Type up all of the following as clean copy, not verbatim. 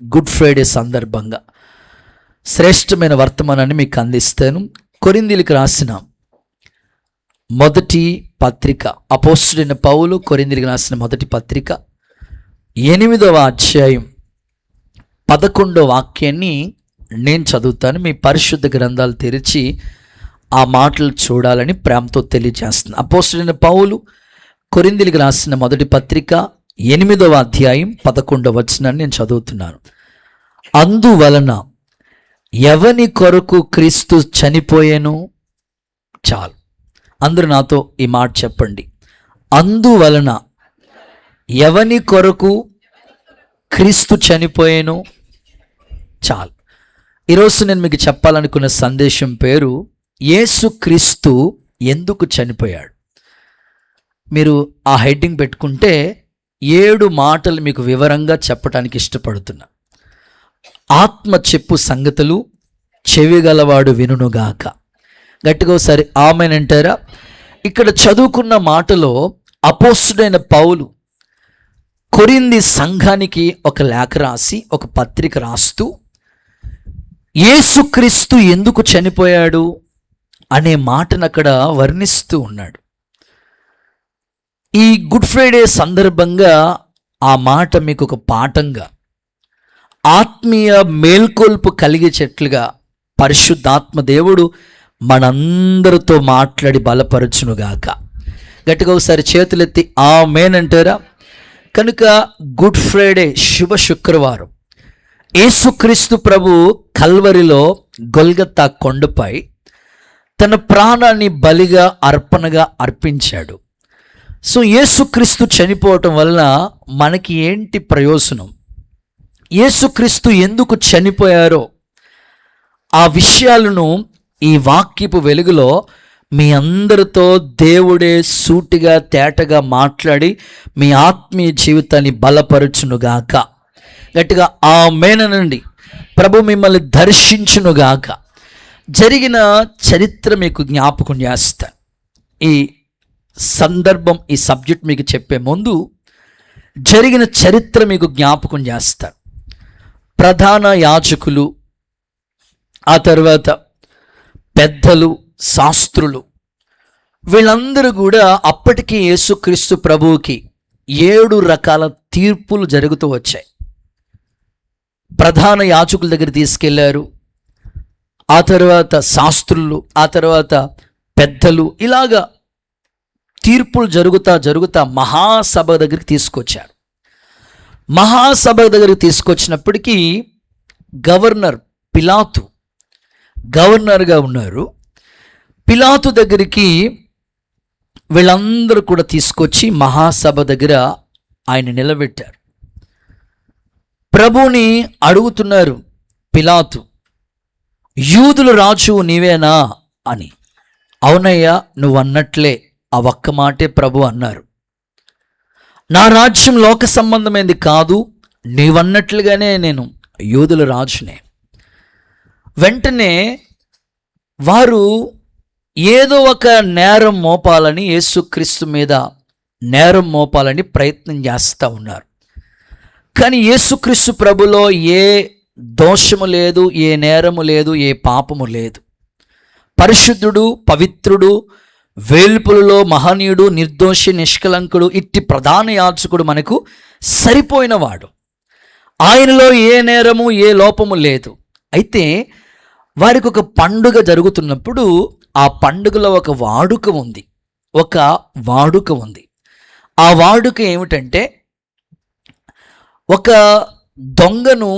Good Friday సందర్భంగా శ్రేష్టమైన వర్తమానాన్ని మీకు అందిస్తాను. కొరింథీయులకు రాసిన మొదటి పత్రిక, అపోస్తలుడైన పౌలు కొరింథీయులకు రాసిన మొదటి పత్రిక 8వ అధ్యాయం 11వ వాక్యాన్ని నేను చదువుతాను. మీ పరిశుద్ధ గ్రంథాలు తెరిచి ఆ మాటలు చూడాలని ప్రేమతో తెలియజేస్తున్నాను. అపోస్తలుడైన పౌలు కొరింథీయులకు రాసిన మొదటి పత్రిక 8వ అధ్యాయం 11వ వచనాన్ని నేను చదువుతున్నాను. అందువలన ఎవని కొరకు క్రీస్తు చనిపోయాను, చాలు. అందరూ నాతో ఈ మాట చెప్పండి. అందువలన ఎవని కొరకు క్రీస్తు చనిపోయాను, చాలు. ఈరోజు నేను మీకు చెప్పాలనుకున్న సందేశం పేరు యేసు క్రీస్తు ఎందుకు చనిపోయాడు. మీరు ఆ హెడ్డింగ్ పెట్టుకుంటే 7 మాటలు మీకు వివరంగా చెప్పడానికి ఇష్టపడుతున్నా. ఆత్మ చెప్పు సంగతులు చెవిగలవాడు వినుగాక. గట్టిగా ఒకసారి ఆమెన్ అంటారా? ఇక్కడ చదువుకున్న మాటలో అపోస్తలుడైన పౌలు కొరింథీ సంఘానికి ఒక లేఖ రాసి, ఒక పత్రిక రాస్తూ యేసుక్రీస్తు ఎందుకు చనిపోయాడు అనే మాటను అక్కడ వర్ణిస్తూ ఉన్నాడు. ఈ గుడ్ ఫ్రైడే సందర్భంగా ఆ మాట మీకు ఒక పాఠంగా, ఆత్మీయ మేల్కొల్పు కలిగేటట్లుగా పరిశుద్ధాత్మ దేవుడు మనందరితో మాట్లాడి బలపరచునుగాక. గట్టిగా ఒకసారి చేతులెత్తి ఆమేన్ అంటారా? కనుక గుడ్ ఫ్రైడే శుభ శుక్రవారం యేసుక్రీస్తు ప్రభు కల్వరిలో గొల్గొతా కొండపై తన ప్రాణాన్ని బలిగా అర్పణగా అర్పించాడు. సో యేసుక్రీస్తు చనిపోవటం వలన మనకి ఏంటి ప్రయోజనం, యేసుక్రీస్తు ఎందుకు చనిపోయారో ఆ విషయాలను ఈ వాక్యపు వెలుగులో మీ అందరితో దేవుడే సూటిగా తేటగా మాట్లాడి మీ ఆత్మీయ జీవితాన్ని బలపరచునుగాక. గట్టిగా ఆమేన్ అనండి. ప్రభు మిమ్మల్ని దర్శించునుగాక. జరిగిన చరిత్ర మీకు జ్ఞాపకం చేస్తాను. ఈ సందర్భం, ఈ సబ్జెక్ట్ మీకు చెప్పే ముందు జరిగిన చరిత్ర మీకు జ్ఞాపకం చేస్తాను. ప్రధాన యాజకులు, ఆ తర్వాత పెద్దలు, శాస్త్రులు, వీళ్ళందరూ కూడా అప్పటికి యేసుక్రీస్తు ప్రభువుకి 7 రకాల తీర్పులు జరుగుతూ వచ్చాయి. ప్రధాన యాజకుల దగ్గర తీసుకెళ్లారు, ఆ తర్వాత శాస్త్రులు, ఆ తర్వాత పెద్దలు, ఇలాగా తీర్పులు జరుగుతా మహాసభ దగ్గరికి తీసుకొచ్చారు. మహాసభ దగ్గరికి తీసుకొచ్చినప్పటికీ గవర్నర్ పిలాతు గవర్నర్గా ఉన్నారు. పిలాతు దగ్గరికి వీళ్ళందరూ కూడా తీసుకొచ్చి మహాసభ దగ్గర ఆయన నిలబెట్టారు. ప్రభుని అడుగుతున్నారు పిలాతు, యూదుల రాజు నీవేనా అని. అవునయ్యా, నువ్వు అన్నట్లే, ఆ ఒక్క మాటే ప్రభు అన్నారు. నా రాజ్యం లోక సంబంధమైనది కాదు, నీవన్నట్లుగానే నేను యూదుల రాజునే. వెంటనే వారు ఏదో ఒక నేరం మోపాలని, యేసుక్రీస్తు మీద నేరం మోపాలని ప్రయత్నం చేస్తూ ఉన్నారు. కానీ యేసుక్రీస్తు ప్రభులో ఏ దోషము లేదు, ఏ నేరము లేదు, ఏ పాపము లేదు. పరిశుద్ధుడు, పవిత్రుడు, వేల్పులలో మహనీయుడు, నిర్దోషి, నిష్కలంకుడు, ఇట్టి ప్రధాన యాజకుడు మనకు సరిపోయినవాడు. ఆయనలో ఏ నేరము, ఏ లోపము లేదు. అయితే వారికి ఒక పండుగ జరుగుతున్నప్పుడు ఆ పండుగలో ఒక వాడుక ఉంది. ఆ వాడుక ఏమిటంటే, ఒక దొంగను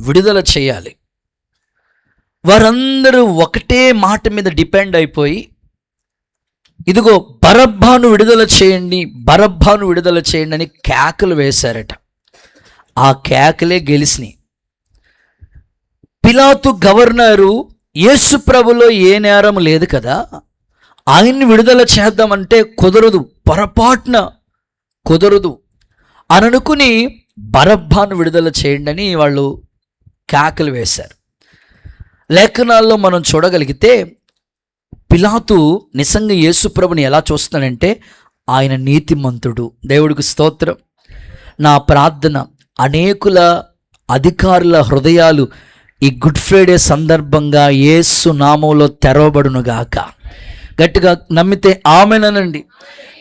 విడుదల చేయాలి. వారందరూ ఒకటే మాట మీద డిపెండ్ అయిపోయి, ఇదిగో బరబ్బాను విడుదల చేయండి, బరబ్బాను విడుదల చేయండి అని కేకలు వేశారట. ఆ కేకలే గెలిసినాయి. పిలాతు గవర్నరు యేసు ప్రభులో ఏ నేరం లేదు కదా, ఆయన్ని విడుదల చేద్దామంటే కుదరదు, పొరపాటున కుదరదు అని అనుకుని బరబ్బాను విడుదల చేయండి అని వాళ్ళు కేకలు వేశారు. లేఖనాల్లో మనం చూడగలిగితే పిలాతు నిజంగా యేసు ప్రభుని ఎలా చూస్తున్నాడంటే, ఆయన నీతిమంతుడు. దేవుడికి స్తోత్రం. నా ప్రార్థన అనేకుల అధికారుల హృదయాలు ఈ గుడ్ ఫ్రైడే సందర్భంగా యేసు నామములో తెరవబడునుగాక. గట్టిగా నమ్మితే ఆమెనండి.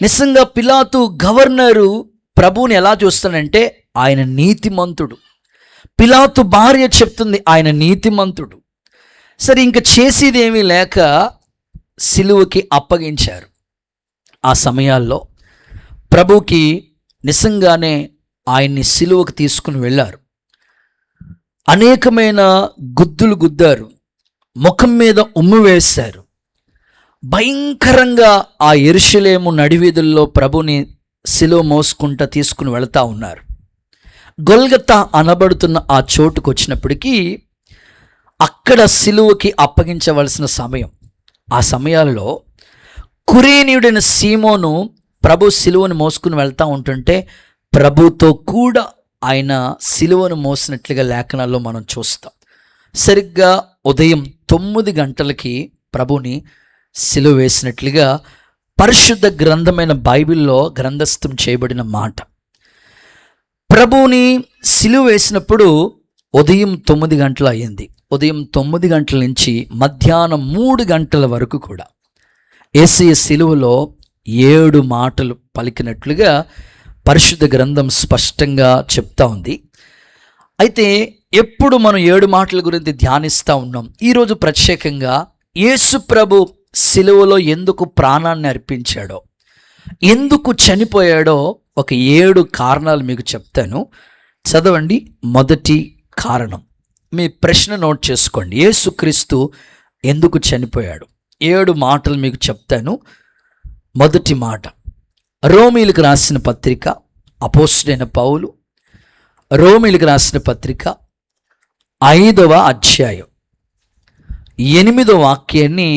నిజంగా పిలాతు గవర్నరు ప్రభువుని ఎలా చూస్తాడంటే ఆయన నీతిమంతుడు. పిలాతు భార్య చెప్తుంది ఆయన నీతిమంతుడు. సరే, ఇంక చేసేది ఏమీ లేక సిలువకి అప్పగించారు. ఆ సమయాల్లో ప్రభుకి నిజంగానే ఆయన్ని సిలువకు తీసుకుని వెళ్ళారు. అనేకమైన గుద్దులు గుద్దారు, ముఖం మీద ఉమ్ము వేశారు. భయంకరంగా ఆ యెరూషలేము నడివీధుల్లో ప్రభుని సిలువ మోసుకుంటా తీసుకుని వెళతా ఉన్నారు. గొల్గతా అనబడుతున్న ఆ చోటుకు వచ్చినప్పటికీ అక్కడ సిలువకి అప్పగించవలసిన సమయం. ఆ సమయాల్లో కురేనీయుడైన సీమోను ప్రభు సిలువను మోసుకుని వెళ్తూ ఉంటుంటే ప్రభుతో కూడా ఆయన సిలువను మోసినట్లుగా లేఖనాల్లో మనం చూస్తాం. సరిగ్గా ఉదయం 9 గంటలకి ప్రభుని సిలువ వేసినట్లుగా పరిశుద్ధ గ్రంథమైన బైబిల్లో గ్రంథస్థం చేయబడిన మాట. ప్రభుని సిలువ వేసినప్పుడు ఉదయం 9 గంటలు అయ్యింది. ఉదయం 9 గంటల నుంచి మధ్యాహ్నం 3 గంటల వరకు కూడా యేసయ్య సిలువలో 7 మాటలు పలికినట్లుగా పరిశుద్ధ గ్రంథం స్పష్టంగా చెప్తా ఉంది. అయితే ఎప్పుడు మనం 7 మాటల గురించి ధ్యానిస్తూ ఉన్నాం. ఈరోజు ప్రత్యేకంగా యేసు ప్రభు సిలువలో ఎందుకు ప్రాణాన్ని అర్పించాడో, ఎందుకు చనిపోయాడో ఒక 7 కారణాలు మీకు చెప్తాను. చదవండి. మొదటి కారణం, మీ ప్రశ్న నోట్ చేసుకోండి. యేసుక్రీస్తు ఎందుకు చనిపోయాడు? 7 మాటలు మీకు చెప్తాను. మొదటి మాట, రోమీయులకు రాసిన పత్రిక, అపోస్తలుడైన పౌలు రోమీయులకు రాసిన పత్రిక 5వ అధ్యాయం 8వ వాక్యాన్ని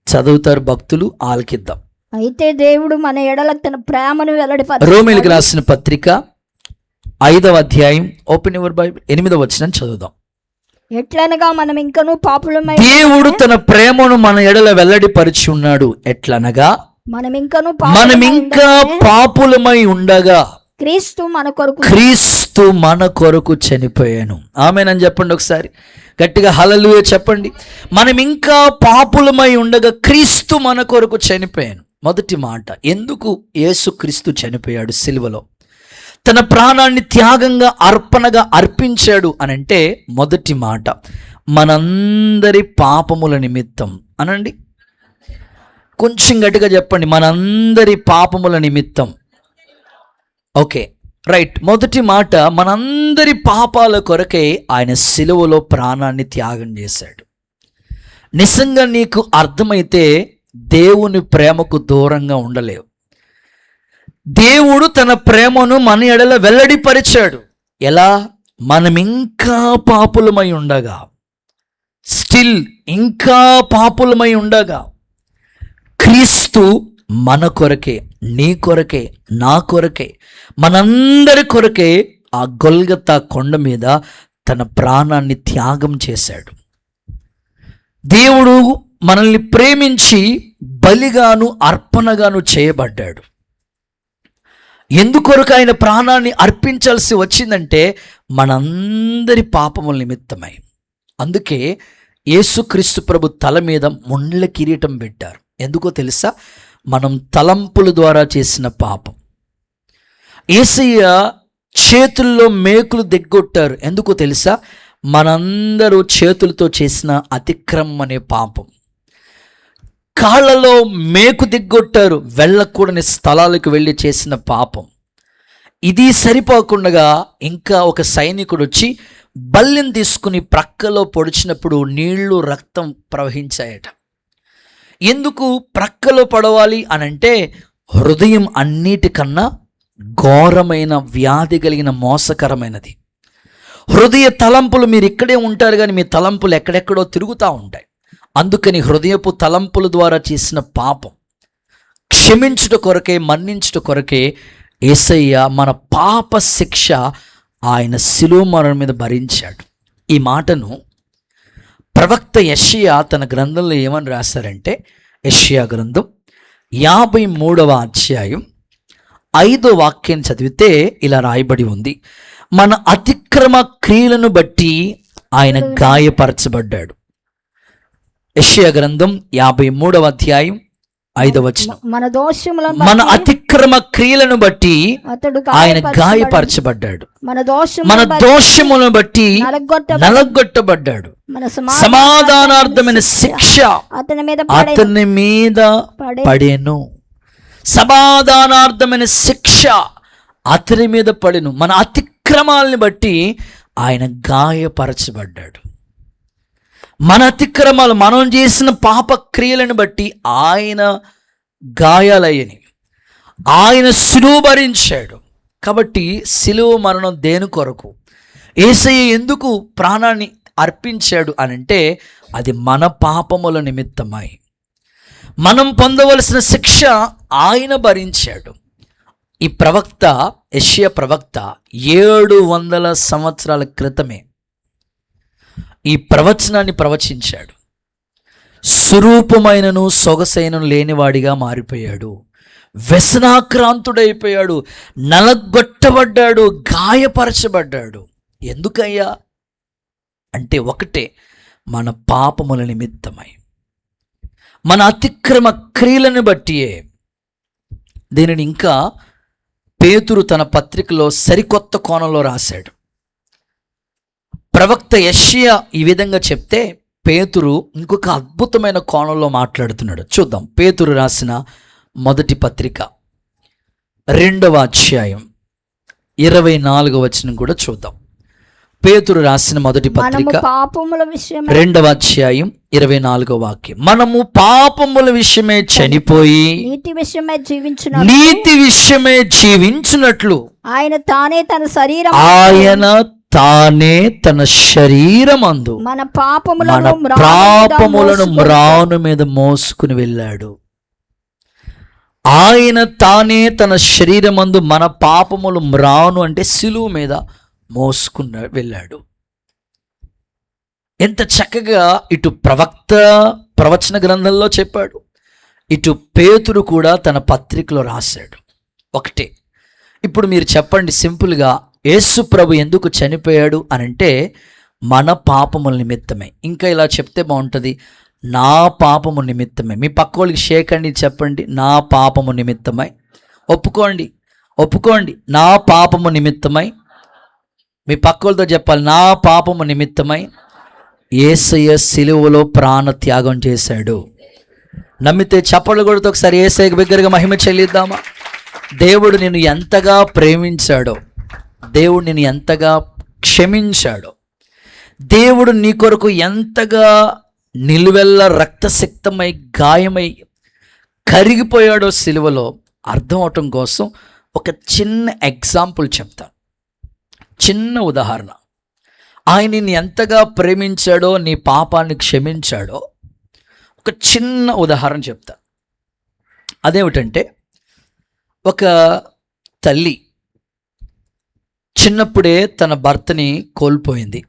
చదువుతారు భక్తులు, ఆలకిద్దాం. అయితే దేవుడు మన ఎడల తన ప్రేమను వెల్లడిపరిచాడు. రోమీయులకు రాసిన పత్రిక 5వ అధ్యాయం, ఓపెన్ యువర్ బైబిల్, 8వ వచనం చదువుదాం. ఎట్లనగా మనం ఇంకనూ పాపులమై, దేవుడు తన ప్రేమను మన ఎడల వెల్లడిపరిచి ఉన్నాడు. ఎట్లనగా మనం ఇంకా పాపులమై ఉండగా క్రీస్తు మన కొరకు చనిపోయాను. ఆమేనని చెప్పండి ఒకసారి గట్టిగా, హల్లెలూయా చెప్పండి. మనం ఇంకా పాపులమై ఉండగా క్రీస్తు మన కొరకు చనిపోయాను. మొదటి మాట, ఎందుకు యేసుక్రీస్తు చనిపోయాడు సిలువలో, తన ప్రాణాన్ని త్యాగంగా అర్పణగా అర్పించాడు అనంటే మొదటి మాట, మనందరి పాపముల నిమిత్తం. అనండి, కొంచెం గట్టిగా చెప్పండి, మనందరి పాపముల నిమిత్తం. Okay, right. మొదటి మాట, మనందరి పాపాల కొరకే ఆయన సిలువలో ప్రాణాన్ని త్యాగం చేశాడు. నిజంగా నీకు అర్థమైతే దేవుని ప్రేమకు దూరంగా ఉండలేవు. దేవుడు తన ప్రేమను మన ఎడల వెల్లడిపరిచాడు. ఎలా? మనం ఇంకా పాపులమై ఉండగా, స్టిల్ ఇంకా పాపులమై ఉండగా క్రీస్తు మన కొరకే, నీ కొరకే, నా కొరకే, మనందరి కొరకే ఆ గొల్గతా కొండ మీద తన ప్రాణాన్ని త్యాగం చేశాడు. దేవుడు మనల్ని ప్రేమించి బలిగాను అర్పణగాను చేయబడ్డాడు. ఎందుకొరకు ఆయన ప్రాణాన్ని అర్పించాల్సి వచ్చిందంటే మనందరి పాపముల నిమిత్తమై. అందుకే యేసుక్రీస్తు ప్రభు తల మీద ముండ్ల కిరీటం పెట్టారు. ఎందుకో తెలుసా? మనం తలంపుల ద్వారా చేసిన పాపం. యేసయ్య చేతుల్లో మేకులు దిగ్గొట్టారు. ఎందుకో తెలుసా? మనందరూ చేతులతో చేసిన అతిక్రమం అనే పాపం. కాళ్ళలో మేకు దిగ్గొట్టారు, వెళ్ళకూడని స్థలాలకు వెళ్ళి చేసిన పాపం. ఇది సరిపోకుండా ఇంకా ఒక సైనికుడు వచ్చి బల్లెం తీసుకుని ప్రక్కలో పొడిచినప్పుడు నీళ్లు రక్తం ప్రవహించాయట. ఎందుకు ప్రక్కలో పడవాలి అనంటే హృదయం అన్నిటికన్నా ఘోరమైన వ్యాధి కలిగిన మోసకరమైనది. హృదయ తలంపులు, మీరు ఇక్కడే ఉంటారు కానీ మీ తలంపులు ఎక్కడెక్కడో తిరుగుతూ ఉంటాయి. అందుకని హృదయపు తలంపుల ద్వారా చేసిన పాపం క్షమించుట కొరకే, మన్నించుట కొరకే యేసయ్య మన పాప శిక్ష ఆయన శిలువ మరణం మీద భరించాడు. ఈ మాటను ప్రవక్త యెషయా తన గ్రంథంలో ఏమని రాశారంటే, యెషయా గ్రంథం 53వ అధ్యాయం 5వ వాక్యం చదివితే ఇలా రాయబడి ఉంది, మన అతిక్రమ క్రియలను బట్టి ఆయన గాయపరచబడ్డాడు. యెషయా గ్రంథం 53వ అధ్యాయం 5వ వచనం. మన దోషములను మన అతిక్రమ క్రియలను బట్టి అతడు ఆయన గాయపరచబడ్డాడు. మన మన దోషములను బట్టి నలగొట్టబడి నలగొట్టబడ్డాడు. మన సమాధానార్థమైన శిక్ష అతని మీద అతని మీద పడెను. సమాధానార్థమైన శిక్ష అతని మీద పడెను. మన అతిక్రమాలని బట్టి ఆయన గాయపరచబడ్డాడు. మన అతిక్రమాలు, మనం చేసిన పాప క్రియలను బట్టి ఆయన గాయాలయ్యని, ఆయన సిలువ భరించాడు. కాబట్టి సిలువ మరణం దేని కొరకు? యేసయ్య ఎందుకు ప్రాణాన్ని అర్పించాడు అనంటే అది మన పాపముల నిమిత్తమై మనం పొందవలసిన శిక్ష ఆయన భరించాడు. ఈ ప్రవక్త, యెషయా ప్రవక్త 700 సంవత్సరాల క్రితమే ఈ ప్రవచనాన్ని ప్రవచించాడు. స్వరూపమైనను సొగసైనను లేనివాడిగా మారిపోయాడు, వ్యసనాక్రాంతుడైపోయాడు, నలగొట్టబడ్డాడు, గాయపరచబడ్డాడు. ఎందుకయ్యా అంటే ఒకటే, మన పాపముల నిమిత్తమై, మన అతిక్రమ క్రియలను బట్టియే. దీనిని ఇంకా పేతురు తన పత్రికలో సరికొత్త కోణంలో రాశాడు. ప్రవక్త యెషయా ఈ విధంగా చెప్తే పేతురు ఇంకొక అద్భుతమైన కోణంలో మాట్లాడుతున్నాడు. చూద్దాం. పేతురు రాసిన మొదటి పత్రిక 2వ అధ్యాయం 24వ వచనం కూడా చూద్దాం. పేతురు రాసిన మొదటి పత్రిక పాపముల విషయమై 2వ అధ్యాయం 24వ వాక్యం. మనము పాపముల విషయమే చనిపోయి నీతి విషయమే జీవించున్నట్లు ఆయన తానే తన శరీరమందు మన పాపములను మ్రాను మీద మోసుకుని వెళ్ళాడు. ఆయన తానే తన శరీరమందు మన పాపములు మ్రాను అంటే సిలువ మీద మోసుకుని వెళ్ళాడు. ఎంత చక్కగా ఇటు ప్రవక్త ప్రవచన గ్రంథంలో చెప్పాడు, ఇటు పేతురు కూడా తన పత్రికలో రాశాడు. ఒకటే. ఇప్పుడు మీరు చెప్పండి సింపుల్గా, యేసు ప్రభు ఎందుకు చనిపోయాడు అనంటే మన పాపముల నిమిత్తమే. ఇంకా ఇలా చెప్తే బాగుంటుంది, నా పాపము నిమిత్తమే. మీ పక్కోళ్ళకి షేక్ అండి చెప్పండి, నా పాపము నిమిత్తమై. ఒప్పుకోండి, నా పాపము నిమిత్తమై. మీ పక్కోళ్ళతో చెప్పాలి, నా పాపము నిమిత్తమై యేసయ్య సిలువలో ప్రాణ త్యాగం చేశాడు. నమ్మితే చప్పట్లు కొడుతూ ఒకసారి యేసయ్యకు బిగ్గరగా మహిమ చెల్లిద్దామా? దేవుడు నిన్ను ఎంతగా ప్రేమించాడో, దేవుడు నిన్ను ఎంతగా క్షమించాడో, దేవుడు నీ కొరకు ఎంతగా నిలువెల్ల రక్తసిక్తమై గాయమై కరిగిపోయాడో సిలువలో అర్థం అవటం కోసం ఒక చిన్న ఎగ్జాంపుల్ చెప్తాను, చిన్న ఉదాహరణ. ఆయన నిన్ను ఎంతగా ప్రేమించాడో, నీ పాపాన్ని క్షమించాడో ఒక చిన్న ఉదాహరణ చెప్తా. అదేమిటంటే, ఒక తల్లి చిన్నప్పుడే తన భర్తని కోల్పోయింది.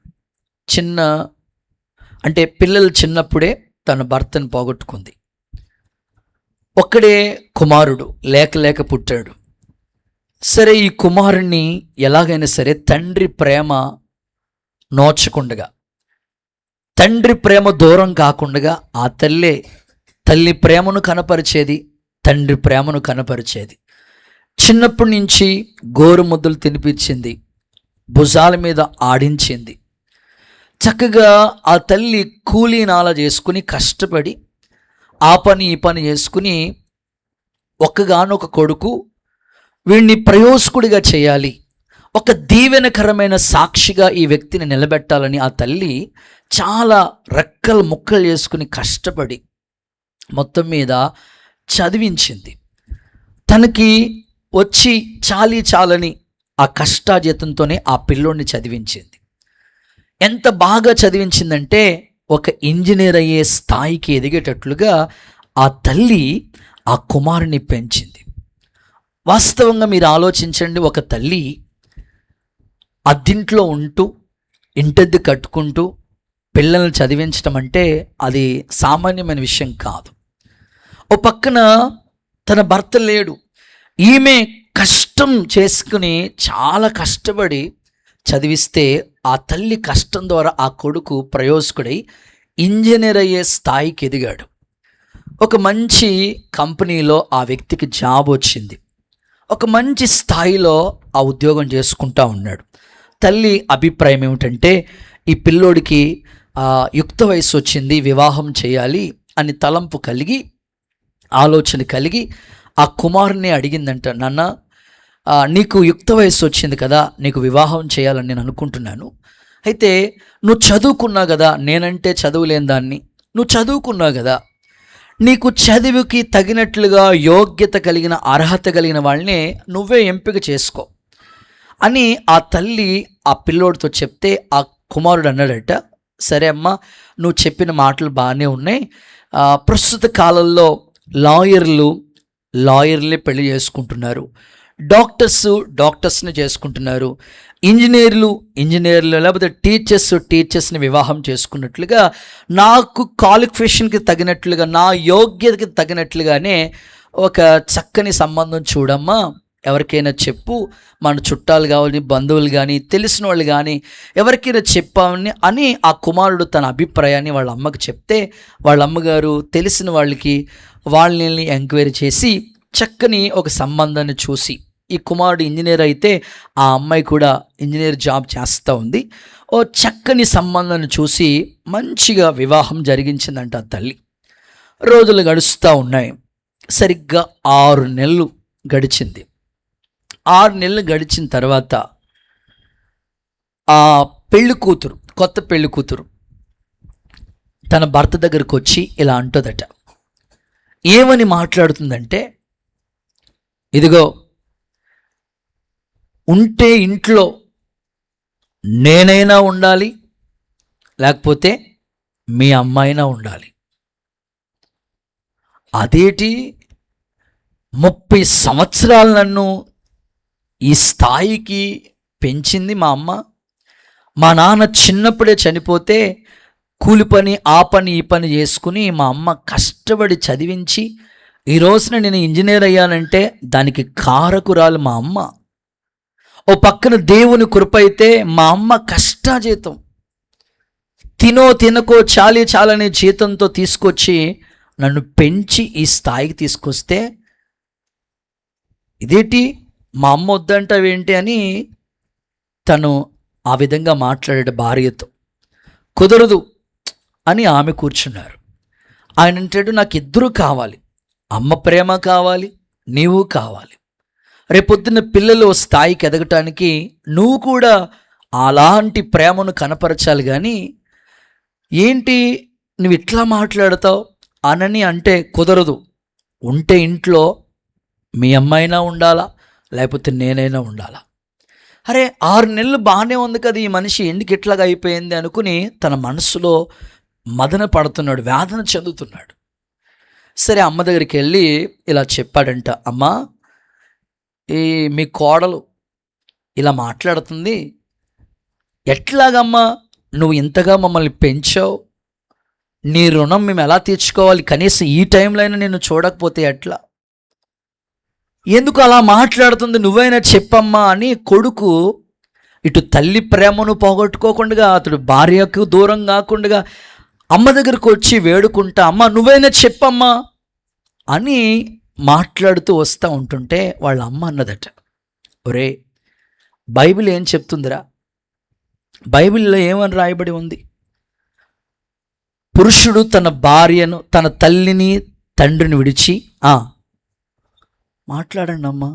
పిల్లలు చిన్నప్పుడే తన భర్తను పోగొట్టుకుంది. ఒక్కడే కుమారుడు లేక పుట్టాడు. సరే, ఈ కుమారుణ్ణి ఎలాగైనా సరే తండ్రి ప్రేమ నోచకుండగా, తండ్రి ప్రేమ దూరం కాకుండా ఆ తల్లి ప్రేమను కనపరిచేది, తండ్రి ప్రేమను కనపరిచేది. చిన్నప్పటి నుంచి గోరుముద్దలు తినిపించింది, భుజాల మీద ఆడించింది. చక్కగా ఆ తల్లి కూలీనాలా చేసుకుని కష్టపడి ఆ పని ఈ పని చేసుకుని ఒక్కగానొక కొడుకు, వీడిని ప్రయోజకుడిగా చేయాలి, ఒక దీవెనకరమైన సాక్షిగా ఈ వ్యక్తిని నిలబెట్టాలని ఆ తల్లి చాలా రెక్కలు ముక్కలు చేసుకుని కష్టపడి మొత్తం మీద చదివించింది. తనకి వచ్చి చాలని ఆ కష్టాజీతంతోనే ఆ పిల్లోడిని చదివించింది. ఎంత బాగా చదివించిందంటే ఒక ఇంజనీర్ అయ్యే స్థాయికి ఎదిగేటట్లుగా ఆ తల్లి ఆ కుమారుని పెంచింది. వాస్తవంగా మీరు ఆలోచించండి, ఒక తల్లి అద్దింట్లో ఉంటూ ఇంటద్దె కట్టుకుంటూ పిల్లల్ని చదివించడం అంటే అది సామాన్యమైన విషయం కాదు. ఓ పక్కన తన భర్త లేడు, ఈమె కష్టం చేసుకుని చాలా కష్టపడి చదివిస్తే ఆ తల్లి కష్టం ద్వారా ఆ కొడుకు ప్రయోజకుడై ఇంజనీర్ అయ్యే స్థాయికి ఎదిగాడు. ఒక మంచి కంపెనీలో ఆ వ్యక్తికి జాబ్ వచ్చింది. ఒక మంచి స్థాయిలో ఆ ఉద్యోగం చేసుకుంటా ఉన్నాడు. తల్లి అభిప్రాయం ఏమిటంటే ఈ పిల్లోడికి యుక్త వయసు వచ్చింది, వివాహం చేయాలి అని తలంపు కలిగి, ఆలోచన కలిగి ఆ కుమారుని అడిగిందంట, నాన్న నీకు యుక్త వయసు వచ్చింది కదా, నీకు వివాహం చేయాలని నేను అనుకుంటున్నాను. అయితే నువ్వు చదువుకున్నావు కదా, నేనంటే చదువులేని దాన్ని, నువ్వు చదువుకున్నావు కదా, నీకు చదువుకి తగినట్లుగా యోగ్యత కలిగిన అర్హత కలిగిన వాళ్ళనే నువ్వే ఎంపిక చేసుకో అని ఆ తల్లి ఆ పిల్లోడితో చెప్తే ఆ కుమారుడు అన్నాడట, సరే అమ్మా, నువ్వు చెప్పిన మాటలు బాగానే ఉన్నాయి. ప్రస్తుత కాలంలో లాయర్లే పెళ్లి చేసుకుంటున్నారు, డాక్టర్స్ని చేసుకుంటున్నారు, ఇంజనీర్లు లేకపోతే టీచర్స్ని వివాహం చేసుకున్నట్లుగా నాకు క్వాలిఫికేషన్కి తగినట్లుగా, నా యోగ్యతకి తగినట్లుగానే ఒక చక్కని సంబంధం చూడమ్మా, ఎవరికైనా చెప్పు, మన చుట్టాలు కావాలి, బంధువులు కానీ, తెలిసిన వాళ్ళు కానీ ఎవరికైనా చెప్పామని అని ఆ కుమారుడు తన అభిప్రాయాన్ని వాళ్ళ అమ్మకి చెప్తే, వాళ్ళ అమ్మగారు తెలిసిన వాళ్ళని ఎంక్వైరీ చేసి చక్కని ఒక సంబంధాన్ని చూసి, ఈ కుమారుడు ఇంజనీర్ అయితే ఆ అమ్మాయి కూడా ఇంజనీర్ జాబ్ చేస్తూ ఉంది, ఓ చక్కని సంబంధాన్ని చూసి మంచిగా వివాహం జరిగించిందంట ఆ తల్లి. రోజులు గడుస్తూ ఉన్నాయి. సరిగ్గా 6 నెలలు గడిచింది. 6 నెలలు గడిచిన తర్వాత ఆ కొత్త పెళ్లి కూతురు తన భర్త దగ్గరకు వచ్చి ఇలా అంటుందట. ఏమని మాట్లాడుతుందంటే, ఇదిగో ఉంటే ఇంట్లో నేనైనా ఉండాలి, లేకపోతే మీ అమ్మాయినా ఉండాలి. అదేటి 30 సంవత్సరాలు నన్ను ఈ స్థాయికి పెంచింది మా అమ్మ. మా నాన్న చిన్నప్పుడే చనిపోతే కూలి పని, ఆ పని, ఈ పని చేసుకుని మా అమ్మ కష్టపడి చదివించి ఈ రోజున నేను ఇంజనీర్ అయ్యానంటే దానికి కారకురాలు మా అమ్మ. ఓ పక్కన దేవుని కృప అయితే మా అమ్మ కష్టాజీతం, తినకో చాలనే జీతంతో తీసుకొచ్చి నన్ను పెంచి ఈ స్థాయికి తీసుకొస్తే, ఇదేంటి మా అమ్మ వద్దంటావేంటి అని తను ఆ విధంగా మాట్లాడాడు భార్యతో. కుదరదు అని ఆమె కూర్చున్నారు. ఆయన అంటాడు, నాకు ఇద్దరూ కావాలి, అమ్మ ప్రేమ కావాలి, నీవు కావాలి. రేపొద్దున్న పిల్లలు స్థాయికి ఎదగటానికి నువ్వు కూడా అలాంటి ప్రేమను కనపరచాలి. కానీ ఏంటి నువ్వు ఇట్లా మాట్లాడతావు అనని అంటే, కుదరదు, ఉంటే ఇంట్లో మీ అమ్మాయినా ఉండాలా, లేకపోతే నేనైనా ఉండాలా. అరే 6 నెలలు బాగానే ఉంది కదా, ఈ మనిషి ఎందుకు ఇట్లాగా అయిపోయింది అనుకుని తన మనసులో మదన పడుతున్నాడు, వేదన చెందుతున్నాడు. సరే అమ్మ దగ్గరికి వెళ్ళి ఇలా చెప్పాడంట, అమ్మా మీ కోడలు ఇలా మాట్లాడుతుంది, ఎట్లాగమ్మా నువ్వు ఇంతగా మమ్మల్ని పెంచావు, నీ రుణం మేము ఎలా తీర్చుకోవాలి, కనీసం ఈ టైంలో అయినా నిన్ను చూడకపోతే ఎట్లా, ఎందుకు అలా మాట్లాడుతుంది, నువ్వైనా చెప్పమ్మా అని కొడుకు ఇటు తల్లి ప్రేమను పోగొట్టుకోకుండా, అతడు భార్యకు దూరం కాకుండా అమ్మ దగ్గరకు వచ్చి వేడుకుంటా, అమ్మ నువ్వైనా చెప్పమ్మా అని మాట్లాడుతూ వస్తూ ఉంటుంటే వాళ్ళ అమ్మ అన్నదట, ఒరే బైబిల్ ఏం చెప్తుందిరా, బైబిల్లో ఏమని రాయబడి ఉంది, పురుషుడు తన భార్యను, తన తల్లిని తండ్రిని విడిచి మాట్లాడండి అమ్మా,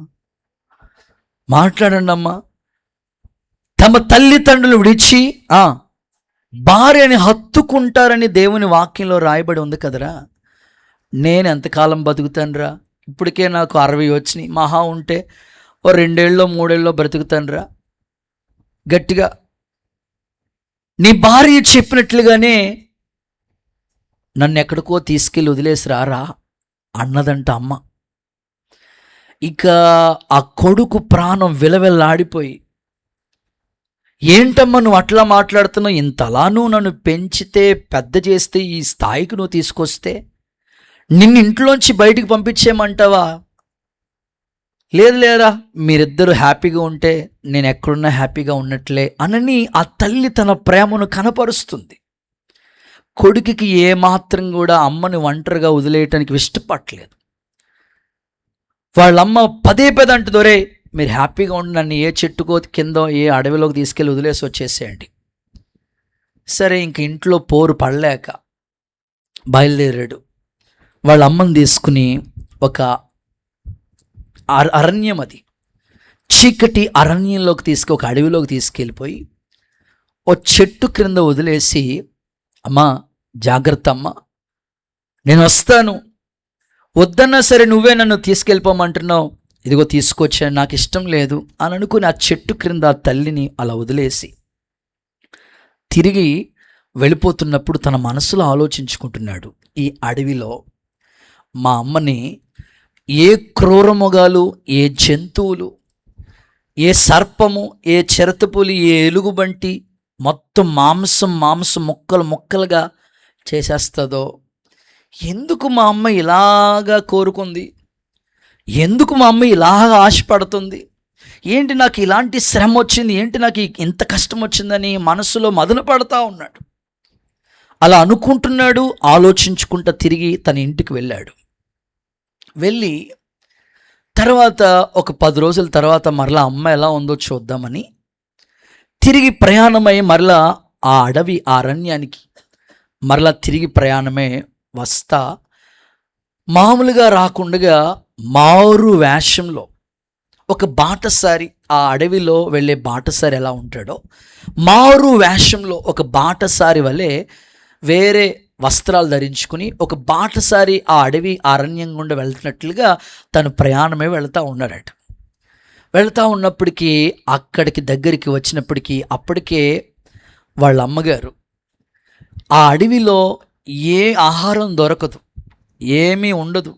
తమ తల్లిదండ్రులు విడిచి భార్యని హత్తుకుంటారని దేవుని వాక్యంలో రాయబడి ఉంది కదరా. నేను ఎంతకాలం బతుకుతానురా, ఇప్పటికే నాకు 60 వచ్చినాయి, మహా ఉంటే ఓ 2 ఏళ్ళో 3 ఏళ్ళో బ్రతుకుతానురా. గట్టిగా నీ భార్య చెప్పినట్లుగానే నన్ను ఎక్కడికో తీసుకెళ్ళి వదిలేసి రారా అన్నదంట అమ్మ. ఇక ఆ కొడుకు ప్రాణం విలవిల్లాడిపోయి, ఏంటమ్మా నువ్వు అట్లా మాట్లాడుతున్నావు, ఇంతలా నువ్వు నన్ను పెంచితే పెద్ద చేస్తే ఈ స్థాయికి నువ్వు తీసుకొస్తే నిన్ను ఇంట్లోంచి బయటికి పంపించేయమంటావా, లేదు లేరా, మీరిద్దరూ హ్యాపీగా ఉంటే నేను ఎక్కడున్నా హ్యాపీగా ఉన్నట్లే అనని ఆ తల్లి తన ప్రేమను కనపరుస్తుంది. కొడుకుకి ఏమాత్రం కూడా అమ్మని ఒంటరిగా వదిలేయటానికి ఇష్టపడలేదు. వాళ్ళమ్మ పదే పదే అంటుంది, ఒరే మీరు హ్యాపీగా ఉండి నన్ను ఏ చెట్టుకో కిందో ఏ అడవిలోకి తీసుకెళ్ళి వదిలేసి వచ్చేసేయండి. సరే ఇంక ఇంట్లో పోరు పడలేక బయలుదేరాడు. వాళ్ళ అమ్మని తీసుకుని ఒక అరణ్యం, అది చీకటి అరణ్యంలోకి ఒక అడవిలోకి తీసుకెళ్ళిపోయి ఓ చెట్టు క్రింద వదిలేసి, అమ్మా జాగ్రత్త అమ్మా, నేను వస్తాను, వద్దన్నా సరే నువ్వే నన్ను తీసుకెళ్ళిపోమంటున్నావు, ఇదిగో తీసుకొచ్చాను, నాకు ఇష్టం లేదు అని అనుకుని ఆ చెట్టు క్రింద ఆ తల్లిని అలా వదిలేసి తిరిగి వెళ్ళిపోతున్నప్పుడు తన మనసులో ఆలోచించుకుంటున్నాడు, ఈ అడవిలో మా అమ్మని ఏ క్రూరమృగాలు, ఏ జంతువులు, ఏ సర్పము, ఏ చిరతపులి, ఏ ఎలుగుబంటి మొత్తం మాంసం ముక్కలు ముక్కలుగా చేసేస్తుందో, ఎందుకు మా అమ్మ ఇలాగా కోరుకుంది, ఎందుకు మా అమ్మ ఇలాగా ఆశపడుతుంది, ఏంటి నాకు ఇలాంటి శ్రమ వచ్చింది, ఏంటి నాకు ఇంత కష్టం వచ్చిందని మనసులో మదన పడతా ఉన్నాడు. అలా అనుకుంటున్నాడు. ఆలోచించుకుంటూ తిరిగి తన ఇంటికి వెళ్ళాడు. వెళ్ళి తర్వాత ఒక 10 రోజుల తర్వాత మరలా అమ్మ ఎలా ఉందో చూద్దామని తిరిగి ప్రయాణమై మరలా ఆ అడవి ఆ అరణ్యానికి మరలా తిరిగి ప్రయాణమే వస్తా, మామూలుగా రాకుండా మారు వేషంలో ఒక బాటసారి, ఆ అడవిలో వెళ్ళే బాటసారి ఎలా ఉంటాడో మారు వేషంలో ఒక బాటసారి వలె వేరే వస్త్రాలు ధరించుకుని ఒక బాటసారి ఆ అడవి అరణ్యం గుండా వెళ్తున్నట్లుగా తను ప్రయాణమే వెళ్తూ ఉన్నాడట. వెళ్తూ ఉన్నప్పటికీ అక్కడికి దగ్గరికి వచ్చినప్పటికీ అప్పటికే వాళ్ళ అమ్మగారు ఆ అడవిలో ఏ ఆహారం దొరకదు, ఏమీ ఉండదు,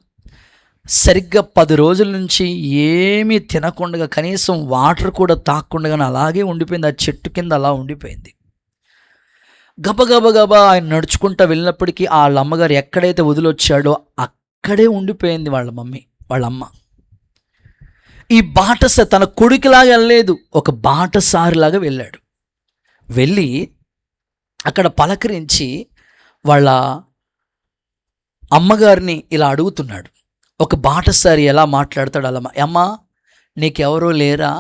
సరిగ్గా 10 రోజుల నుంచి ఏమీ తినకుండా కనీసం వాటర్ కూడా తాగకుండా అలాగే ఉండిపోయింది. ఆ చెట్టు కింద అలా ఉండిపోయింది. గబగబా ఆయన నడుచుకుంటూ వెళ్ళినప్పటికీ వాళ్ళ అమ్మగారు ఎక్కడైతే వదిలొచ్చాడో అక్కడే ఉండిపోయింది వాళ్ళ అమ్మ. ఈ బాటసారి తన కొడుకులాగా వెళ్ళలేదు, ఒక బాటసారిలాగా వెళ్ళాడు. వెళ్ళి అక్కడ పలకరించి వాళ్ళ అమ్మగారిని ఇలా అడుగుతున్నాడు. ఒక బాటసారి ఎలా మాట్లాడతాడు అలా, అమ్మా నీకెవరో లేరా,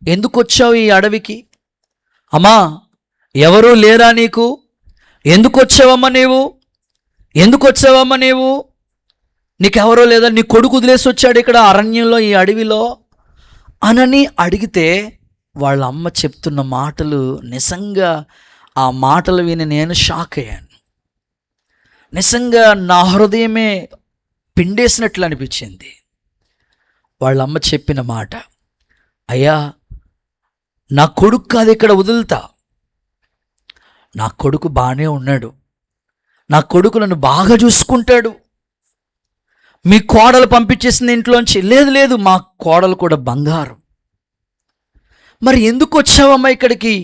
ఎందుకు వచ్చావు ఈ అడవికి, అమ్మా ఎవరూ లేరా నీకు, ఎందుకు వచ్చావమ్మా నీవు, నీకెవరో లేదా, నీ కొడుకు వదిలేసి వచ్చాడు ఇక్కడ అరణ్యంలో ఈ అడవిలో అనని అడిగితే వాళ్ళ అమ్మ చెప్తున్న మాటలు నిజంగా ఆ మాటలు విని నేను షాక్ అయ్యాను. నిజంగా నా హృదయమే పిండేసినట్లు అనిపించింది. వాళ్ళ అమ్మ చెప్పిన మాట, అయ్యా నా కొడుకు కాదు ఇక్కడ వదులుతా, నా కొడుకు బాగానే ఉన్నాడు, నా కొడుకు నన్ను బాగా చూసుకుంటాడు, మీ కోడలు పంపించేసింది ఇంట్లోంచి, లేదు మా కోడలు కూడా బంగారం, మరి ఎందుకు వచ్చావమ్మా ఇక్కడికి.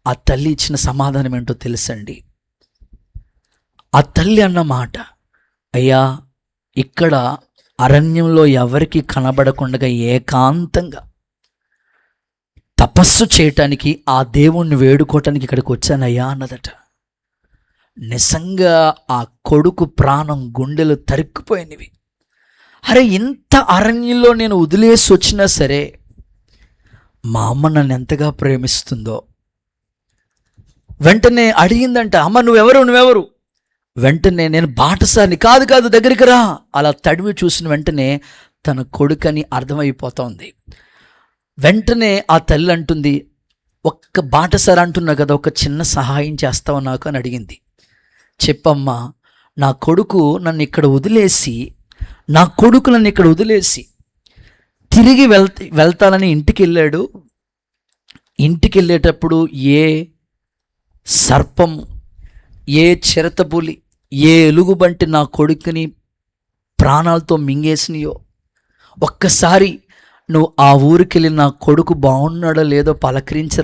ఆ తల్లి ఇచ్చిన సమాధానం ఏంటో తెలుసండి. ఆ తల్లి అన్న మాట, అయ్యా ఇక్కడ అరణ్యంలో ఎవరికి కనబడకుండా ఏకాంతంగా తపస్సు చేయటానికి, ఆ దేవుణ్ణి వేడుకోవటానికి ఇక్కడికి వచ్చానయ్యా అన్నదట. నిజంగా ఆ కొడుకు ప్రాణం గుండెలు తరుక్కుపోయినవి. అరే ఇంత అరణ్యంలో నేను వదిలేసి వచ్చినా సరే మా అమ్మ నన్ను ఎంతగా ప్రేమిస్తుందో. వెంటనే అడిగిందంట, అమ్మ నువ్వెవరు, వెంటనే నేను బాటసారిని, కాదు దగ్గరికి రా. అలా తడివి చూసిన వెంటనే తన కొడుకని అర్థమైపోతోంది. వెంటనే ఆ తల్లి అంటుంది, ఒక్క బాటసారి అంటున్నా కదా, ఒక చిన్న సహాయం చేస్తావు నాకు అని అడిగింది. చెప్పమ్మా, నా కొడుకు నన్ను ఇక్కడ వదిలేసి తిరిగి వెళ్తానని ఇంటికి వెళ్ళాడు. ఇంటికి వెళ్ళేటప్పుడు ఏ సర్పము, ఏ చిరతపులి, ఏ ఎలుగుబంటి నా కొడుకుని ప్రాణాలతో మింగేసినాయో, ఒక్కసారి నువ్వు ఆ ఊరికి వెళ్ళి నా కొడుకు బాగున్నాడో లేదో పలకరించి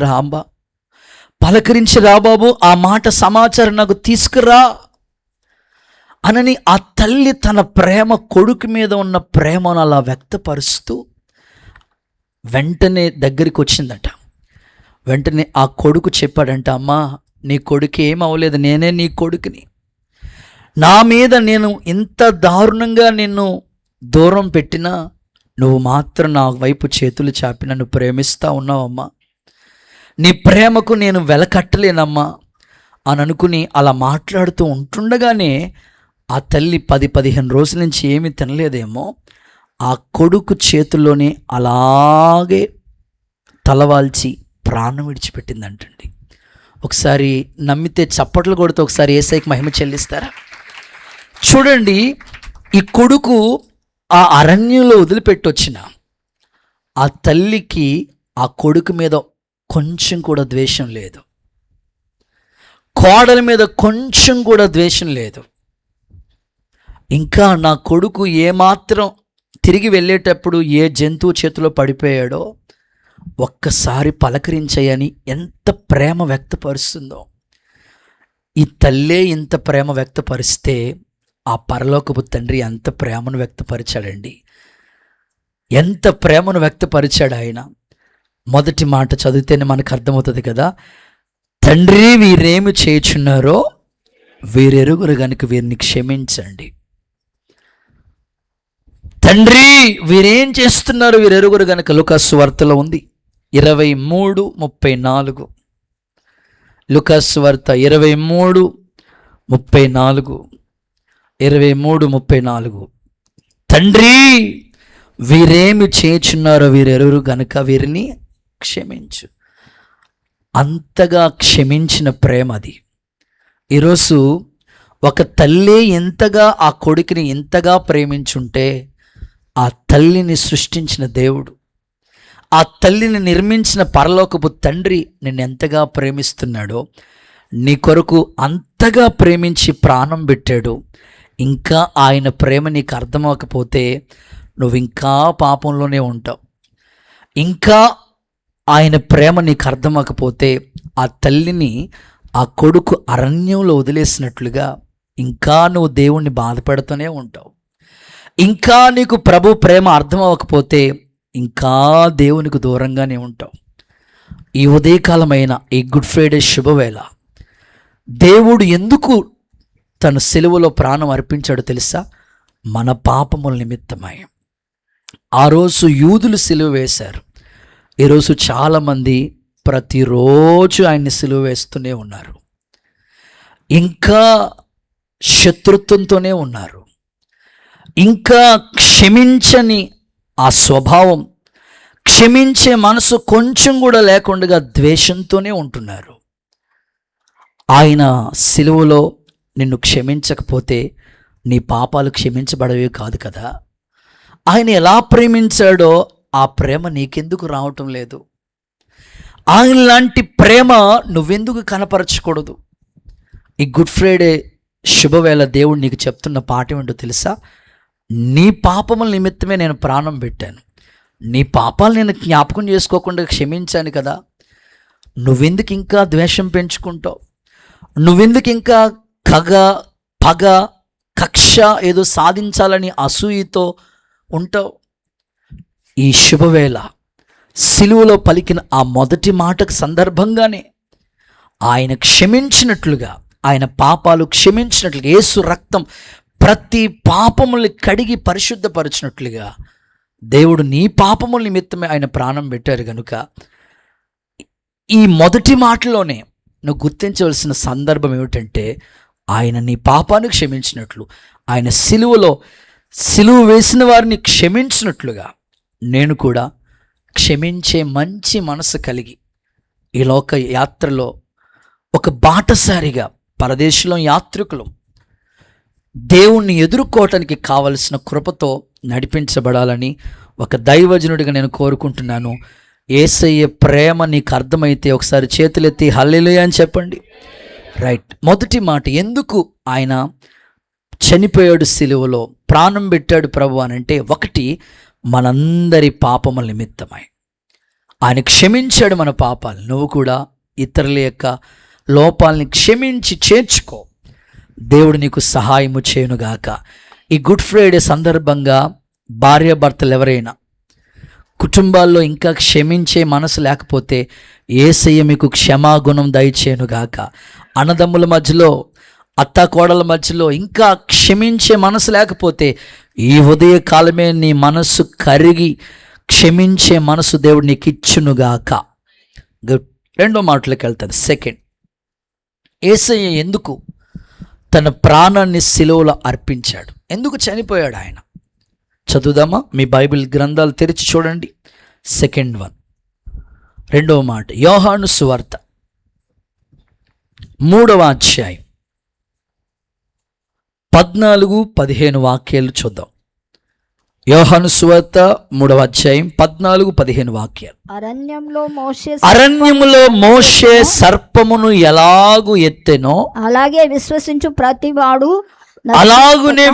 రా బాబు, ఆ మాట సమాచారం నాకు తీసుకురా అనని ఆ తల్లి తన ప్రేమ, కొడుకు మీద ఉన్న ప్రేమను అలా వ్యక్తపరుస్తూ వెంటనే దగ్గరికి వచ్చిందట. వెంటనే ఆ కొడుకు చెప్పాడంట, అమ్మా నీ కొడుకు ఏం అవ్వలేదు, నేనే నీ కొడుకుని. నా మీద నేను ఇంత దారుణంగా నిన్ను దూరం పెట్టినా నువ్వు మాత్రం నా వైపు చేతులు చాపి నన్ను ప్రేమిస్తూ ఉన్నావమ్మా. నీ ప్రేమకు నేను వెలకట్టలేనమ్మా అని అనుకుని అలా మాట్లాడుతూ ఉంటుండగానే ఆ తల్లి 10-15 రోజుల నుంచి ఏమీ తినలేదేమో, ఆ కొడుకు చేతుల్లోనే అలాగే తలవాల్చి ప్రాణం విడిచిపెట్టిందంటండి. ఒకసారి నమ్మితే చప్పట్లు కొడుతూ ఒకసారి యేసయ్యకి మహిమ చెల్లిస్తారా? చూడండి, ఈ కొడుకు ఆ అరణ్యంలో వదిలిపెట్టొచ్చిన ఆ తల్లికి ఆ కొడుకు మీద కొంచెం కూడా ద్వేషం లేదు, కోడల మీద కొంచెం కూడా ద్వేషం లేదు. ఇంకా నా కొడుకు ఏమాత్రం తిరిగి వెళ్ళేటప్పుడు ఏ జంతువు చేతిలో పడిపోయాడో ఒక్కసారి పలకరించయని ఎంత ప్రేమ వ్యక్తపరుస్తుందో. ఈ తల్లే ఇంత ప్రేమ వ్యక్తపరిస్తే ఆ పరలోకపు తండ్రి ఎంత ప్రేమను వ్యక్తపరిచాడండి, ఎంత ప్రేమను వ్యక్తపరిచాడు ఆయన. మొదటి మాట చదివితేనే మనకు అర్థమవుతుంది కదా, తండ్రి వీరేమి చేయుచున్నారో వీరెరుగురు గనుక వీరిని క్షమించండి. తండ్రి వీరేం చేస్తున్నారు వీరెరుగురు గనుక. లూకాసు సువార్తలో ఉంది 23:34. లూకాసు సువార్త 23:34. తండ్రి వీరేమి చేయుచున్నారో వీరెరుగురు గనుక వీరిని క్షమించు. అంతగా క్షమించిన ప్రేమ అది. ఈరోజు ఒక తల్లి ఎంతగా ఆ కొడుకుని ఎంతగా ప్రేమించుంటే ఆ తల్లిని సృష్టించిన దేవుడు, ఆ తల్లిని నిర్మించిన పరలోకపు తండ్రి నిన్ను ఎంతగా ప్రేమిస్తున్నాడో, నీ కొరకు అంతగా ప్రేమించి ప్రాణం పెట్టాడు. ఇంకా ఆయన ప్రేమ నీకు అర్థమవకపోతే నువ్వు ఇంకా పాపంలోనే ఉంటావు. ఇంకా ఆయన ప్రేమ నీకు అర్థమవకపోతే ఆ తల్లిని ఆ కొడుకు అరణ్యంలో వదిలేసినట్లుగా ఇంకా నువ్వు దేవుణ్ణి బాధపెడుతూనే ఉంటావు. ఇంకా నీకు ప్రభు ప్రేమ అర్థం అవ్వకపోతే ఇంకా దేవునికి దూరంగానే ఉంటావు. ఈ ఉదయకాలమైన ఈ గుడ్ ఫ్రైడే శుభవేళ దేవుడు ఎందుకు తన సిలువలో ప్రాణం అర్పించాడో తెలుసా? మన పాపముల నిమిత్తమై. ఆ రోజు యూదులు సిలువ వేశారు. ఈరోజు చాలామంది ప్రతిరోజు ఆయన్ని సిలువ వేస్తూనే ఉన్నారు. ఇంకా శత్రుత్వంతోనే ఉన్నారు. ఇంకా క్షమించని ఆ స్వభావం, క్షమించే మనసు కొంచెం కూడా లేకుండా ద్వేషంతోనే ఉంటున్నారు. ఆయన సిలువలో నిన్ను క్షమించకపోతే నీ పాపాలు క్షమించబడవే కాదు కదా. ఆయన ఎలా ప్రేమించాడో ఆ ప్రేమ నీకెందుకు రావటం లేదు? ఆయన లాంటి ప్రేమ నువ్వెందుకు కనపరచకూడదు? ఈ గుడ్ ఫ్రైడే శుభవేళ దేవుడు నీకు చెప్తున్న పాఠం ఏంటో తెలుసా? నీ పాపముల నిమిత్తమే నేను ప్రాణం పెట్టాను. నీ పాపాలు నేను జ్ఞాపకం చేసుకోకుండా క్షమించాను కదా. నువ్వెందుకు ఇంకా ద్వేషం పెంచుకుంటావు? నువ్వెందుకు ఇంకా పగ, కక్ష ఏదో సాధించాలని అసూయతో ఉంటావు? ఈ శుభవేళ సిలువలో పలికిన ఆ మొదటి మాటకు సందర్భంగానే ఆయన క్షమించినట్లుగా, ఆయన పాపాలు క్షమించినట్లుగా, యేసు రక్తం ప్రతి పాపముల్ని కడిగి పరిశుద్ధపరిచినట్లుగా దేవుడు నీ పాపముల నిమిత్తమే ఆయన ప్రాణం పెట్టారు కనుక ఈ మొదటి మాటలోనే నువ్వు గుర్తించవలసిన సందర్భం ఏమిటంటే, ఆయన నీ పాపాన్ని క్షమించినట్లు, ఆయన సిలువ వేసిన వారిని క్షమించినట్లుగా నేను కూడా క్షమించే మంచి మనసు కలిగి ఈ లోక యాత్రలో ఒక బాటసారిగా పరదేశంలో యాత్రికులు దేవుణ్ణి ఎదుర్కోవటానికి కావలసిన కృపతో నడిపించబడాలని ఒక దైవజనుడిగా నేను కోరుకుంటున్నాను. యేసయ్య ప్రేమ నీకు అర్థమైతే ఒకసారి చేతులెత్తి హల్లెలూయా అని చెప్పండి. రైట్. మొదటి మాట, ఎందుకు ఆయన చనిపోయాడు, సిలువలో ప్రాణం పెట్టాడు ప్రభు అని అంటే, ఒకటి మనందరి పాపముల నిమిత్తమై ఆయన క్షమించాడు మన పాపాలు. నువ్వు కూడా ఇతరుల యొక్క లోపాలని క్షమించి చేర్చుకో. దేవుడు నీకు సహాయము చేయునుగాక. ఈ గుడ్ ఫ్రైడే సందర్భంగా భార్యాభర్తలు ఎవరైనా కుటుంబాల్లో ఇంకా క్షమించే మనసు లేకపోతే యేసయ్య మీకు క్షమాగుణం దయచేయునుగాక. అన్నదమ్ముల మధ్యలో, అత్తాకోడల మధ్యలో ఇంకా క్షమించే మనసు లేకపోతే ఈ ఉదయకాలమే నీ మనస్సు కరిగి క్షమించే మనసు దేవుడు నీకు ఇచ్చునుగాక. రెండో మాటలోకి వెళ్తాను. సెకండ్, యేసయ్య ఎందుకు తన ప్రాణాన్ని సిలువలో అర్పించాడు? ఎందుకు చనిపోయాడు ఆయన? చదువుదామా? మీ బైబిల్ గ్రంథాలు తెరిచి చూడండి. సెకండ్ వన్, రెండవ మాట, యోహాను సువార్త 3వ అధ్యాయం 14-15 వాక్యాలు చూద్దాం. యోహాను సువార్త 3వ అధ్యాయం 14-15 వాక్యాలు. అరణ్యములో మోషే సర్పమును ఎలాగు ఎత్తెనో అలాగునే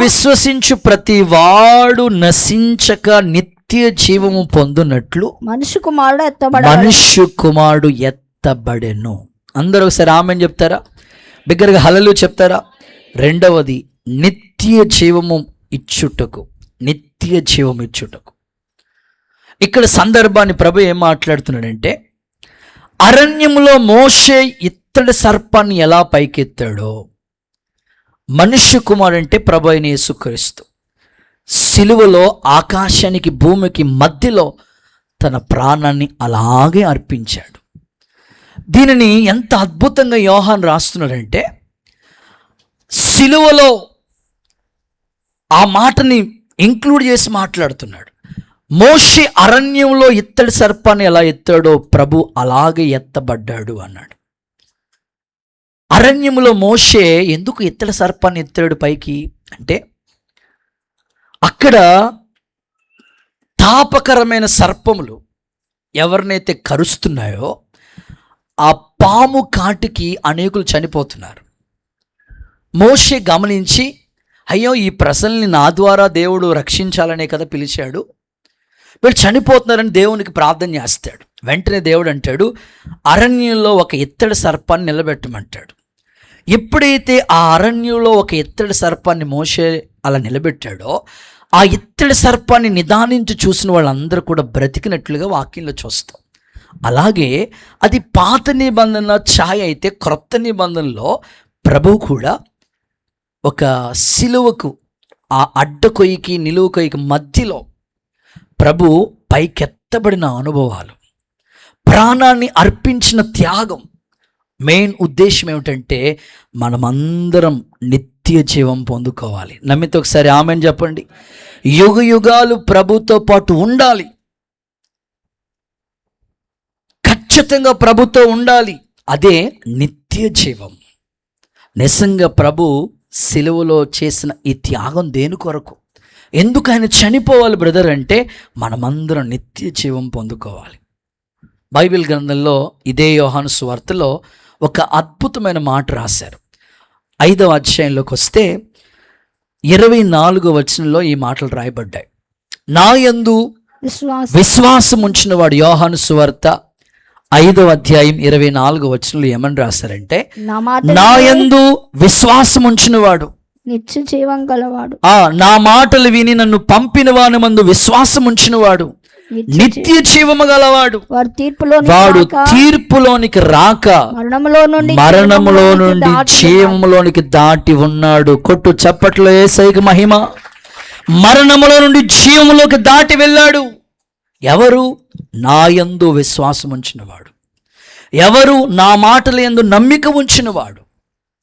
విశ్వసించు ప్రతివాడు నశించక నిత్య జీవము పొందునట్లు మనుష్య కుమారుడు ఎత్తబడెను. అందరూ ఒకసారి ఆమేన్ చెప్తారా? బిగ్గరగా హల్లెలూయా చెప్తారా? రెండవది, నిత్య జీవము ఇచ్చుటకు. నిత్య జీవం ఇచ్చుటకు. ఇక్కడ సందర్భాన్ని ప్రభు ఏం మాట్లాడుతున్నాడంటే, అరణ్యములో మోషే ఇత్తడి సర్పాన్ని ఎలా పైకెత్తాడో, మనుష్య కుమారుడు అంటే ప్రభు అయిన యేసుక్రీస్తు సిలువలో ఆకాశానికి భూమికి మధ్యలో తన ప్రాణాన్ని అలాగే అర్పించాడు. దీనిని ఎంత అద్భుతంగా యోహాను రాస్తున్నాడంటే, సిలువలో ఆ మాటని ఇంక్లూడ్ చేసి మాట్లాడుతున్నాడు. మోషే అరణ్యంలో ఇత్తడి సర్పాన్ని ఎలా ఎత్తాడో ప్రభు అలాగే ఎత్తబడ్డాడు అన్నాడు. అరణ్యములో మోషే ఎందుకు ఇత్తడి సర్పాన్ని ఎత్తాడు పైకి అంటే, అక్కడ తాపకరమైన సర్పములు ఎవరినైతే కరుస్తున్నాయో ఆ పాము కాటికి అనేకులు చనిపోతున్నారు. మోషే గమనించి, అయ్యో ఈ ప్రజల్ని నా ద్వారా దేవుడు రక్షించాలనే కదా పిలిచాడు, వీళ్ళు చనిపోతున్నారని దేవునికి ప్రార్థన చేస్తాడు. వెంటనే దేవుడు అంటాడు, అరణ్యంలో ఒక ఇత్తడి సర్పాన్ని నిలబెట్టమంటాడు. ఎప్పుడైతే ఆ అరణ్యంలో ఒక ఇత్తడి సర్పాన్ని మోషే అలా నిలబెట్టాడో, ఆ ఇత్తడి సర్పాన్ని నిదానించి చూసిన వాళ్ళందరూ కూడా బ్రతికినట్లుగా వాక్యంలో చూస్తాం. అలాగే అది పాత నిబంధన ఛాయ అయితే, క్రొత్త నిబంధనలో ప్రభువు కూడా ఒక సిలువకు, ఆ అడ్డకొయ్యికి నిలువు కొయ్యికి మధ్యలో ప్రభు పైకెత్తబడిన అనుభవాలు, ప్రాణాన్ని అర్పించిన త్యాగం. మెయిన్ ఉద్దేశం ఏమిటంటే మనమందరం నిత్య జీవం పొందుకోవాలి. నమ్మితే ఒకసారి ఆమెన్ చెప్పండి. యుగ యుగాలు ప్రభుతో పాటు ఉండాలి, ఖచ్చితంగా ప్రభుతో ఉండాలి. అదే నిత్య జీవం. నిజంగా ప్రభు సిలువలో చేసిన ఈ త్యాగం దేని కొరకు? ఎందుకు ఆయన చనిపోవాలి బ్రదర్ అంటే, మనమందరం నిత్య జీవం పొందుకోవాలి. బైబిల్ గ్రంథంలో ఇదే యోహాను సువార్తలో ఒక అద్భుతమైన మాట రాశారు. 5వ అధ్యాయంలోకి వస్తే 24వ వచనంలో ఈ మాటలు రాయబడ్డాయి. నా యందు విశ్వాసం ఉంచిన వాడు, యోహాను సువార్త 5వ అధ్యాయం 24వ వచనంలో ఏమని రాశారంటే, నా యందు విశ్వాసం ఉంచిన వాడు నిత్య జీవం గలవాడు, నా మాటలు విని నన్ను పంపిన వాని మందు విశ్వాసం ఉంచిన వాడు నిత్య జీవము గలవాడు, వాడు తీర్పులోనికి రాక మరణములో నుండి జీవములోనికి దాటి ఉన్నాడు. కొట్టు చప్పట్లో యేసయ్యకు మహిమ. మరణములో నుండి జీవములోకి దాటి వెళ్ళాడు. ఎవరు? నా యందు విశ్వాసం ఉంచినవాడు. ఎవరు? నా మాటల యందు నమ్మిక ఉంచినవాడు.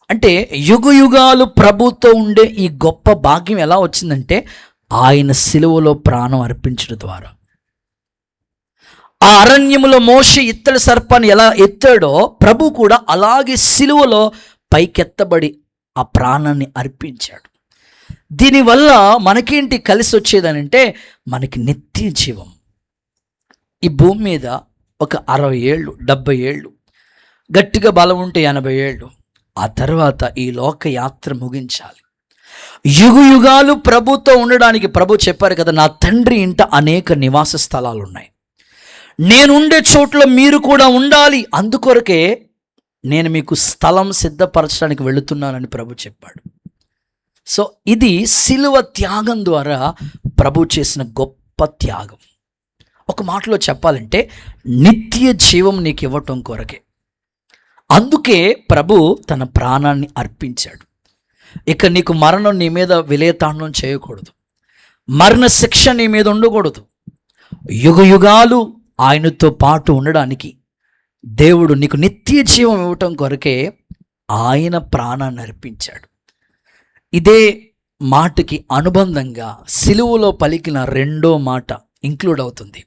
అంటే యుగ యుగాలు ప్రభుతో ఉండే ఈ గొప్ప భాగ్యం ఎలా వచ్చిందంటే, ఆయన సిలువలో ప్రాణం అర్పించడం ద్వారా. ఆ అరణ్యములో మోషే ఇత్తడి సర్పాన్ని ఎలా ఎత్తాడో, ప్రభు కూడా అలాగే సిలువలో పైకెత్తబడి ఆ ప్రాణాన్ని అర్పించాడు. దీనివల్ల మనకేంటి కలిసి వచ్చేదనంటే, మనకి నిత్య జీవం. ఈ భూమి మీద ఒక 60 ఏళ్ళు 70 ఏళ్ళు, గట్టిగా బలం ఉంటే 80 ఏళ్ళు, ఆ తర్వాత ఈ లోక యాత్ర ముగించాలి. యుగ యుగాలు ప్రభుతో ఉండడానికి ప్రభు చెప్పారు కదా, నా తండ్రి ఇంట అనేక నివాస స్థలాలు ఉన్నాయి, నేనుండే చోట్ల మీరు కూడా ఉండాలి, అందుకొరకే నేను మీకు స్థలం సిద్ధపరచడానికి వెళుతున్నానని ప్రభు చెప్పాడు. సో ఇది సిలువ త్యాగం ద్వారా ప్రభు చేసిన గొప్ప త్యాగం. ఒక మాటలో చెప్పాలంటే నిత్య జీవం నీకు ఇవ్వటం కొరకే. అందుకే ప్రభు తన ప్రాణాన్ని అర్పించాడు. ఇక నీకు మరణం నీ మీద విలేతాండం చేయకూడదు, మరణ శిక్ష నీ మీద ఉండకూడదు. యుగ యుగాలు ఆయనతో పాటు ఉండడానికి దేవుడు నీకు నిత్య జీవం ఇవ్వటం కొరకే ఆయన ప్రాణాన్ని అర్పించాడు. ఇదే మాటకి అనుబంధంగా సిలువలో పలికిన రెండో మాట ఇంక్లూడ్ అవుతుంది.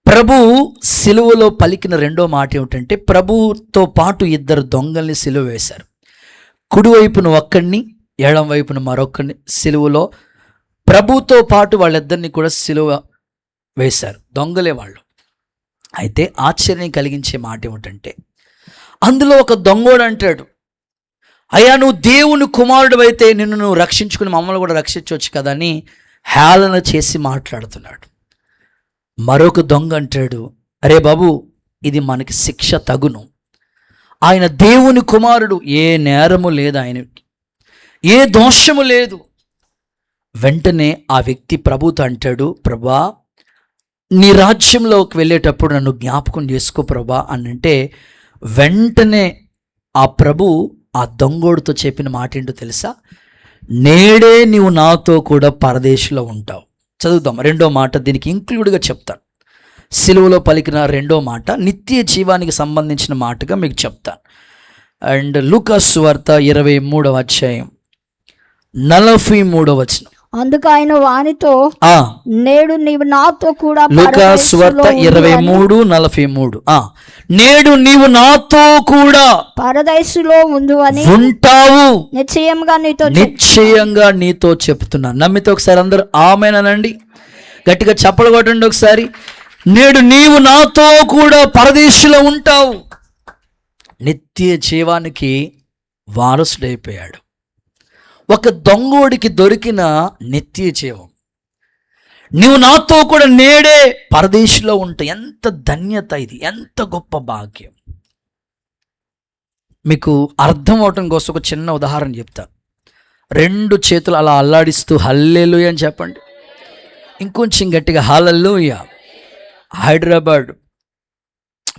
ప్రభు సిలువలో పలికిన రెండో మాట ఏమిటంటే, ప్రభుతో పాటు ఇద్దరు దొంగల్ని సిలువ వేశారు. కుడివైపున ఒక్కడిని, ఎడం వైపున మరొకరిని సిలువలో ప్రభుతో పాటు వాళ్ళిద్దరిని కూడా సిలువ వేశారు. దొంగలే వాళ్ళు. అయితే ఆశ్చర్యం కలిగించే మాట ఏమిటంటే, అందులో ఒక దొంగోడు అంటాడు, అయ్యా నువ్వు దేవుని కుమారుడు అయితే నిన్ను నువ్వు రక్షించుకుని మమ్మల్ని కూడా రక్షించవచ్చు కదా అని హేళన చేసి మాట్లాడుతున్నాడు. మరొక దొంగ అంటాడు, అరే బాబు ఇది మనకి శిక్ష తగును, ఆయన దేవుని కుమారుడు, ఏ నేరము లేదు ఆయనకి, ఏ దోషము లేదు. వెంటనే ఆ వ్యక్తి ప్రభుతో అంటాడు, ప్రభా నీ రాజ్యంలోకి వెళ్ళేటప్పుడు నన్ను జ్ఞాపకం చేసుకో ప్రభా అని అంటే, వెంటనే ఆ ప్రభు ఆ దొంగోడితో చెప్పిన మాట ఏంటో తెలుసా? నేడే నీవు నాతో కూడా పరదేశంలో ఉంటావు. చదువుదాం రెండో మాట, దీనికి ఇంక్లూడ్గా చెప్తాను. సిలువలో పలికిన రెండో మాట నిత్య జీవానికి సంబంధించిన మాటగా మీకు చెప్తాను. అండ్ లూకా సువార్త 23వ అధ్యాయం 43వ వచనం. అందుకు ఆయన వానితో, నేడు నీవు నాతో కూడా లూకా సువార్త 23:43. నేడు నీవు నాతో కూడా పరదేశులో ఉండువని ఉంటావు, నిశ్చయంగా నీతో చెప్తున్నాను. నమ్మితే ఒకసారి అందరూ ఆమేనండి, గట్టిగా చప్పలు కొట్టండి ఒకసారి. నేడు నీవు నాతో కూడా పరదేశులో ఉంటావు. నిత్య జీవానికి వారసుడైపోయాడు. ఒక దొంగోడికి దొరికిన నిత్య జీవం. నీవు నాతో కూడా నేడే పరదేశంలో ఉంటా. ఎంత ధన్యత ఇది, ఎంత గొప్ప భాగ్యం. మీకు అర్థం అవటం కోసం ఒక చిన్న ఉదాహరణ చెప్తాను. 2 చేతులు అలా అల్లాడిస్తూ హల్లెలూయా అని చెప్పండి. ఇంకొంచెం గట్టిగా హల్లెలూయా. హైదరాబాద్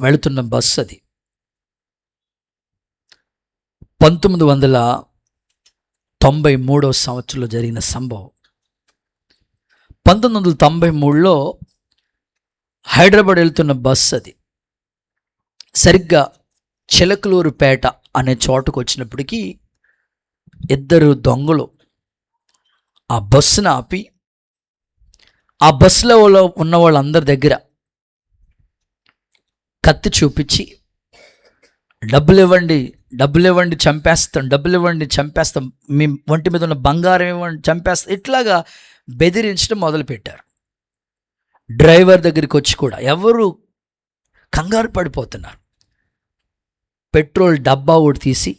వెళుతున్న బస్సు అది. 1993వ సంవత్సరంలో జరిగిన సంభవం. 1993లో హైదరాబాద్ వెళ్తున్న బస్సు అది. సరిగ్గా చిలకలూరుపేట అనే చోటుకు వచ్చినప్పటికీ 2 దొంగలు ఆ బస్సును ఆపి ఆ బస్సులో ఉన్న వాళ్ళందరి దగ్గర కత్తి చూపించి, డబ్బులు ఇవ్వండి చంపేస్తాం, మీ ఒంటి మీద ఉన్న బంగారం ఇవ్వండి చంపేస్తాం, ఇట్లాగా బెదిరించడం మొదలుపెట్టారు. డ్రైవర్ దగ్గరికి వచ్చి కూడా ఎవరు కంగారు పడిపోతున్నారు. పెట్రోల్ డబ్బా ఒకటి తీసి,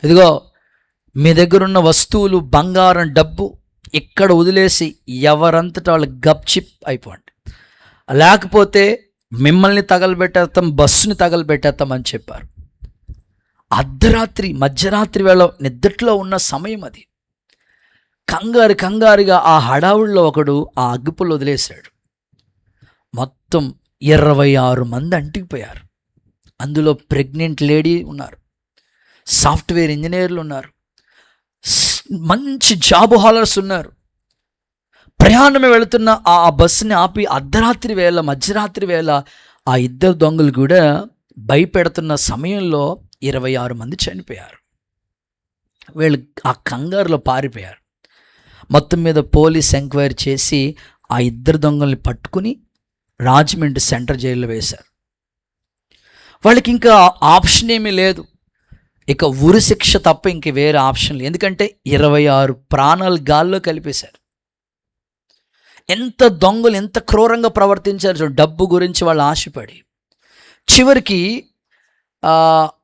ఇదిగో మీ దగ్గర ఉన్న వస్తువులు, బంగారం, డబ్బు ఇక్కడ వదిలేసి ఎవరంతటా వాళ్ళు గప్చిప్ అయిపోండి, లేకపోతే మిమ్మల్ని తగలబెట్టేస్తాం, బస్సుని తగలబెట్టేస్తాం అని చెప్పారు. మధ్యరాత్రి వేళ నిద్రలో ఉన్న సమయం అది. కంగారుగా ఆ హడావుల్లో ఒకడు ఆ అగ్గిపుల్లు వదిలేశాడు. మొత్తం 26 మంది అంటికిపోయారు. అందులో ప్రెగ్నెంట్ లేడీ ఉన్నారు, సాఫ్ట్వేర్ ఇంజనీర్లు ఉన్నారు, మంచి జాబ్ హాలర్స్ ఉన్నారు. ప్రయాణమే వెళుతున్న ఆ బస్సుని ఆపి మధ్యరాత్రి వేళ ఆ 2 దొంగలు కూడా భయపెడుతున్న సమయంలో 26 మంది చనిపోయారు. వీళ్ళు ఆ కంగారులో పారిపోయారు. మొత్తం మీద పోలీస్ ఎంక్వైరీ చేసి ఆ 2 దొంగల్ని పట్టుకుని రాజమండ్రి సెంట్రల్ జైల్లో వేశారు. వాళ్ళకి ఇంకా ఆప్షన్ ఏమీ లేదు, ఇక ఉరి శిక్ష తప్ప ఇంక వేరే ఆప్షన్ లేదు. ఎందుకంటే 26 ప్రాణాలు గాల్లో కలిపేశారు. ఎంత దొంగలు ఎంత క్రూరంగా ప్రవర్తించారు. డబ్బు గురించి వాళ్ళు ఆశపడి చివరికి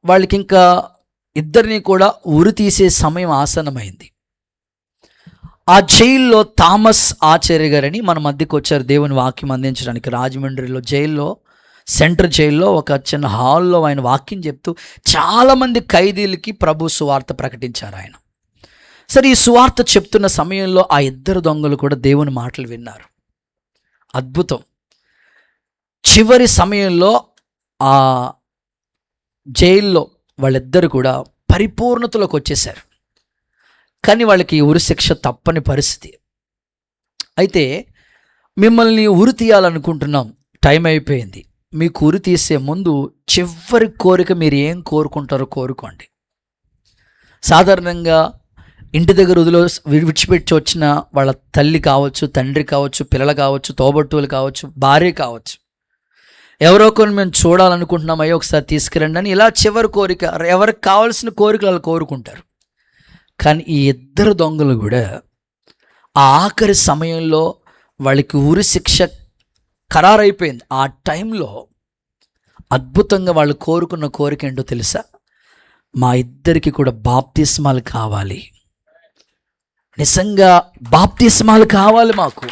వాళ్ళకి ఇంకా 2 కూడా ఉరి తీసే సమయం ఆసన్నమైంది. ఆ జైల్లో థామస్ ఆచార్య గారని మన మధ్యకు వచ్చారు దేవుని వాక్యం అందించడానికి. రాజమండ్రిలో జైల్లో, సెంట్రల్ జైల్లో ఒక చిన్న హాల్లో ఆయన వాక్యం చెప్తూ చాలామంది ఖైదీలకి ప్రభు సువార్త ప్రకటించారు ఆయన. సరే, ఈ సువార్త చెప్తున్న సమయంలో ఆ 2 దొంగలు కూడా దేవుని మాటలు విన్నారు. అద్భుతం. చివరి సమయంలో ఆ జైల్లో వాళ్ళిద్దరు కూడా పరిపూర్ణతలోకి వచ్చేసారు. కానీ వాళ్ళకి ఉరిశిక్ష తప్పని పరిస్థితి. అయితే మిమ్మల్ని ఉరి తీయాలనుకుంటున్నాం, టైం అయిపోయింది. మీకు ఉరి తీసే ముందు చివరి కోరిక మీరు ఏం కోరుకుంటారో కోరుకోండి. సాధారణంగా ఇంటి దగ్గర విడిచిపెట్టి వచ్చిన వాళ్ళ తల్లి కావచ్చు, తండ్రి కావచ్చు, పిల్లలు కావచ్చు, తోబట్టువులు కావచ్చు, భార్య కావచ్చు, ఎవరో కొన్ని మేము చూడాలనుకుంటున్నాం, అయ్యో ఒకసారి తీసుకురండి అని ఇలా చివరి కోరిక, ఎవరికి కావాల్సిన కోరికలు వాళ్ళు కోరుకుంటారు. కానీ ఈ ఇద్దరు దొంగలు కూడా ఆ ఆఖరి సమయంలో వాళ్ళకి ఉరి శిక్ష ఖరారైపోయింది. ఆ టైంలో అద్భుతంగా వాళ్ళు కోరుకున్న కోరిక ఏంటో తెలుసా? మా ఇద్దరికి కూడా బాప్తిస్మాలు కావాలి, నిజంగా బాప్తిస్మాలు కావాలి, మాకు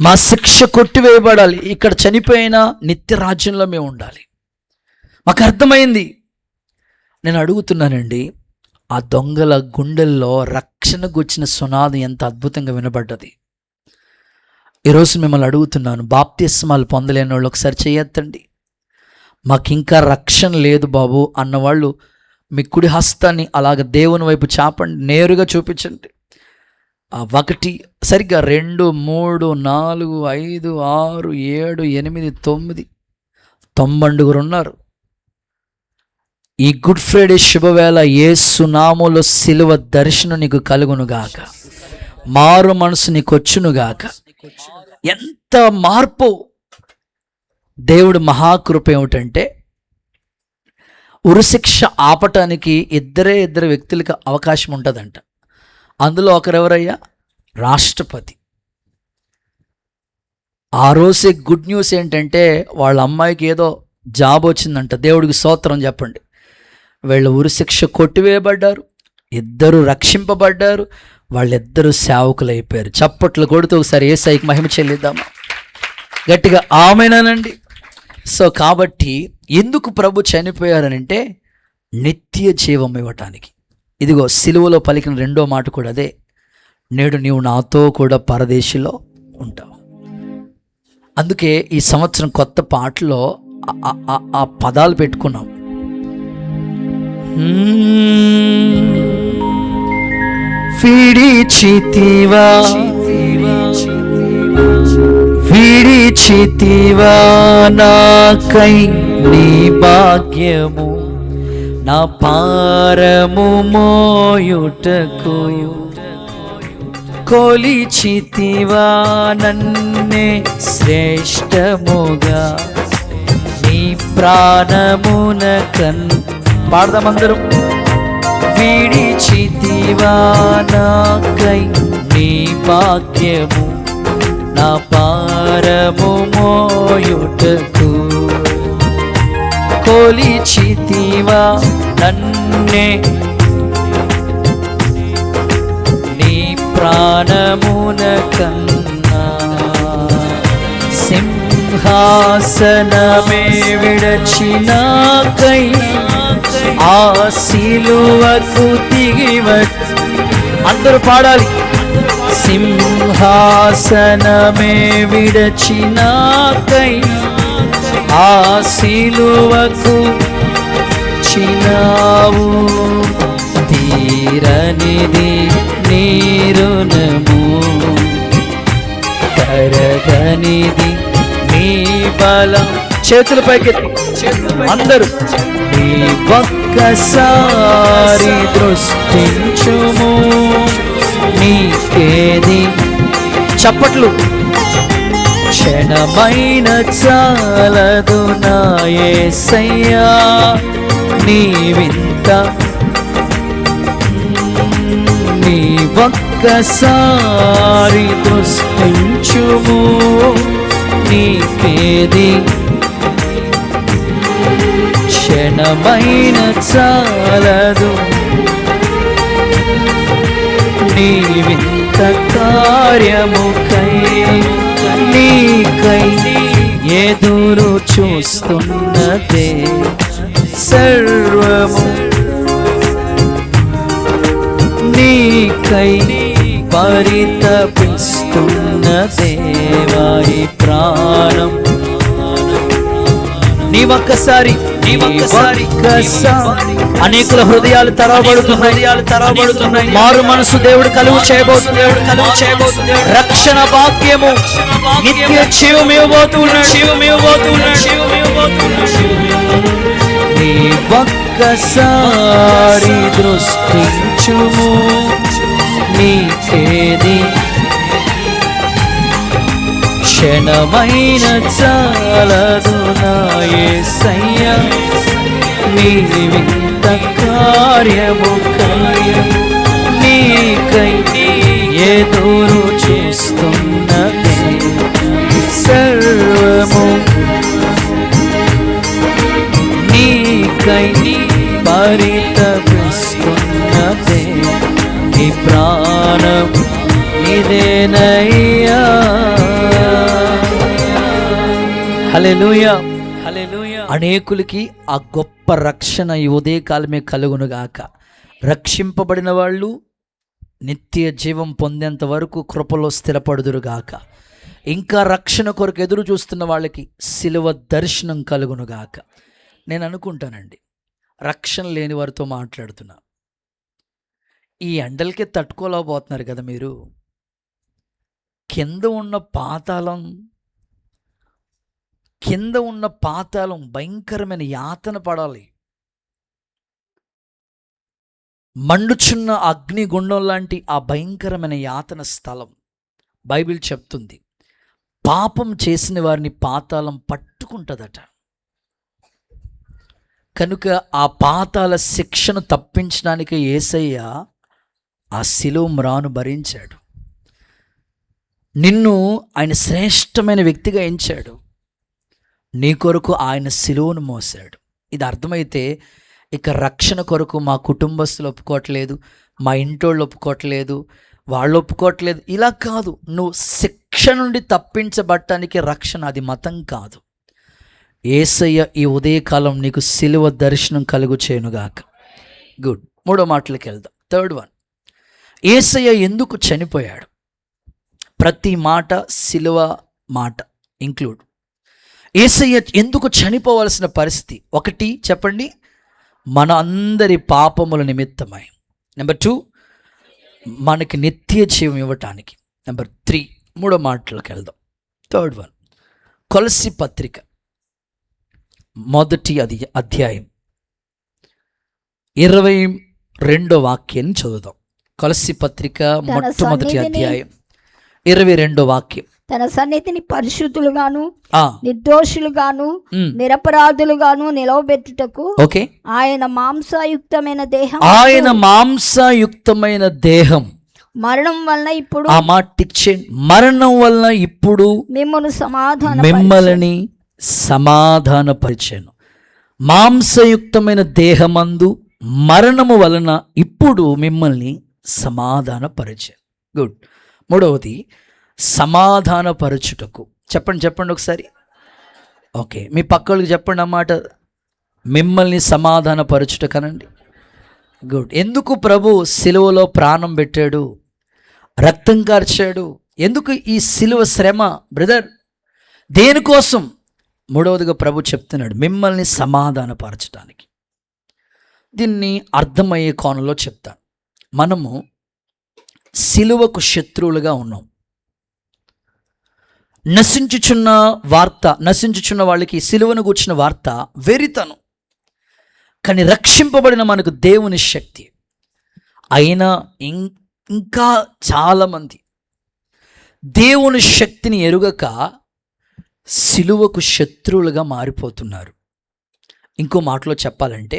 మా శిక్ష కొట్టివేయబడాలి, ఇక్కడ చనిపోయిన నిత్య రాజ్యంలో మేము ఉండాలి. మాకు అర్థమైంది. నేను అడుగుతున్నానండి, ఆ దొంగల గుండెల్లో రక్షణ గుచ్చిన సునాదం ఎంత అద్భుతంగా వినబడ్డది. ఈరోజు మిమ్మల్ని అడుగుతున్నాను, బాప్తిస్మాలు పొందలేని వాళ్ళు ఒకసారి చేయొద్దండి. మాకు ఇంకా రక్షణ లేదు బాబు అన్నవాళ్ళు మీ కుడి హస్తాన్ని అలాగ దేవుని వైపు చాపండి, నేరుగా చూపించండి. 1 సరిగ్గా 2 3 4 5 6 7 8 9 ఉన్నారు. ఈ గుడ్ ఫ్రైడే శుభవేళ యేసు నామములో సిలువ దర్శనం నీకు కలుగునుగాక, మారు మనసు నీకు వచ్చునుగాక. ఎంత మార్పు! దేవుడు మహాకృప ఏమిటంటే, ఉరిశిక్ష ఆపటానికి ఇద్దరు వ్యక్తులకు అవకాశం ఉంటుందంట. అందులో ఒకరెవరయ్యా? రాష్ట్రపతి. ఆ రోజే గుడ్ న్యూస్ ఏంటంటే, వాళ్ళ అమ్మాయికి ఏదో జాబ్ వచ్చిందంట. దేవుడికి స్తోత్రం చెప్పండి. వీళ్ళ ఉరిశిక్ష కొట్టివేయబడ్డారు, ఇద్దరు రక్షింపబడ్డారు, వాళ్ళిద్దరూ సేవకులు అయిపోయారు. చప్పట్లు కొడుతూ ఒకసారి యేసయ్యకి మహిమ చెల్లిద్దామా? గట్టిగా ఆమేనండి. సో కాబట్టి ఎందుకు ప్రభు చనిపోయారనంటే, నిత్య జీవం ఇవ్వటానికి. ఇదిగో సిలువలో పలికిన రెండో మాట కూడా అదే, నేడు నీవు నాతో కూడా పరదేశిలో ఉంటావు. అందుకే ఈ సంవత్సరం కొత్త పాటలో ఆ పదాలు పెట్టుకున్నాం. విడిచితివా నాకై నీ భాగ్యము, నా పారము మోయుటకు కొలిచితివా నన్నే శ్రేష్టముగా, నీ ప్రాణమున పాడదామందరం. విడిచితివా నాకై నీ భాగ్యము, నా పారము మోయుటకు కొలిచితివా నన్నే నీ ప్రాణమున కన్నా. సింహాసనమే విడచినాకై ఆ సిలువకు దిగివచ్చి, అందరూ పాడాలి. సింహాసనమే విడచినాకై ఆ సిలువకు చినావు, తీరనిది నీ రుణము, కరగనిది నీ బలం. చేతుల పైకెత్తి అందరూ, నీ ఒక్కసారి దృష్టించుము, నీకేది చప్పట్లు. క్షణమైన చాలదు నా యేసయ్యా, నీవింత నీ ఒక్కసారి దృష్టించుము, నీకేది క్షణమైన చాలదు, నీవింత కార్యముకై నీకై ఎదురు చూస్తున్నదే సర్వము, నీకై పరితపిస్తున్న దేవాయి ప్రాణం నీ ఒక్కసారి అనేకుల హృదయాలు తరవబడుతున్నాయి. మారు మనసు దేవుడు కలుగు చేయబోతున్నాడు. రక్షణ భాగ్యము నిత్య జీవం ఇవ్వబోతున్నాడు. నీ ఒక్కసారి దృష్టించుము, నీకేది క్షణమైన చాలదు నా యేసయ్యా, నీ వింత కార్యము నీకై ఎదురు చూస్తున్నది సర్వము, నీకై పరితపిస్తున్నదే నీ ప్రాణం ఇదేనయ్యా. హల్లెలూయా, హల్లెలూయా. అనేకులకి ఆ గొప్ప రక్షణ ఈ ఉదయకాలమే కలుగునుగాక. రక్షింపబడిన వాళ్ళు నిత్య జీవం పొందేంత వరకు కృపలో స్థిరపడుదురుగాక. ఇంకా రక్షణ కొరకు ఎదురు చూస్తున్న వాళ్ళకి సిలువ దర్శనం కలుగునుగాక. నేను అనుకుంటానండి, రక్షణ లేని వారితో మాట్లాడుతున్నా. ఈ ఎండలకే తట్టుకోలేకపోతున్నారు కదా మీరు. కింద ఉన్న పాతాళం భయంకరమైన యాతన పడాలి. మండుచున్న అగ్నిగుండం లాంటి ఆ భయంకరమైన యాతన స్థలం బైబిల్ చెప్తుంది. పాపం చేసిన వారిని పాతాళం పట్టుకుంటుందట. కనుక ఆ పాతాళ శిక్షను తప్పించడానికి యేసయ్య ఆ శిలువ మ్రాను భరించాడు. నిన్ను ఆయన శ్రేష్టమైన వ్యక్తిగా ఎంచాడు. నీ కొరకు ఆయన శిలువను మోసాడు. ఇది అర్థమైతే ఇక రక్షణ కొరకు మా కుటుంబస్తులు ఒప్పుకోవట్లేదు, మా ఇంటోళ్ళు ఒప్పుకోవట్లేదు, వాళ్ళు ఒప్పుకోవట్లేదు, ఇలా కాదు. నువ్వు శిక్ష నుండి తప్పించబడటానికి రక్షణ, అది మతం కాదు. యేసయ్య ఈ ఉదయకాలం నీకు శిలువ దర్శనం కలుగు చేయునుగాక. గుడ్. మూడో మాటలకి వెళ్దాం. థర్డ్ వన్, యేసయ్య ఎందుకు చనిపోయాడు? ప్రతి మాట శిలువ మాట ఇంక్లూడ్. యేసయ్య ఎందుకు చనిపోవలసిన పరిస్థితి? ఒకటి చెప్పండి, మన అందరి పాపముల నిమిత్తమై. నెంబర్ 2, మనకి నిత్య జీవం ఇవ్వటానికి. నెంబర్ 3, మూడో మాటలోకి వెళ్దాం. థర్డ్ వన్, కొలస్సీ పత్రిక 1వ అధ్యాయం 22వ వాక్యాన్ని చదువుదాం. కొలస్సీ పత్రిక మొట్టమొదటి అధ్యాయం 22వ వాక్యం. తన సన్నిధిని పరిశుద్ధులుగాను నిర్దోషులుగాను నిరపరాధులుగాను నిలవబెట్టుటకు ఆయన మాంసయుక్తమైన దేహం మరణం వలన ఇప్పుడు, ఆ మాట మరణం వలన ఇప్పుడు మిమ్మల్ని సమాధానపరిచాను. మాంసయుక్తమైన దేహమందు మరణము వలన ఇప్పుడు మిమ్మల్ని సమాధానపరిచాను. గుడ్. మూడవది, సమాధానపరచుటకు. చెప్పండి ఒకసారి. ఓకే, మీ పక్కలకు చెప్పండి అన్నమాట, మిమ్మల్ని సమాధానపరచుటకనండి. గుడ్. ఎందుకు ప్రభు సిలువలో ప్రాణం పెట్టాడు, రక్తం కార్చాడు? ఎందుకు ఈ సిలువ శ్రమ బ్రదర్? దేనికోసం? మూడవదిగా ప్రభు చెప్తున్నాడు, మిమ్మల్ని సమాధానపరచడానికి. దీన్ని అర్థమయ్యే కోణంలో చెప్తాను. మనము సిలువకు శత్రువులుగా ఉన్నాం. నశించుచున్న వాళ్ళకి సిలువను గూర్చిన వార్త వెరితనం. కానీ రక్షింపబడిన మనకు దేవుని శక్తి. అయినా ఇంకా చాలామంది దేవుని శక్తిని ఎరుగక సిలువకు శత్రువులుగా మారిపోతున్నారు. ఇంకో మాటలో చెప్పాలంటే,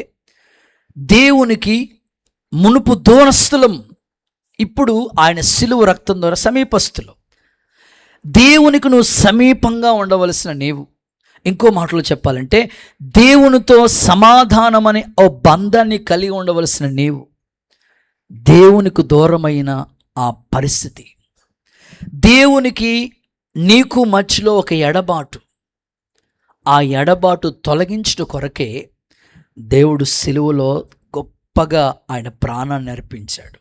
దేవునికి మునుపు దూరస్థులం, ఇప్పుడు ఆయన సిలువ రక్తం ద్వారా సమీపస్థులు. దేవునికి నువ్వు సమీపంగా ఉండవలసిన నీవు, ఇంకో మాటలో చెప్పాలంటే దేవునితో సమాధానం అనే ఓ బంధాన్ని కలిగి ఉండవలసిన నీవు దేవునికి దూరమైన ఆ పరిస్థితి, దేవునికి నీకు మధ్యలో ఒక ఎడబాటు, ఆ ఎడబాటు తొలగించుట కొరకే దేవుడు సిలువలో గొప్పగా ఆయన ప్రాణాన్ని అర్పించాడు.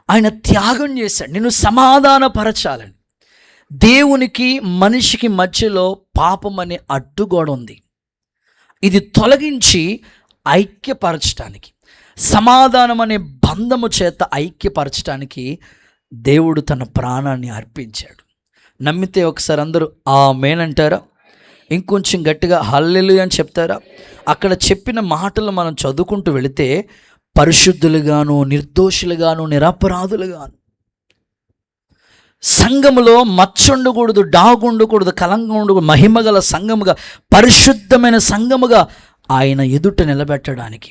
ఆయన త్యాగం చేశాడు నిన్ను సమాధానపరచాలని. దేవునికి మనిషికి మధ్యలో పాపం అనే అడ్డుగోడ ఉంది. ఇది తొలగించి ఐక్యపరచటానికి, సమాధానం అనే బంధము చేత ఐక్యపరచటానికి దేవుడు తన ప్రాణాన్ని అర్పించాడు. నమ్మితే ఒకసారి అందరూ ఆమేన్ అంటారా? ఇంకొంచెం గట్టిగా హల్లెలూయా అని చెప్తారా? అక్కడ చెప్పిన మాటలు మనం చదువుకుంటూ వెళితే పరిశుద్ధులుగాను, నిర్దోషులుగాను, నిరపరాధులుగాను, సంఘములో మచ్చ ఉండకూడదు, డాగు ఉండకూడదు, కలంగం ఉండకూడదు, మహిమగల సంఘముగా, పరిశుద్ధమైన సంఘముగా ఆయన ఎదుట నిలబెట్టడానికి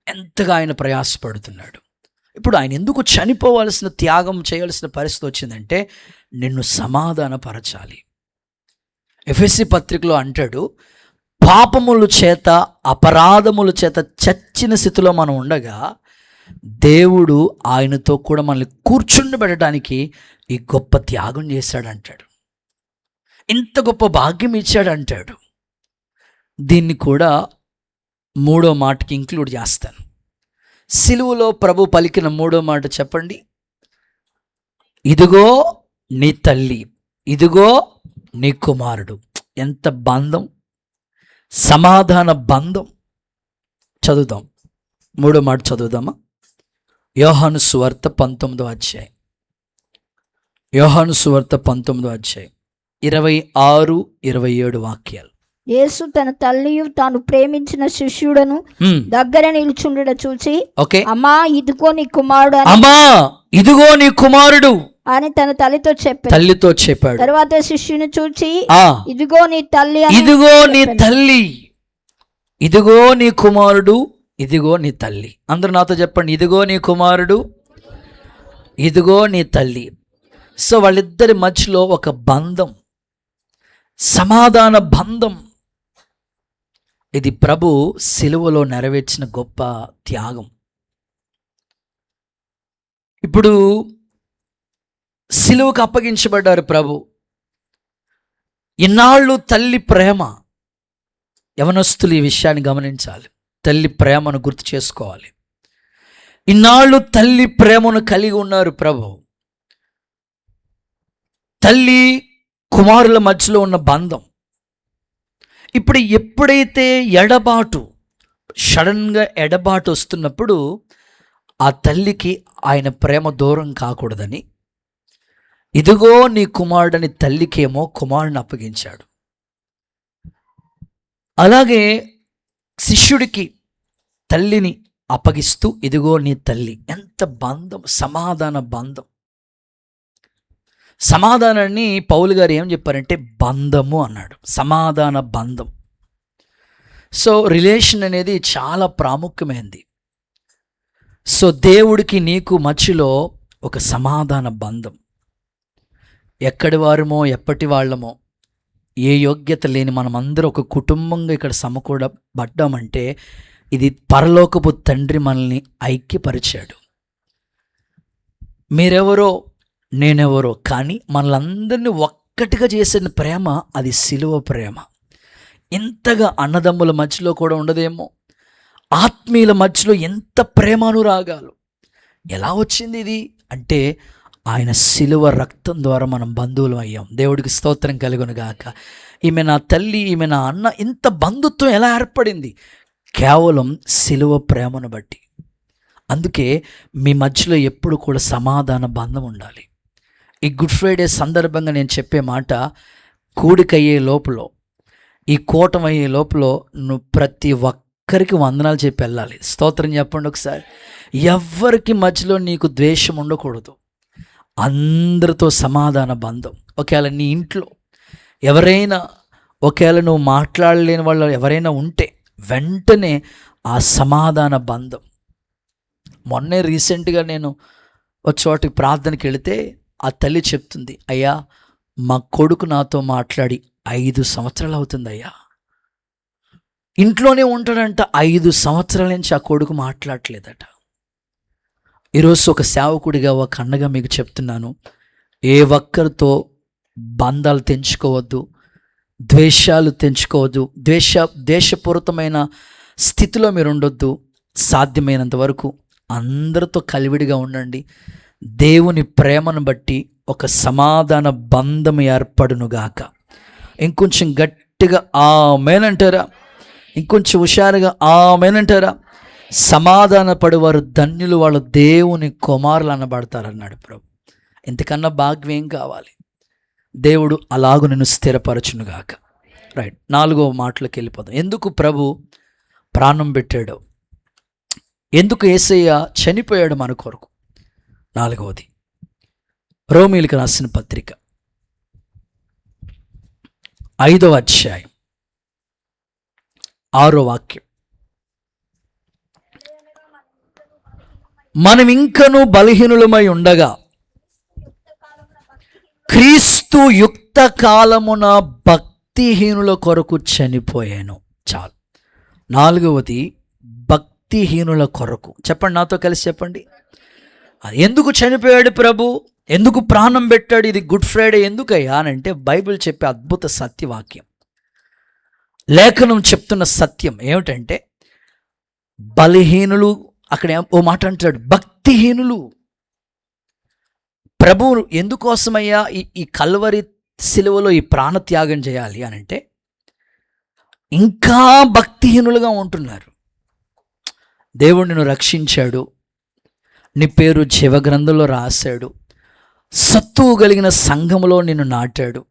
ఎంతగా ఆయన ప్రయాసపడుతున్నాడు. ఇప్పుడు ఆయన ఎందుకు చనిపోవాల్సిన, త్యాగం చేయాల్సిన పరిస్థితి వచ్చిందంటే నిన్ను సమాధానపరచాలి. ఎఫెసీ పత్రికలో అంటాడు, పాపముల చేత, అపరాధముల చేత చచ్చిన స్థితిలో మనం ఉండగా దేవుడు ఆయనతో కూడా మనల్ని కూర్చుండబెట్టడానికి ఈ గొప్ప త్యాగం చేశాడంటాడు. ఇంత గొప్ప భాగ్యం ఇచ్చాడంటాడు. దీన్ని కూడా మూడో మాటకి ఇంక్లూడ్ చేస్తాను. సిలువలో ప్రభు పలికిన మూడో మాట చెప్పండి. ఇదిగో నీ తల్లి, ఇదిగో నీ కుమారుడు. ఎంత బంధం, సమాధాన బంధం. చదువుదాం, మూడో మాట చదువుదామా? యోహాను సువార్త 19వ అధ్యాయం, యోహాను సువార్త 19వ అధ్యాయం 26, 27 వాక్యాలు. యేసు తన తల్లియు తాను ప్రేమించిన శిష్యుడను దగ్గర నిలుచుండుట చూచి, ఓకే, అమ్మా ఇదిగో నీ కుమారుడు, అమ్మా ఇదిగో నీ కుమారుడు అని తన తల్లితో చెప్పాడు. తర్వాత శిష్యుని చూచి, ఇదిగో నీ తల్లి, ఇదిగో నీ తల్లి, ఇదిగో నీ కుమారుడు, ఇదిగో నీ తల్లి. అందరూ నాతో చెప్పండి, ఇదిగో నీ కుమారుడు, ఇదిగో నీ తల్లి. సో వాళ్ళిద్దరి మధ్యలో ఒక బంధం, సమాధాన బంధం. ఇది ప్రభు సిలువలో నెరవేర్చిన గొప్ప త్యాగం. ఇప్పుడు సిలువకు అప్పగించబడ్డారు ప్రభు. ఇన్నాళ్ళు తల్లి ప్రేమ, యవనస్తులు ఈ విషయాన్ని గమనించాలి, తల్లి ప్రేమను గుర్తు చేసుకోవాలి. ఇన్నాళ్ళు తల్లి ప్రేమను కలిగి ఉన్నారు ప్రభు. తల్లి కుమారుల మధ్యలో ఉన్న బంధం. ఇప్పుడు ఎప్పుడైతే ఎడబాటు, సడన్గా ఎడబాటు వస్తున్నప్పుడు ఆ తల్లికి ఆయన ప్రేమ దూరం కాకూడదని, ఇదిగో నీ కుమారుడని తల్లికేమో కుమారుని అప్పగించాడు. అలాగే శిష్యుడికి తల్లిని అప్పగిస్తూ, ఇదిగో నీ తల్లి. ఎంత బంధం, సమాధాన బంధం. సమాధానాన్ని పౌలు గారు ఏం చెప్పారంటే బంధము అన్నాడు, సమాధాన బంధం. సో రిలేషన్ అనేది చాలా ప్రాముఖ్యమైనది. సో దేవుడికి నీకు మధ్యలో ఒక సమాధాన బంధం. ఎక్కడి వారమో, ఎప్పటి వాళ్ళమో, ఏ యోగ్యత లేని మనమందరూ ఒక కుటుంబంగా ఇక్కడ సమకూడబడ్డామంటే ఇది పరలోకపు తండ్రి మనల్ని ఐక్యపరిచాడు. మీరెవరో నేనెవరో కానీ మనలందరినీ ఒక్కటిగా చేసిన ప్రేమ అది సిలువ ప్రేమ. ఇంతగా అన్నదమ్ముల మధ్యలో కూడా ఉండదేమో, ఆత్మీయుల మధ్యలో ఎంత ప్రేమానురాగాలు. ఎలా వచ్చింది ఇది అంటే ఆయన సిలువ రక్తం ద్వారా మనం బంధువులు అయ్యాం. దేవుడికి స్తోత్రం కలుగును గాక. ఈమె నా తల్లి, ఈమె నా అన్న. ఇంత బంధుత్వం ఎలా ఏర్పడింది? కేవలం సిలువ ప్రేమను బట్టి. అందుకే మీ మధ్యలో ఎప్పుడు కూడా సమాధాన బంధం ఉండాలి. ఈ గుడ్ ఫ్రైడే సందర్భంగా నేను చెప్పే మాట, కూడికయ్యే లోపల, ఈ కూటమి అయ్యే లోపల నువ్వు ప్రతి ఒక్కరికి వందనాలు చెప్పి వెళ్ళాలి. స్తోత్రం చెప్పండి ఒకసారి. ఎవ్వరికి మధ్యలో నీకు ద్వేషం ఉండకూడదు, అందరితో సమాధాన బంధం. ఒకవేళ నీ ఇంట్లో ఎవరైనా, ఒకవేళ నువ్వు మాట్లాడలేని వాళ్ళు ఎవరైనా ఉంటే వెంటనే ఆ సమాధాన బంధం. మొన్నే రీసెంట్గా నేను ఒక చోటికి ప్రార్థనకి వెళితే ఆ తల్లి చెప్తుంది, అయ్యా మా కొడుకు నాతో మాట్లాడి 5 సంవత్సరాలు అవుతుంది అయ్యా. ఇంట్లోనే ఉంటాడంట, 5 సంవత్సరాల నుంచి ఆ కొడుకు మాట్లాడలేదట. ఈరోజు ఒక సేవకుడిగా, ఒక అన్నగా మీకు చెప్తున్నాను, ఏ ఒక్కరితో బంధాలు తెంచుకోవద్దు, ద్వేషాలు తెంచుకోవద్దు, ద్వేషపూరితమైన స్థితిలో మీరు ఉండొద్దు. సాధ్యమైనంత వరకు అందరితో కలివిడిగా ఉండండి. దేవుని ప్రేమను బట్టి ఒక సమాధాన బంధం ఏర్పడునుగాక. ఇంకొంచెం గట్టిగా ఆమేన్ అంటారా? ఇంకొంచెం హుషారుగా ఆమేనంటారా? సమాధాన పడేవారు ధన్యులు, వాళ్ళు దేవుని కుమారులు అనబడతారన్నాడు ప్రభు. ఇంతకన్నా భాగ్యం ఏం కావాలి? దేవుడు అలాగు నిన్ను స్థిరపరచునుగాక. రైట్, 4వ మాటలోకి వెళ్ళిపోదాం. ఎందుకు ప్రభు ప్రాణం పెట్టాడు, ఎందుకు యేసయ్య చనిపోయాడు మన కొరకు? 4వది రోమీయులకు రాసిన పత్రిక 5వ అధ్యాయం 6వ వాక్యం. మనం ఇంకను బలహీనులమై ఉండగా క్రీస్తు యుక్త కాలమున భక్తిహీనుల కొరకు చనిపోయాను. చాలు. 4వది భక్తిహీనుల కొరకు. చెప్పండి, నాతో కలిసి చెప్పండి. ఎందుకు చనిపోయాడు ప్రభు, ఎందుకు ప్రాణం పెట్టాడు? ఇది గుడ్ ఫ్రైడే ఎందుకయ్యా అని అంటే బైబిల్ చెప్పే అద్భుత సత్యవాక్యం, లేఖనం చెప్తున్న సత్యం ఏమిటంటే, బలహీనులు, అక్కడ ఓ మాట అంటాడు, భక్తిహీనులు. ప్రభు ఎందుకోసమయ్యా ఈ కల్వరి సిలువలో ఈ ప్రాణత్యాగం చేయాలి అని అంటే, ఇంకా భక్తిహీనులుగా ఉంటున్నారు. దేవుడు నిన్ను రక్షించాడు, నీ పేరు జీవగ్రంథంలో రాశాడు, సత్తువు కలిగిన సంఘములో నిన్ను నాటాడు,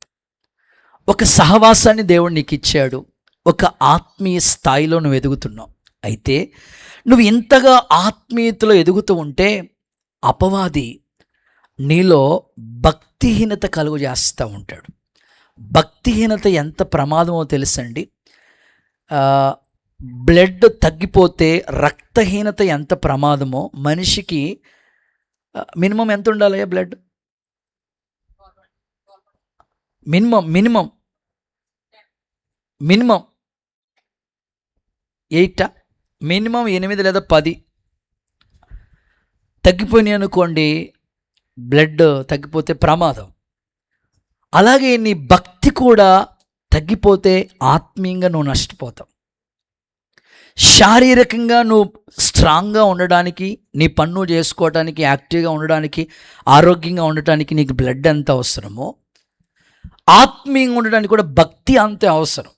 ఒక సహవాసాన్ని దేవుడు నీకు ఇచ్చాడు, ఒక ఆత్మీయ స్థాయిలో నువ్వు ఎదుగుతున్నావు. అయితే నువ్వు ఇంతగా ఆత్మీయతలో ఎదుగుతూ ఉంటే అపవాది నీలో భక్తిహీనత కలుగు చేస్తూ ఉంటాడు. భక్తిహీనత ఎంత ప్రమాదమో తెలుసండి. బ్లడ్ తగ్గిపోతే రక్తహీనత ఎంత ప్రమాదమో. మనిషికి మినిమం ఎంత ఉండాలయ్యా బ్లడ్? మినిమం 8, మినిమం 8 లేదా 10 తగ్గిపోయినాయి అనుకోండి, బ్లడ్ తగ్గిపోతే ప్రమాదం. అలాగే నీ భక్తి కూడా తగ్గిపోతే ఆత్మీయంగా నువ్వు నష్టపోతావు. శారీరకంగా నువ్వు స్ట్రాంగ్గా ఉండడానికి, నీ పన్ను చేసుకోవడానికి, యాక్టివ్గా ఉండడానికి, ఆరోగ్యంగా ఉండటానికి నీకు బ్లడ్ ఎంత అవసరమో, ఆత్మీయంగా ఉండడానికి కూడా భక్తి అంతే అవసరం.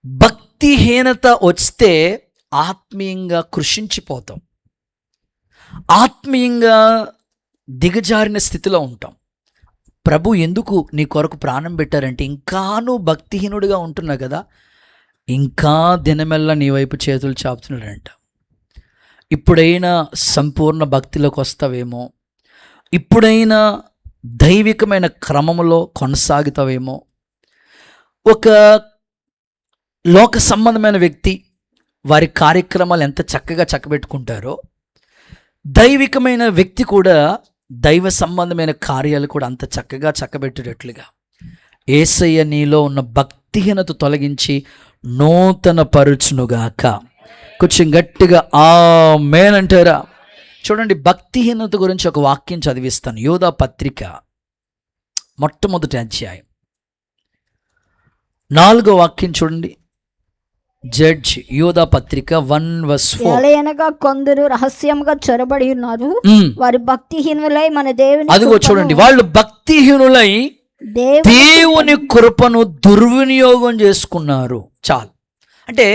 భక్తిహీనత వస్తే ఆత్మీయంగా కృషించిపోతాం, ఆత్మీయంగా దిగజారిన స్థితిలో ఉంటాం. ప్రభు ఎందుకు నీ కొరకు ప్రాణం పెట్టారంటే, ఇంకా నువ్వు భక్తిహీనుడిగా ఉంటున్నావు కదా, ఇంకా దినమెల్లా నీ వైపు చేతులు చాపుతున్నాడంట. ఇప్పుడైనా సంపూర్ణ భక్తిలోకి వస్తావేమో, ఇప్పుడైనా దైవికమైన క్రమంలో కొనసాగుతావేమో. ఒక లోక సంబంధమైన వ్యక్తి వారి కార్యక్రమాలు ఎంత చక్కగా చక్కబెట్టుకుంటారో, దైవికమైన వ్యక్తి కూడా దైవ సంబంధమైన కార్యాలు కూడా అంత చక్కగా చక్కబెట్టేటట్లుగా యేసయ్య నీలో ఉన్న భక్తిహీనత తొలగించి నూతన పరుచునుగాక. కొంచెం గట్టిగా ఆమేన్ అంటారా? చూడండి, భక్తిహీనత గురించి ఒక వాక్యం చదివిస్తాను. యోధా పత్రిక మొట్టమొదటి అధ్యాయం 4వ వాక్యం చూడండి. జడ్జ్ యోధా పత్రిక 1:4. అనగా కొందరు రహస్యంగా చొరబడి ఉన్నారు, వారు భక్తిహీనులై మన దేవుని. అదిగో చూడండి, వాళ్ళు భక్తిహీనులై దేవుని కృపను దుర్వినియోగం చేసుకున్నారు. చాలు. అంటే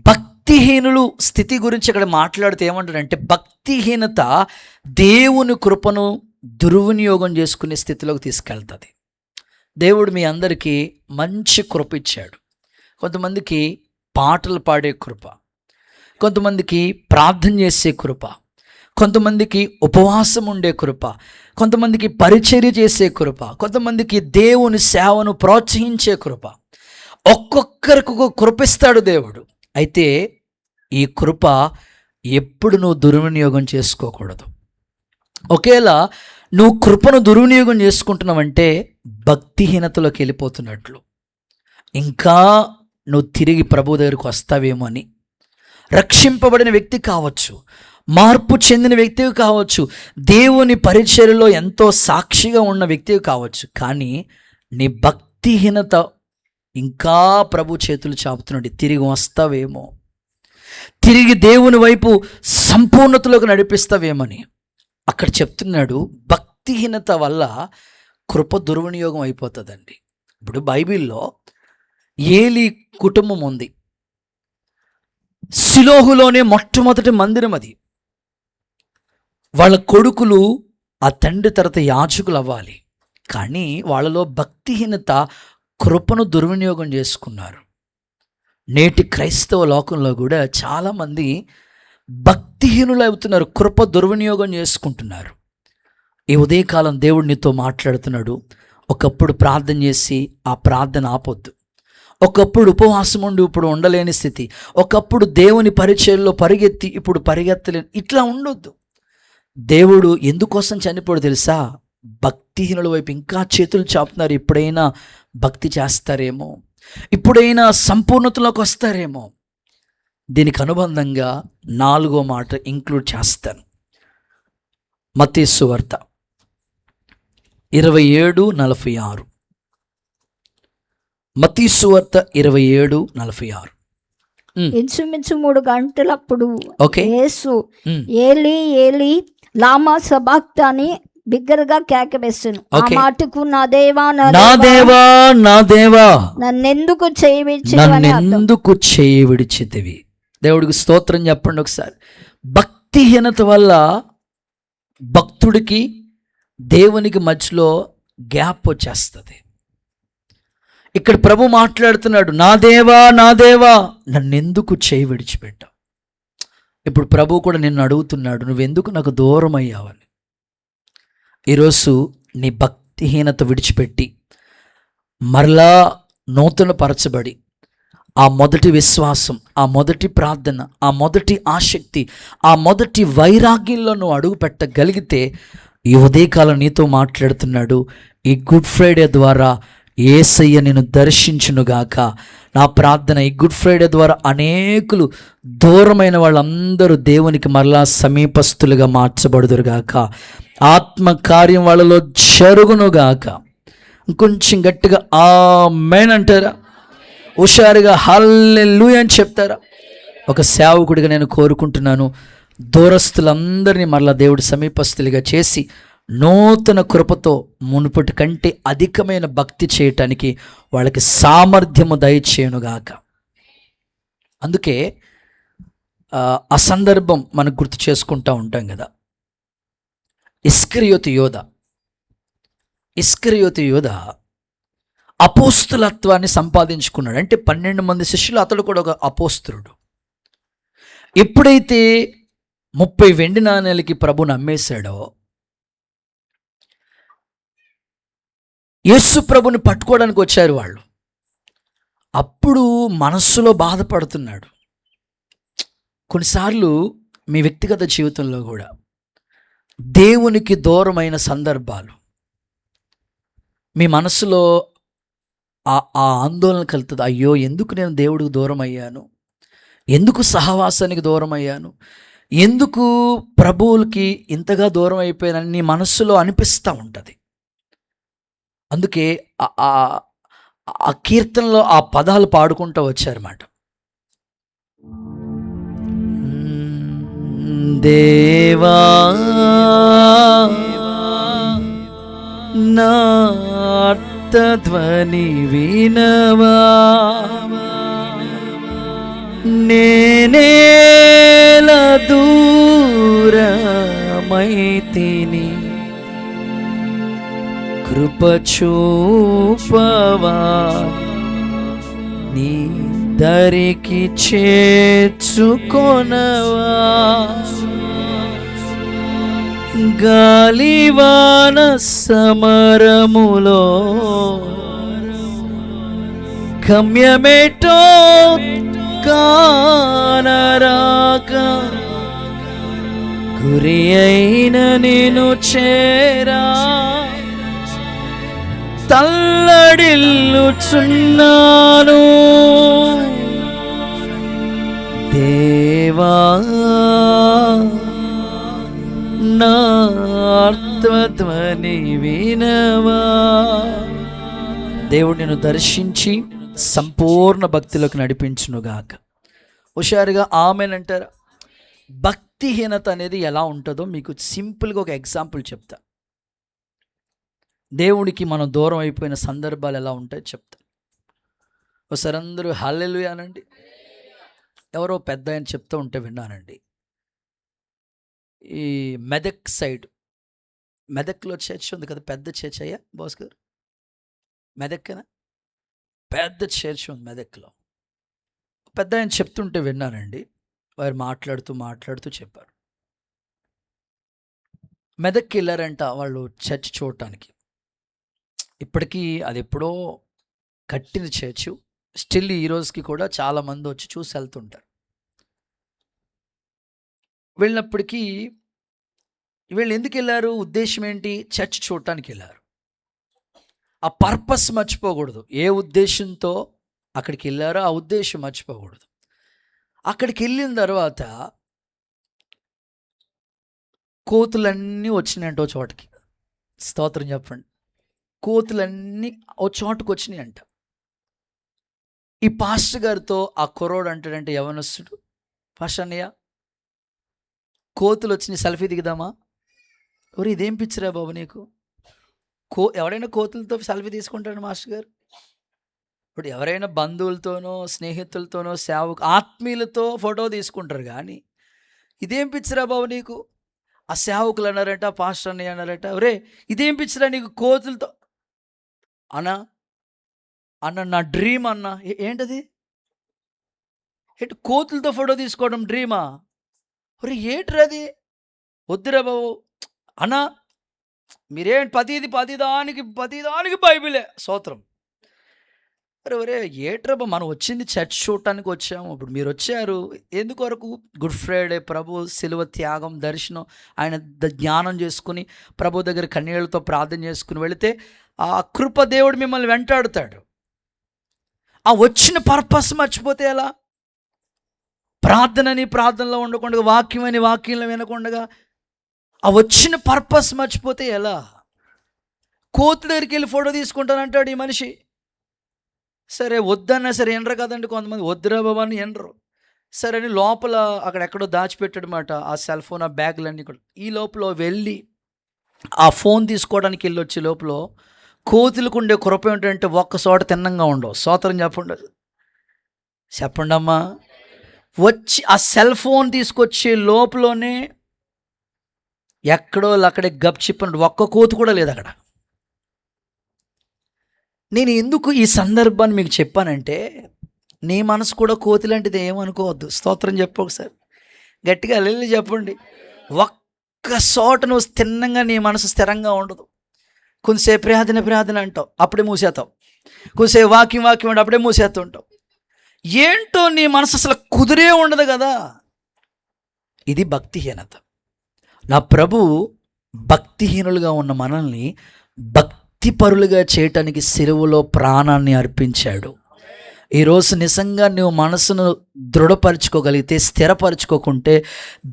భక్తిహీనులు స్థితి గురించి ఇక్కడ మాట్లాడితే ఏమంటారంటే, భక్తిహీనత దేవుని కృపను దుర్వినియోగం చేసుకునే స్థితిలోకి తీసుకెళ్తుంది. దేవుడు మీ అందరికీ మంచి కృప ఇచ్చాడు. కొంతమందికి పాటలు పాడే కృప, కొంతమందికి ప్రార్థన చేసే కృప, కొంతమందికి ఉపవాసం ఉండే కృప, కొంతమందికి పరిచర్య చేసే కృప, కొంతమందికి దేవుని సేవను ప్రోత్సహించే కృప. ఒక్కొక్కరికి ఒక కృప ఇస్తాడు దేవుడు. అయితే ఈ కృప ఎప్పుడు నువ్వు దుర్వినియోగం చేసుకోకూడదు. ఒకేలా నువ్వు కృపను దుర్వినియోగం చేసుకుంటున్నావంటే భక్తిహీనతలోకి వెళ్ళిపోతున్నట్లు. ఇంకా నువ్వు తిరిగి ప్రభు దగ్గరికి వస్తావేమో అని. రక్షింపబడిన వ్యక్తి కావచ్చు, మార్పు చెందిన వ్యక్తి కావచ్చు, దేవుని పరిచర్యలో ఎంతో సాక్షిగా ఉన్న వ్యక్తి కావచ్చు, కానీ నీ భక్తిహీనత ఇంకా ప్రభు చేతులు చాపుతున్నాడు. తిరిగి వస్తావేమో, తిరిగి దేవుని వైపు సంపూర్ణతలోకి నడిపిస్తావేమని అక్కడ చెప్తున్నాడు. భక్తిహీనత వల్ల కృప దుర్వినియోగం అయిపోతుందండి. ఇప్పుడు బైబిల్లో ఏలి కుటుంబం ఉంది. షిలోహులోనే మొట్టమొదటి మందిరం అది. వాళ్ళ కొడుకులు ఆ తండ్రి తర్వాత యాజకులు అవ్వాలి, కానీ వాళ్ళలో భక్తిహీనత, కృపను దుర్వినియోగం చేసుకున్నారు. నేటి క్రైస్తవ లోకంలో కూడా చాలామంది భక్తిహీనులు అవుతున్నారు, కృప దుర్వినియోగం చేసుకుంటున్నారు. ఈ ఉదయకాలం దేవుడు నీతో మాట్లాడుతున్నాడు. ఒకప్పుడు ప్రార్థన చేసి ఆ ప్రార్థన ఆపొద్దు. ఒకప్పుడు ఉపవాసం ఉండి ఇప్పుడు ఉండలేని స్థితి, ఒకప్పుడు దేవుని పరిచయంలో పరిగెత్తి ఇప్పుడు పరిగెత్తలేని, ఇట్లా ఉండొద్దు. దేవుడు ఎందుకోసం చనిపోడు తెలుసా? భక్తిహీనుల వైపు ఇంకా చేతులు చాపుతున్నారు. ఇప్పుడైనా భక్తి చేస్తారేమో, ఇప్పుడైనా సంపూర్ణతలోకి వస్తారేమో. దీనికి అనుబంధంగా 4వ మాట ఇంక్లూడ్ చేస్తాను. మత్తయి సువార్త 27:46. మత్తయి సువార్త 27:46. ఇంచుమించు 3 గంటలప్పుడు ఓకే. యేసు ఏలి ఏలి లామా సబాక్తాని బిగ్గరగా కేక వేసెను. ఆ ఓకే. మాటకు నా దేవా నా నా దేవా నా దేవా నన్నెందుకు చేయవిచ్చితివి అని అర్థం. నన్నెందుకు చేయి విడిచితివి. దేవుడికి స్తోత్రం చెప్పండి ఒకసారి. భక్తిహీనత వల్ల భక్తుడికి దేవునికి మధ్యలో గ్యాప్ వచ్చేస్తుంది. ఇక్కడ ప్రభు మాట్లాడుతున్నాడు, నా దేవా నా దేవా నన్నెందుకు చేయి విడిచిపెట్టావు. ఇప్పుడు ప్రభు కూడా నిన్ను అడుగుతున్నాడు, నువ్వెందుకు నాకు దూరం అయ్యావని. ఈరోజు నీ భక్తిహీనత విడిచిపెట్టి మరలా నూతన పరచబడి ఆ మొదటి విశ్వాసం, ఆ మొదటి ప్రార్థన, ఆ మొదటి ఆసక్తి, ఆ మొదటి వైరాగ్యంలో నువ్వు అడుగు పెట్టగలిగితే ఈ ఉదయకాలం నీతో మాట్లాడుతున్నాడు. ఈ గుడ్ ఫ్రైడే ద్వారా యేసయ్య నిన్ను దర్శించునుగాక. నా ప్రార్థన, ఈ గుడ్ ఫ్రైడే ద్వారా అనేకులు దూరమైన వాళ్ళందరూ దేవునికి మరలా సమీపస్తులుగా మార్చబడుదురుగాక. ఆత్మ కార్యం వాళ్ళలో జరుగునుగాక. ఇంకొంచెం గట్టిగా ఆమేన్ అంటారా? హుషారుగా హల్లెలూయా అని చెప్తారా? ఒక సేవకుడిగా నేను కోరుకుంటున్నాను, దూరస్తులందరినీ మరలా దేవుడు సమీపస్తులుగా చేసి నూతన కృపతో మునుపటి కంటే అధికమైన భక్తి చేయటానికి వాళ్ళకి సామర్థ్యము దయచేయునుగాక. అందుకే ఆ సందర్భం మనకు గుర్తు చేసుకుంటూ ఉంటాం కదా. ఇస్కరియోతు యోధ అపోస్తులత్వాన్ని సంపాదించుకున్నాడు. అంటే 12 మంది శిష్యులు, అతడు కూడా ఒక అపోస్తులుడు. ఎప్పుడైతే 30 వెండి నాణేలకి ప్రభుని అమ్మేశాడో, యేసు ప్రభుని పట్టుకోవడానికి వచ్చారు వాళ్ళు. అప్పుడు మనస్సులో బాధపడుతున్నాడు. కొన్నిసార్లు మీ వ్యక్తిగత జీవితంలో కూడా దేవునికి దూరమైన సందర్భాలు మీ మనసులో ఆ ఆందోళన కలుగుతుంది. అయ్యో, ఎందుకు నేను దేవుడికి దూరం అయ్యాను, ఎందుకు సహవాసానికి దూరం అయ్యాను, ఎందుకు ప్రభువులకి ఇంతగా దూరం అయిపోయానని నీ మనస్సులో అనిపిస్తూ ఉంటుంది. అందుకే ఆ కీర్తనలో ఆ పదాలు పాడుకుంటూ వచ్చారన్నమాట. దేవా నా ఆర్తధ్వని వినవా, నేనేల దూరమైతిని, కృప చూపవా, నీ దరికి చేర్చుకొనవా. గాలివాన సమరములో గమ్యమేటో కానరాక, గురి అయిన నేను చేరా తల్లడిల్లుచున్నాను. దేవా నా ఆర్తధ్వని వినవా. దేవుడు నిన్ను దర్శించి సంపూర్ణ భక్తిలోకి నడిపించునుగాక. హుషారుగా ఆమెన్ అంటారా? భక్తిహీనత అనేది ఎలా ఉంటుందో మీకు సింపుల్గా ఒక ఎగ్జాంపుల్ చెప్తా. దేవుడికి మనం దూరం అయిపోయిన సందర్భాలు ఎలా ఉంటాయో చెప్తా. ఒకసారి అందరూ హల్లెలూయా అనండి. ఎవరో పెద్ద ఆయన చెప్తూ ఉంటే విన్నానండి. ఈ మెదక్ సైడ్, మెదక్లో చర్చ్ ఉంది కదా, పెద్ద చర్చ్ అయ్యా బాస్ గారు, మెదక్కేనా? పెద్ద చర్చ్ ఉంది మెదక్లో. పెద్ద ఆయన చెప్తుంటే విన్నానండి. వారు మాట్లాడుతూ చెప్పారు. మెదక్కి వెళ్ళారంట వాళ్ళు చర్చ్ చూడటానికి. ఇప్పటికీ అది ఎప్పుడో కట్టిన చర్చు. స్టిల్ ఈ రోజుకి కూడా చాలామంది వచ్చి చూసి వెళ్తుంటారు. వెళ్ళినప్పటికీ వీళ్ళు ఎందుకు వెళ్ళారు, ఉద్దేశం ఏంటి? చర్చ్ చూడటానికి వెళ్ళారు. ఆ పర్పస్ మర్చిపోకూడదు. ఏ ఉద్దేశంతో అక్కడికి వెళ్ళారో ఆ ఉద్దేశం మర్చిపోకూడదు. అక్కడికి వెళ్ళిన తర్వాత కోతులన్నీ వచ్చినాయంట ఓ చోటకి. స్తోత్రం చెప్పండి. కోతులన్నీ ఓ చోటుకు వచ్చినాయి అంట. ఈ పాస్టర్ గారితో ఆ కుర్రోడు అంటాడంటే, యవనస్తుడు, పాస్టర్ అన్నయ్య కోతులు వచ్చినాయి, సెల్ఫీ దిగుదామా? ఎవరు ఇదేం పిచ్చిరా బాబు నీకు? ఎవరైనా కోతులతో సెల్ఫీ తీసుకుంటాడు మాస్టర్ గారు? ఇప్పుడు ఎవరైనా బంధువులతోనో స్నేహితులతోనో ఆత్మీయులతో ఫోటో తీసుకుంటారు, కానీ ఇదేం పిచ్చిరా బాబు నీకు? ఆ సేవకులు అన్నారట, పాస్టర్ అన్నయ్య అన్నారట, ఒరే ఇదేం పిచ్చిరా నీకు కోతులతో? అన్న నా డ్రీమ్ అన్న. ఏంటది? ఏంటి కోతులతో ఫోటో తీసుకోవడం డ్రీమా? ఒరే ఏంట్రా అది? వద్దురా బాబు అన్నా, మీరేంటి ప్రతిదానికి బైబిలే స్తోత్రం. ఒరే ఏట్రబ్బా, మనం వచ్చింది చర్చ్ చూడటానికి వచ్చాము. ఇప్పుడు మీరు వచ్చారు ఎందుకొరకు? గుడ్ ఫ్రైడే, ప్రభు సిలువ త్యాగం దర్శనం, ఆయన జ్ఞానం చేసుకుని ప్రభు దగ్గర కన్నీళ్లతో ప్రార్థన చేసుకుని వెళితే ఆ కృప దేవుడు మిమ్మల్ని వెంటాడుతాడు. ఆ వచ్చిన పర్పస్ మర్చిపోతే ఎలా? ప్రార్థనలో ఉండకుండా, వాక్యంలో వినకుండా ఆ వచ్చిన పర్పస్ మర్చిపోతే ఎలా? కోతుల దగ్గరికి వెళ్ళి ఫోటో తీసుకుంటానంటాడు ఈ మనిషి. సరే వద్దన్నా సరే ఎనరు కదండి, కొంతమంది వద్దురా బాబా అని ఎనరు. సరే అని లోపల అక్కడెక్కడో దాచిపెట్టాడనమాట ఆ సెల్ ఫోన్, ఆ బ్యాగులన్నీ కూడా. ఈ లోపల వెళ్ళి ఆ ఫోన్ తీసుకోవడానికి వెళ్ళి వచ్చే లోపల కోతులకు ఉండే కృప ఏంటంటే ఒక్క చోట తిన్నంగా ఉండవు. స్తోత్రం చెప్పండి అమ్మా. వచ్చి ఆ సెల్ ఫోన్ తీసుకొచ్చే లోపలనే ఎక్కడో అక్కడే గప్ చెప్పినట్టు ఒక్క కోతి కూడా లేదు అక్కడ. నేను ఎందుకు ఈ సందర్భాన్ని మీకు చెప్పానంటే, నీ మనసు కూడా కోతి లాంటిది ఏమనుకోవద్దు. స్తోత్రం చెప్పు ఒకసారి గట్టిగా వెళ్ళి చెప్పండి. ఒక్క చోట నువ్వు తిన్నంగా నీ మనసు స్థిరంగా ఉండదు. కొంతసేపు ప్రార్థన అంటావు, అప్పుడే మూసేస్తావు. కొంతసేపు వాక్యం అంటే అప్పుడే మూసేస్తూ ఉంటావు. ఏంటో నీ మనసు అసలు కుదిరే ఉండదు కదా. ఇది భక్తిహీనత. నా ప్రభు భక్తిహీనులుగా ఉన్న మనల్ని భక్తిపరులుగా చేయటానికి సిలువలో ప్రాణాన్ని అర్పించాడు. ఈరోజు నిజంగా నువ్వు మనసును దృఢపరచుకోగలిగితే, స్థిరపరచుకోకుంటే,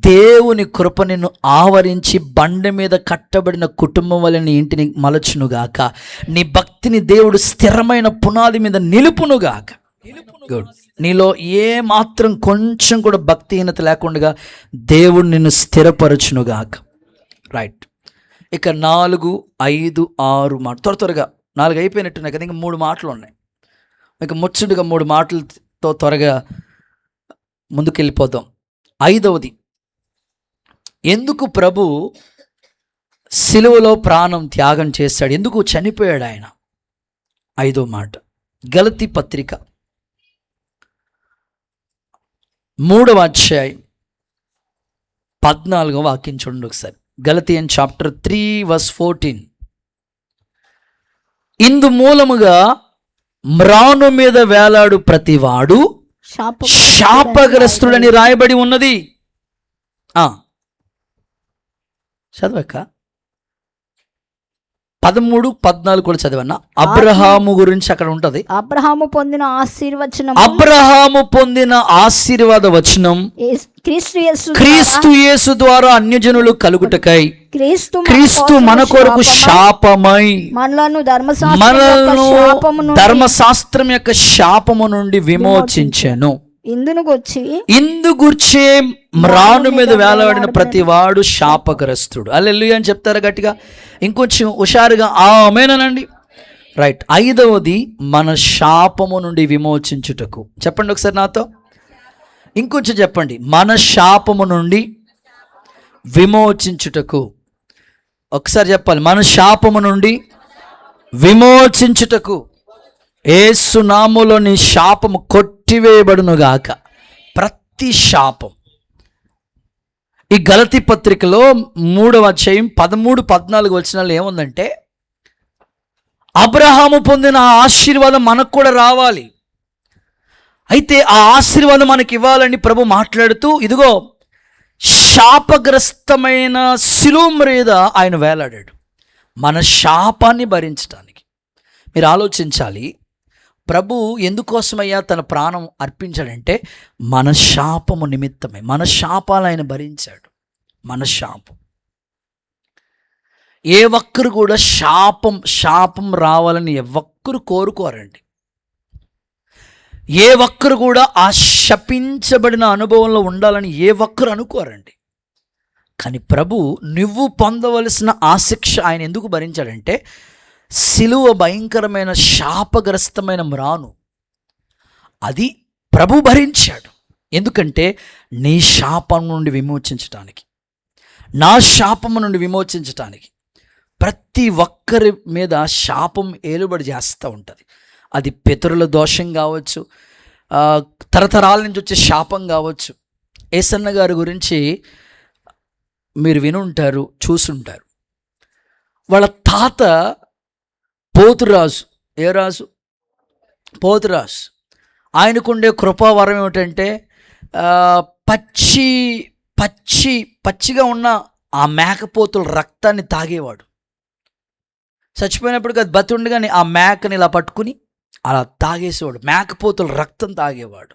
దేవుని కృప నిన్ను ఆవరించి బండ మీద కట్టబడిన కుటుంబం వల్ల నీ ఇంటిని మలచునుగాక. నీ భక్తిని దేవుడు స్థిరమైన పునాది మీద నిలుపునుగాక. గుడ్. నీలో ఏ మాత్రం కొంచెం కూడా భక్తిహీనత లేకుండా దేవుడు నిన్ను స్థిరపరచునుగాక. రైట్. ఇక 4, 5, 6 మాట త్వరగా 4 అయిపోయినట్టున్నాయి కదా, ఇంకా 3 మాటలు ఉన్నాయి. మీకు ముచ్చటగా 3 మాటలతో త్వరగా ముందుకెళ్ళిపోతాం. 5వది, ఎందుకు ప్రభు సిలువలో ప్రాణం త్యాగం చేశాడు, ఎందుకు చనిపోయాడు ఆయన? 5వ మాట, గలతీ పత్రిక 3వ అధ్యాయం 14వ వాక్యం చూడండి ఒకసారి. గలతియన్ చాప్టర్ 3:14. ఇందు మూలముగా మ్రాను మీద వేలాడు ప్రతివాడు శాపగ్రస్తుడని రాయబడి ఉన్నది. చదవక 13, 14 కూడా చదివన్నా. అబ్రహాము గురించి అక్కడ ఉంటది. అబ్రహాము పొందిన ఆశీర్వాద వచనం క్రీస్తు యేసు ద్వారా అన్యజనులు కలుగుటకై క్రీస్తు మన కొరకు శాపమై మనలను ధర్మశాస్త్రం యొక్క శాపము నుండి విమోచించెను. ఇందుగూర్చే మ్రాను మీద వేలాడిన ప్రతి వాడు శాపగ్రస్తుడు. హల్లెలూయా అని చెప్తారా గట్టిగా? ఇంకొంచెం హుషారుగా ఆమేనండి. రైట్. 5వది, మన శాపము నుండి విమోచించుటకు. చెప్పండి ఒకసారి నాతో. ఇంకొంచెం చెప్పండి, మన శాపము నుండి విమోచించుటకు. ఒకసారి చెప్పాలి, మన శాపము నుండి విమోచించుటకు యేసు నామములో నీ శాపము కొట్టివేయబడునుగాక. ప్రతి శాపం. ఈ గలతీ పత్రికలో 3వ అధ్యాయం 13-14 వచనాలు ఏముందంటే, అబ్రహాము పొందిన ఆ ఆశీర్వాదం మనకు కూడా రావాలి. అయితే ఆ ఆశీర్వాదం మనకి ఇవ్వాలని ప్రభు మాట్లాడుతూ, ఇదిగో శాపగ్రస్తమైన శిలువ మీద ఆయన వేలాడాడు మన శాపాన్ని భరించడానికి. మీరు ఆలోచించాలి, ప్రభు ఎందుకోసమయ్యా తన ప్రాణం అర్పించాడంటే మన శాపము నిమిత్తమే. మన శాపాలు ఆయన భరించాడు. మన శాపం. ఏ ఒక్కరు కూడా శాపం రావాలని ఒక్కరు కోరుకోరండి. ఏ ఒక్కరు కూడా ఆ శపించబడిన అనుభవంలో ఉండాలని ఏ ఒక్కరు అనుకోరండి. కానీ ప్రభు నువ్వు పొందవలసిన ఆ శిక్ష ఆయన ఎందుకు భరించాడంటే, శిలువ భయంకరమైన శాపగ్రస్తమైన మ్రాను అది ప్రభు భరించాడు. ఎందుకంటే నీ శాపం నుండి విమోచించటానికి, నా శాపము నుండి విమోచించటానికి. ప్రతి ఒక్కరి మీద శాపం ఏలుబడి చేస్తూ ఉంటుంది. అది పితరుల దోషం కావచ్చు, తరతరాల నుంచి వచ్చే శాపం కావచ్చు. ఏసన్న గారి గురించి మీరు వినుంటారు, చూసుంటారు. వాళ్ళ తాత పోతురాజు. ఏ రాజు? పోతురాజు. ఆయనకుండే కృపావరం ఏమిటంటే, పచ్చిగా ఉన్న ఆ మేకపోతుల రక్తాన్ని తాగేవాడు. చచ్చిపోయినప్పటికీ అది బతి ఉండగానే ఆ మేకని ఇలా పట్టుకుని అలా తాగేసేవాడు. మేకపోతుల రక్తం తాగేవాడు.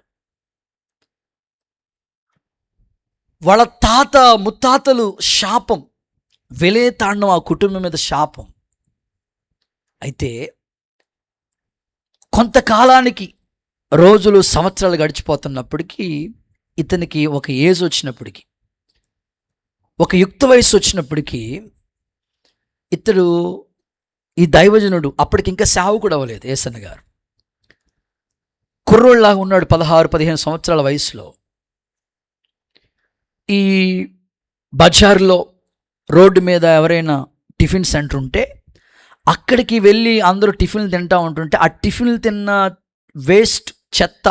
వాళ్ళ తాత ముత్తాతలు శాపం, వెలేతాండం ఆ కుటుంబం మీద శాపం. అయితే కొంతకాలానికి రోజులు సంవత్సరాలు గడిచిపోతున్నప్పటికీ ఇతనికి ఒక ఏజ్ వచ్చినప్పటికీ, ఒక యుక్త వయసు వచ్చినప్పటికీ, ఇతడు ఈ దైవజనుడు అప్పటికి ఇంకా సేవకుడు అవ్వలేదు. ఏసన్న గారు కుర్రోళ్ళలాగా ఉన్నాడు. 16-15 సంవత్సరాల వయసులో ఈ బజార్లో రోడ్డు మీద ఎవరైనా టిఫిన్ సెంటర్ ఉంటే అక్కడికి వెళ్ళి అందరూ టిఫిన్లు తింటూ ఉంటుంటే ఆ టిఫిన్లు తిన్న వేస్ట్ చెత్త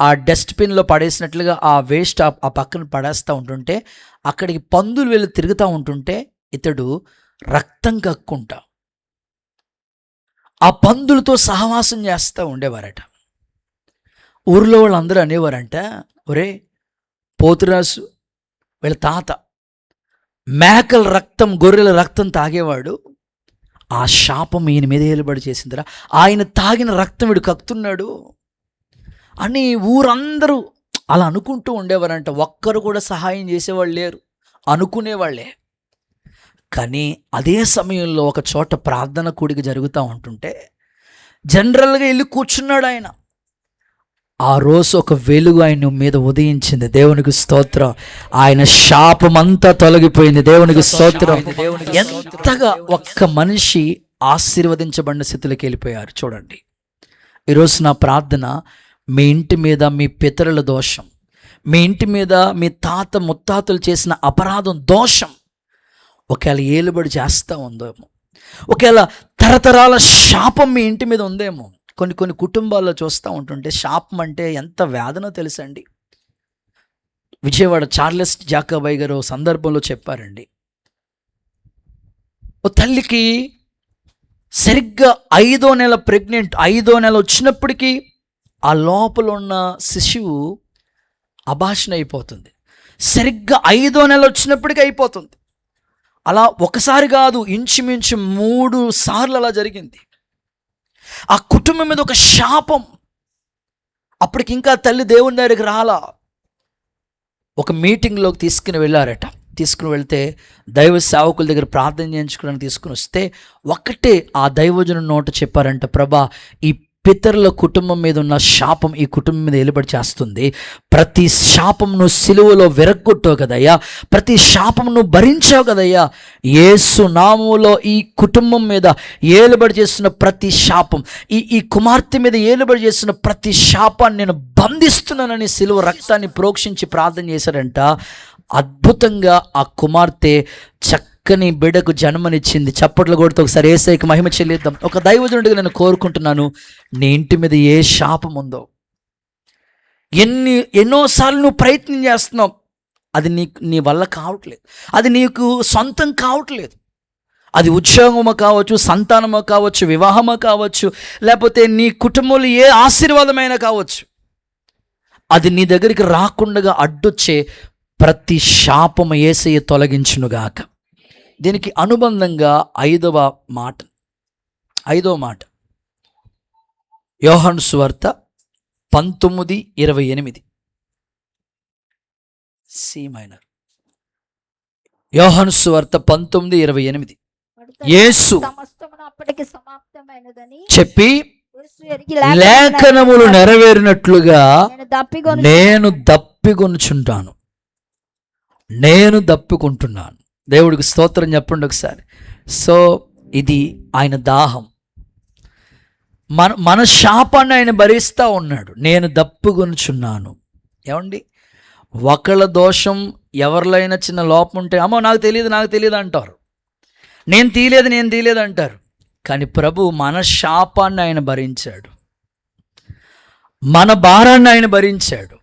ఆ డస్ట్బిన్లో పడేసినట్లుగా ఆ వేస్ట్ ఆ పక్కన పడేస్తూ ఉంటుంటే అక్కడికి పందులు వెళ్ళి తిరుగుతూ ఉంటుంటే ఇతడు రక్తం కక్కుంటా ఆ పందులతో సహవాసం చేస్తూ ఉండేవారట. ఊర్లో వాళ్ళందరూ అనేవారంట, ఒరే పోతురాజు వీళ్ళ తాత మేకల రక్తం, గొర్రెల రక్తం తాగేవాడు, ఆ శాపం ఈయన మీద ఏలుబడి చేసిందిరా, ఆయన తాగిన రక్తం వీడు కక్కుతున్నాడు అని ఊరందరూ అలా అనుకుంటూ ఉండేవారంట. ఒక్కరు కూడా సహాయం చేసేవాళ్ళు లేరు, అనుకునేవాళ్ళే. కానీ అదే సమయంలో ఒక చోట ప్రార్థన కూడిక జరుగుతూ ఉంటుంటే జనరల్గా వెళ్ళి కూర్చున్నాడు ఆయన. ఆ రోజు ఒక వెలుగు ఆయన మీద ఉదయించింది. దేవునికి స్తోత్రం. ఆయన శాపమంతా తొలగిపోయింది. దేవునికి స్తోత్రం. ఎంతగా ఒక్క మనిషి ఆశీర్వదించబడిన స్థితిలోకి వెళ్ళిపోయారు చూడండి. ఈరోజు నా ప్రార్థన, మీ ఇంటి మీద మీ పితరుల దోషం, మీ ఇంటి మీద మీ తాత ముత్తాతలు చేసిన అపరాధం దోషం ఒకవేళ ఏలుబడి చేస్తూ ఉందేమో, ఒకవేళ తరతరాల శాపం మీ ఇంటి మీద ఉందేమో. కొన్ని కుటుంబాల్లో చూస్తూ ఉంటుంటే శాపం అంటే ఎంత వేదనో తెలుసండి. విజయవాడ చార్లెస్ జాకబాయ్ గారు సందర్భంలో చెప్పారండి, ఓ తల్లికి సరిగ్గా 5వ నెల ప్రెగ్నెంట్, 5వ నెల వచ్చినప్పటికీ ఆ లోపల ఉన్న శిశువు అబార్షన్ అయిపోతుంది. సరిగ్గా 5వ నెల వచ్చినప్పటికీ అయిపోతుంది. అలా ఒకసారి కాదు, ఇంచుమించు 3 సార్లు అలా జరిగింది. ఆ కుటుంబం మీద ఒక శాపం. అప్పటికి ఇంకా తల్లి దేవుని దగ్గరికి రాలా. ఒక మీటింగ్లోకి తీసుకుని వెళ్ళారట. తీసుకుని వెళ్తే దైవ సేవకుల దగ్గర ప్రార్థన చేయించుకోవడానికి తీసుకుని వస్తే ఒక్కటే ఆ దైవజను నోట చెప్పారంట, ప్రభా ఈ పితరుల కుటుంబం మీద ఉన్న శాపం ఈ కుటుంబం మీద ఏలుబడి చేస్తుంది. ప్రతి శాపం నువ్వు సిలువలో విరగ్గొట్టావు కదయ్యా, ప్రతి శాపం నువ్వు భరించావు కదయ్యా. యేసు నామములో ఈ కుటుంబం మీద ఏలుబడి చేస్తున్న ప్రతి శాపం, ఈ కుమార్తె మీద ఏలుబడి చేస్తున్న ప్రతి శాపాన్ని నేను బంధిస్తున్నానని సిలువ రక్తాన్ని ప్రోక్షించి ప్రార్థన చేశారంట. అద్భుతంగా ఆ కుమార్తె చక్కని బిడ్డకు జన్మనిచ్చింది. చప్పట్లు కొడుతూ ఒకసారి యేసయ్యకి మహిమ చెల్లిద్దాం. ఒక దైవజనుడిగా నేను కోరుకుంటున్నాను, నీ ఇంటి మీద ఏ శాపం ఉందో, ఎన్నోసార్లు నువ్వు ప్రయత్నం చేస్తున్నావు, అది నీ వల్ల కావట్లేదు, అది నీకు సొంతం కావట్లేదు. అది ఉద్యోగమో కావచ్చు, సంతానమో కావచ్చు, వివాహమో కావచ్చు, లేకపోతే నీ కుటుంబంలో ఏ ఆశీర్వాదమైనా కావచ్చు, అది నీ దగ్గరికి రాకుండా అడ్డొచ్చే ప్రతి శాపము యేసయ్య తొలగించునుగాక. దీనికి అనుబంధంగా ఐదవ మాట యోహాను సువార్త 19:28. C minor. యోహాను సువార్త 19:28. యేసు చెప్పి లేఖనములు నెరవేరినట్లుగా నేను దప్పికొంటున్నాను. దేవుడికి స్తోత్రం చెప్పండి ఒకసారి. సో ఇది ఆయన దాహం. మన శాపాన్ని ఆయన భరిస్తూ ఉన్నాడు. నేను దప్పికొనుచున్నాను. ఏమండి, ఒకళ్ళ దోషం ఎవరిలో అయినా చిన్న లోపం ఉంటే అమ్మో నాకు తెలియదు అంటారు, నేను తీయలేదు అంటారు. కానీ ప్రభు మన శాపాన్ని ఆయన భరించాడు, మన భారాన్ని ఆయన భరించాడు.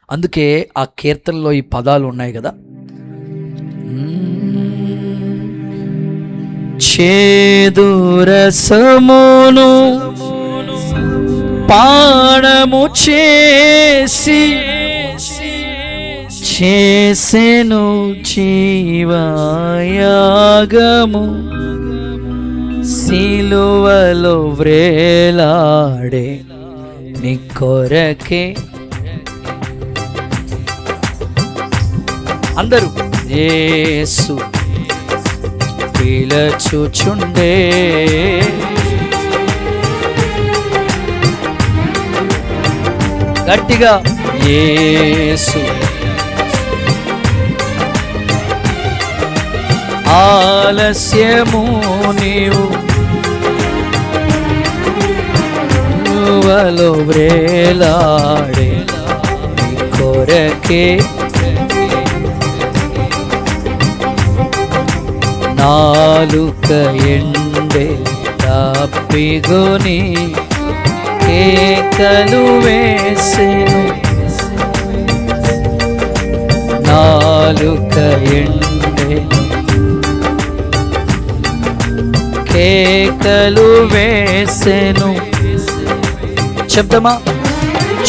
అందుకే ఆ కీర్తనలో ఈ పదాలు ఉన్నాయి కదా, చేదురసమును పానము చేసెను జీవయాగము, సిలువలో వ్రేలాడే నీ కొరకే. అందరూ యేసు పిలచుచుండే, గట్టిగా యేసు ఆలస్యము నీవు సిలువలో వ్రేలాడే నీ కొరకే, నాలుక ఎండే తప్పిగొని కేకలు వేసెను, నాలుక ఎండే కేకలు వేసెను. చెప్తామా?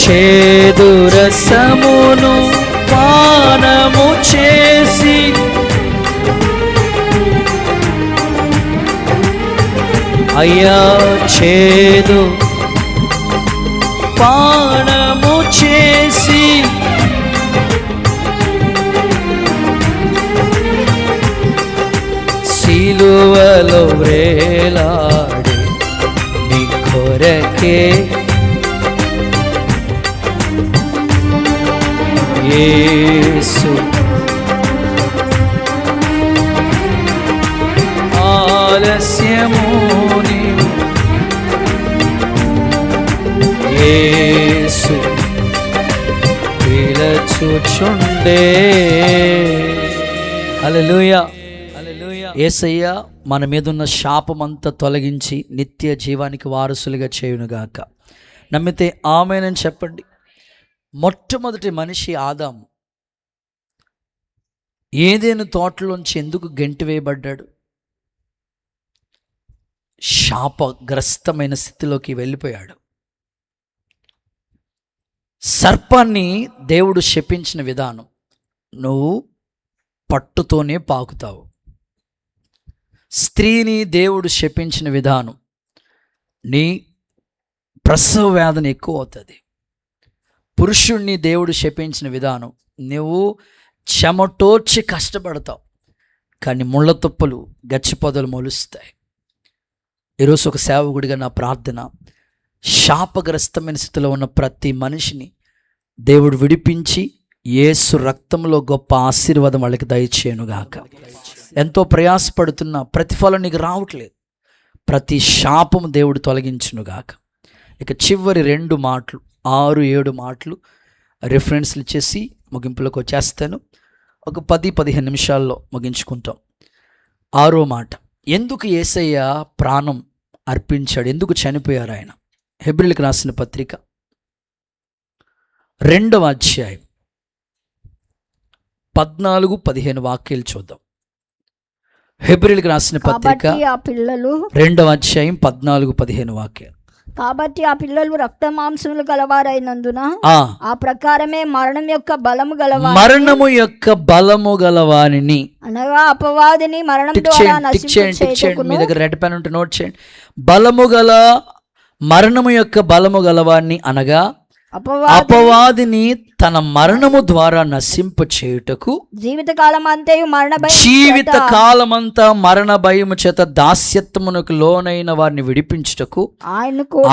చేదురసమును పానము చేసి అయ్యా, చేదు పానము చేసి సిలువలో వ్రేలాడే నీ కొరకే, యేసు ఆలస్యము నీవు, యేసు పిలచుచుండే. హల్లెలూయా. యేసయ్య మన మీదున్న శాపమంతా తొలగించి నిత్య జీవానికి వారసులుగా చేయునుగాక. నమ్మితే ఆమేనని చెప్పండి. మొట్టమొదటి మనిషి ఆదాము ఏదెను తోటలోంచి ఎందుకు గెంటి వేయబడ్డాడు? శాపగ్రస్తమైన స్థితిలోకి వెళ్ళిపోయాడు. సర్పాన్ని దేవుడు శపించిన విధానం, నువ్వు పట్టుతోనే పాకుతావు. స్త్రీని దేవుడు శపించిన విధానం, నీ ప్రసవ వేదన ఎక్కువ అవుతుంది. పురుషుణ్ణి దేవుడు శపించిన విధానం, నువ్వు చెమటోర్చి కష్టపడతావు, కానీ ముళ్ళ తుప్పలు గచ్చి పొదలు మొలుస్తాయి. ఈరోజు ఒక సేవకుడిగా నా ప్రార్థన, శాపగ్రస్తమైన స్థితిలో ఉన్న ప్రతి మనిషిని దేవుడు విడిపించి యేసు రక్తంలో గొప్ప ఆశీర్వాదం వాళ్ళకి దయచేయనుగాక. ఎంతో ప్రయాసపడుతున్న ప్రతిఫలం నీకు రావట్లేదు, ప్రతి శాపము దేవుడు తొలగించునుగాక. ఇక చివరి 2 మాటలు, 6-7 మాటలు రిఫరెన్స్లు ఇచ్చేసి ముగింపులోకి వచ్చేస్తాను. ఒక 10-15 నిమిషాల్లో ముగించుకుంటాం. 6వ మాట, ఎందుకు యేసయ్య ప్రాణం అర్పించాడు, ఎందుకు చనిపోయారు ఆయన? హెబ్రీయులకు రాసిన పత్రిక 2వ అధ్యాయం 14-15 వాక్యాలు చూద్దాం. హెబ్రీయులకు రాసిన పత్రిక 2వ అధ్యాయం 14-15 వాక్యాలు. కాబట్టి ఆ పిల్లలు రక్త మాంసములు గలవారైనందున ఆ ప్రకారమే మరణము యొక్క బలము గలవారిని అనగా అపవాదిని మరణం ద్వారా నశింపచేయుటకును. మీ దగ్గర రెడ్ పెన్ ఉంటే నోట్ చేయండి. మరణము యొక్క బలము గలవారిని అనగా అపవాదిని తన మరణము ద్వారా నశింప చేయుటకు జీవితకాలమంతా మరణ భయము చేత దాస్యత్వమునకు లోనైన వారిని విడిపించుటకు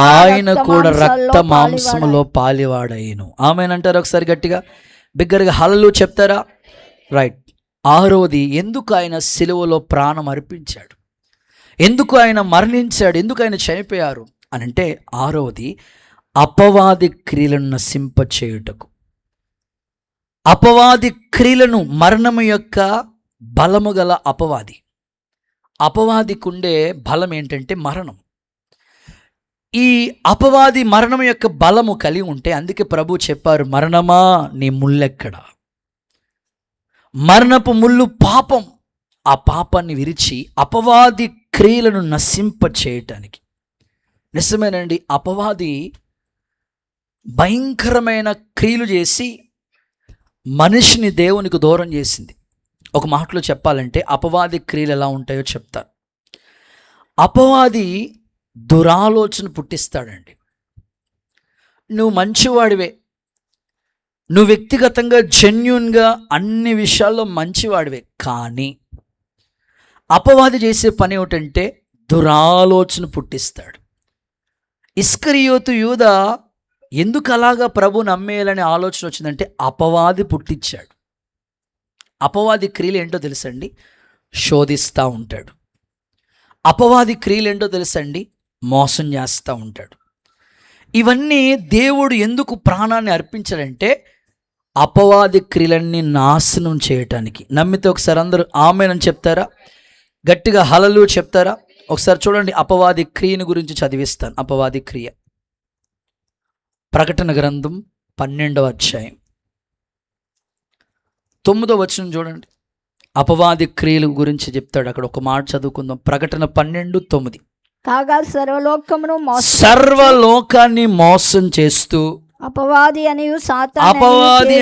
ఆయన కూడా రక్త మాంసములో పాలివాడయ్యను. ఆమేనంటారు ఒకసారి గట్టిగా బిగ్గరగా హల్లెలూయా చెప్తారా? రైట్. 6వది, ఎందుకు ఆయన సిలువలో ప్రాణం అర్పించాడు, ఎందుకు ఆయన మరణించాడు, ఎందుకు ఆయన చనిపోయారు అని అంటే 6వది, అపవాది క్రియలను నశింపచేయుటకు. అపవాది క్రియలను, మరణము యొక్క బలము గల అపవాదికి ఉండే బలం ఏంటంటే మరణం. ఈ అపవాది మరణం యొక్క బలము కలిగి ఉంటే, అందుకే ప్రభు చెప్పారు, మరణమా నీ ముల్లెక్కడ? మరణపు ముళ్ళు పాపం. ఆ పాపాన్ని విరిచి అపవాది క్రియలను నశింప చేయటానికి. నిజమేనండి, అపవాది భయంకరమైన క్రియలు చేసి మనిషిని దేవునికి దూరం చేసింది. ఒక మాటలో చెప్పాలంటే అపవాది క్రియలు ఎలా ఉంటాయో చెప్తాను. అపవాది దురాలోచన పుట్టిస్తాడండి. నువ్వు మంచివాడివే, నువ్వు వ్యక్తిగతంగా జెన్యూన్గా అన్ని విషయాల్లో మంచివాడివే, కానీ అపవాది చేసే పని ఏమిటంటే దురాలోచన పుట్టిస్తాడు. ఇస్కరియోతు యూదా ఎందుకు అలాగా ప్రభు నమ్మేయాలనే ఆలోచన వచ్చిందంటే అపవాది పుట్టించాడు. అపవాది క్రియలు ఏంటో తెలుసండి, శోధిస్తూ ఉంటాడు. అపవాది క్రియలు ఏంటో తెలుసండి, మోసం చేస్తూ ఉంటాడు. ఇవన్నీ దేవుడు ఎందుకు ప్రాణాన్ని అర్పించాడంటే అపవాది క్రియలన్నీ నాశనం చేయటానికి. నమ్మితే ఒకసారి అందరూ ఆమేనని చెప్తారా? గట్టిగా హల్లెలూయా చెప్తారా? ఒకసారి చూడండి, అపవాది క్రియను గురించి చదివిస్తాను. అపవాది క్రియ, ప్రకటన గ్రంథం 12వ అధ్యాయం 9వ వచనం చూడండి. అపవాది క్రియల గురించి చెప్తాడు అక్కడ. ఒక మాట చదువుకుందాం. ప్రకటన 12:9. కాగా సర్వలోకాన్ని మోసం చేస్తూ అపవాది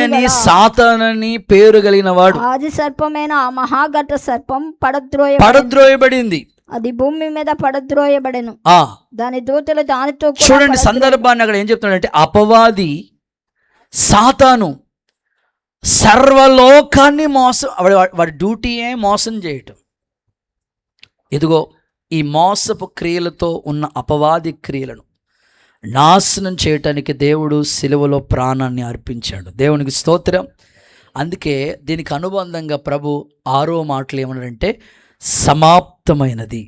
అని సాతానని పేరు కలిగిన వాడు, ఆది సర్పమైన ఆ మహాఘట సర్పం పడద్రోయబడింది. అది భూమి మీద పడద్రోయబడెను, దాని దూతలు దానితో. చూడండి సందర్భాన్ని అక్కడ ఏం చెప్తున్నాడంటే, అపవాది సాతాను సర్వలోకాన్ని మోసం, వాడి డ్యూటీయే మోసం చేయటం. ఇదిగో ఈ మోసపు క్రియలతో ఉన్న అపవాది క్రియలను నాశనం చేయటానికి దేవుడు సిలువలో ప్రాణాన్ని అర్పించాడు. దేవునికి స్తోత్రం. అందుకే దీనికి అనుబంధంగా ప్రభు 6వ మాటలు ఏమన్నాడంటే సమాప్తమైనది.